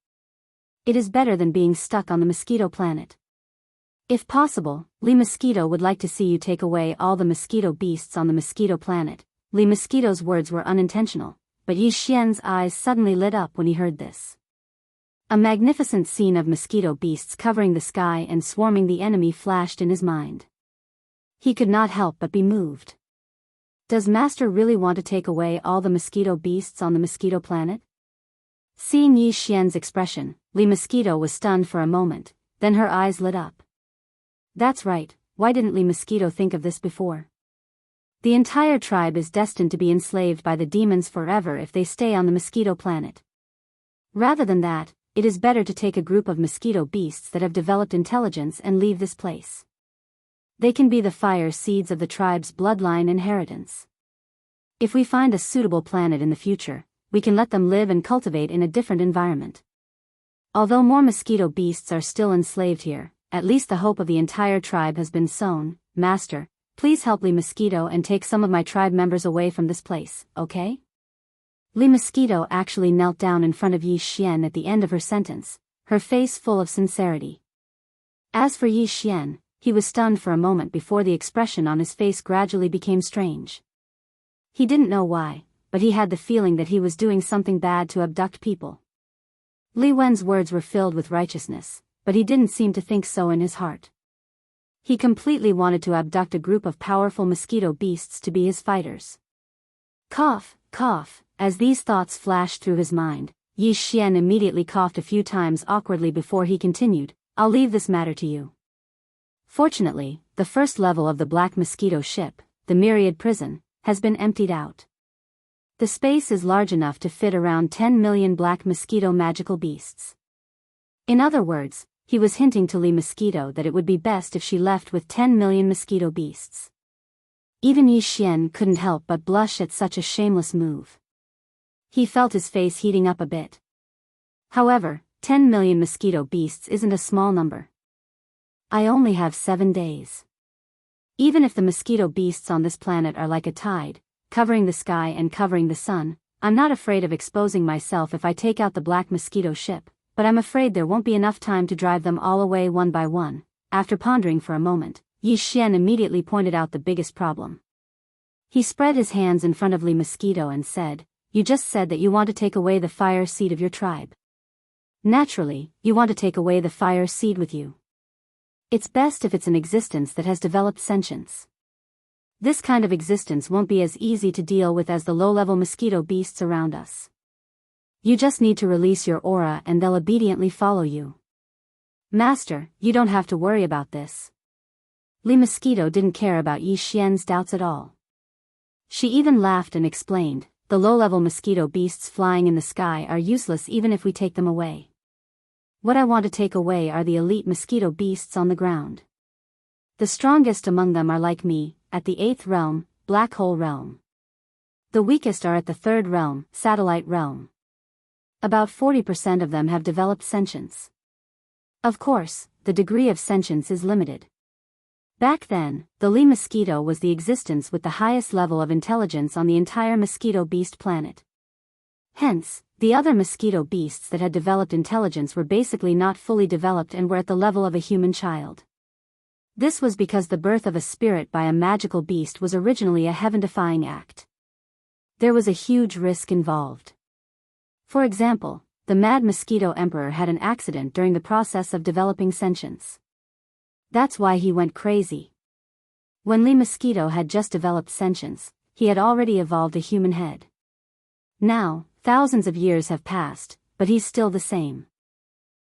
It is better than being stuck on the mosquito planet. If possible, Li Mosquito would like to see you take away all the mosquito beasts on the mosquito planet. Li Mosquito's words were unintentional, but Yi Xian's eyes suddenly lit up when he heard this. A magnificent scene of mosquito beasts covering the sky and swarming the enemy flashed in his mind. He could not help but be moved. Does Master really want to take away all the mosquito beasts on the mosquito planet? Seeing Yi Xian's expression, Li Mosquito was stunned for a moment, then her eyes lit up. That's right, why didn't Li Mosquito think of this before? The entire tribe is destined to be enslaved by the demons forever if they stay on the mosquito planet. Rather than that, it is better to take a group of mosquito beasts that have developed intelligence and leave this place. They can be the fire seeds of the tribe's bloodline inheritance. If we find a suitable planet in the future, we can let them live and cultivate in a different environment. Although more mosquito beasts are still enslaved here, at least the hope of the entire tribe has been sown. Master, please help Li Mosquito and take some of my tribe members away from this place, okay? Li Mosquito actually knelt down in front of Yi Xian at the end of her sentence, her face full of sincerity. As for Yi Xian, he was stunned for a moment before the expression on his face gradually became strange. He didn't know why, but he had the feeling that he was doing something bad to abduct people. Li Wen's words were filled with righteousness, but he didn't seem to think so in his heart. He completely wanted to abduct a group of powerful mosquito beasts to be his fighters. Cough, cough, as these thoughts flashed through his mind, Yi Xian immediately coughed a few times awkwardly before he continued, "I'll leave this matter to you." Fortunately, the first level of the Black Mosquito ship, the Myriad Prison, has been emptied out. The space is large enough to fit around 10 million Black Mosquito magical beasts. In other words, he was hinting to Li Mosquito that it would be best if she left with 10 million mosquito beasts. Even Yi Xian couldn't help but blush at such a shameless move. He felt his face heating up a bit. However, 10 million mosquito beasts isn't a small number. I only have 7 days. Even if the mosquito beasts on this planet are like a tide, covering the sky and covering the sun, I'm not afraid of exposing myself if I take out the Black Mosquito ship, but I'm afraid there won't be enough time to drive them all away one by one. After pondering for a moment, Yi Xian immediately pointed out the biggest problem. He spread his hands in front of Li Mosquito and said, "You just said that you want to take away the fire seed of your tribe. Naturally, you want to take away the fire seed with you. It's best if it's an existence that has developed sentience. This kind of existence won't be as easy to deal with as the low-level mosquito beasts around us. You just need to release your aura and they'll obediently follow you. Master, you don't have to worry about this." Li Mosquito didn't care about Yi Xian's doubts at all. She even laughed and explained, "The low-level mosquito beasts flying in the sky are useless even if we take them away. What I want to take away are the elite mosquito beasts on the ground. The strongest among them are like me, at the 8th realm, Black Hole realm. The weakest are at the 3rd realm, Satellite realm. About 40% of them have developed sentience. Of course, the degree of sentience is limited. Back then, the Li Mosquito was the existence with the highest level of intelligence on the entire mosquito beast planet. Hence, the other mosquito beasts that had developed intelligence were basically not fully developed and were at the level of a human child. This was because the birth of a spirit by a magical beast was originally a heaven-defying act. There was a huge risk involved. For example, the Mad Mosquito Emperor had an accident during the process of developing sentience. That's why he went crazy. When Li Mosquito had just developed sentience, he had already evolved a human head. Now, thousands of years have passed, but he's still the same.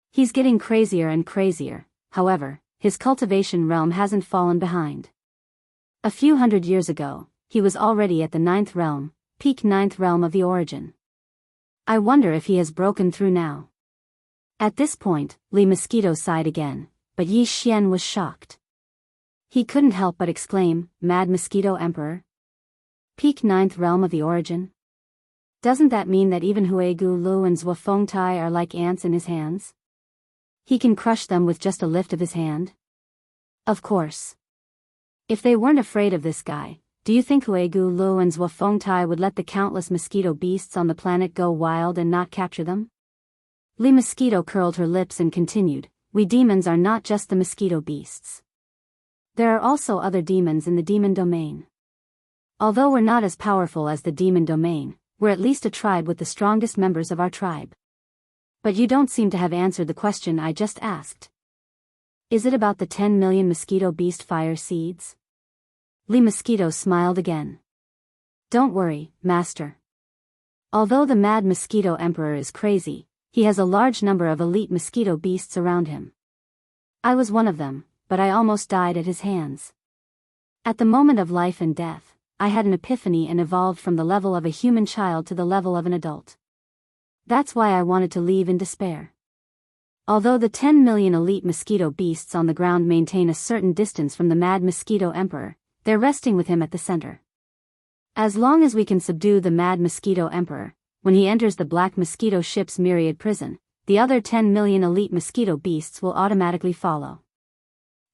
He's getting crazier and crazier, however, his cultivation realm hasn't fallen behind. A few hundred years ago, he was already at the 9th realm, peak 9th realm of the origin. I wonder if he has broken through now. At this point, Li Mosquito sighed again, but Yi Xian was shocked. He couldn't help but exclaim, "Mad Mosquito Emperor? Peak 9th realm of the origin? Doesn't that mean that even Huegu Lu and Zhuafeng Tai are like ants in his hands? He can crush them with just a lift of his hand?" Of course. If they weren't afraid of this guy, do you think Huegu Lu and Zhuafeng Tai would let the countless mosquito beasts on the planet go wild and not capture them? Li Mosquito curled her lips and continued, "We demons are not just the mosquito beasts. There are also other demons in the demon domain. Although we're not as powerful as the demon domain, we're at least a tribe with the strongest members of our tribe. But you don't seem to have answered the question I just asked. Is it about the 10 million mosquito beast fire seeds?" Li Mosquito smiled again. "Don't worry, Master. Although the Mad Mosquito Emperor is crazy, he has a large number of elite mosquito beasts around him. I was one of them, but I almost died at his hands. At the moment of life and death, I had an epiphany and evolved from the level of a human child to the level of an adult. That's why I wanted to leave in despair. Although the 10 million elite mosquito beasts on the ground maintain a certain distance from the Mad Mosquito Emperor, they're resting with him at the center. As long as we can subdue the Mad Mosquito Emperor, when he enters the Black Mosquito ship's Myriad Prison, the other 10 million elite mosquito beasts will automatically follow.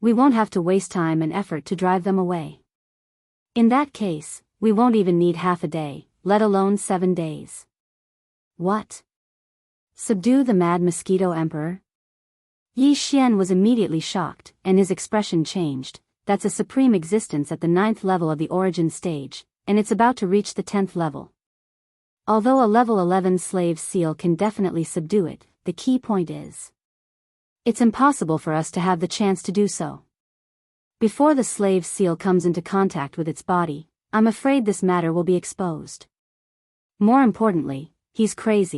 We won't have to waste time and effort to drive them away. In that case, we won't even need half a day, let alone 7 days. What? Subdue the Mad Mosquito Emperor? Yi Xian was immediately shocked, and his expression changed. That's a supreme existence at the 9th level of the origin stage, and it's about to reach the 10th level. Although a level 11 slave seal can definitely subdue it, the key point is, it's impossible for us to have the chance to do so. Before the slave's seal comes into contact with its body, I'm afraid this matter will be exposed. More importantly, he's crazy.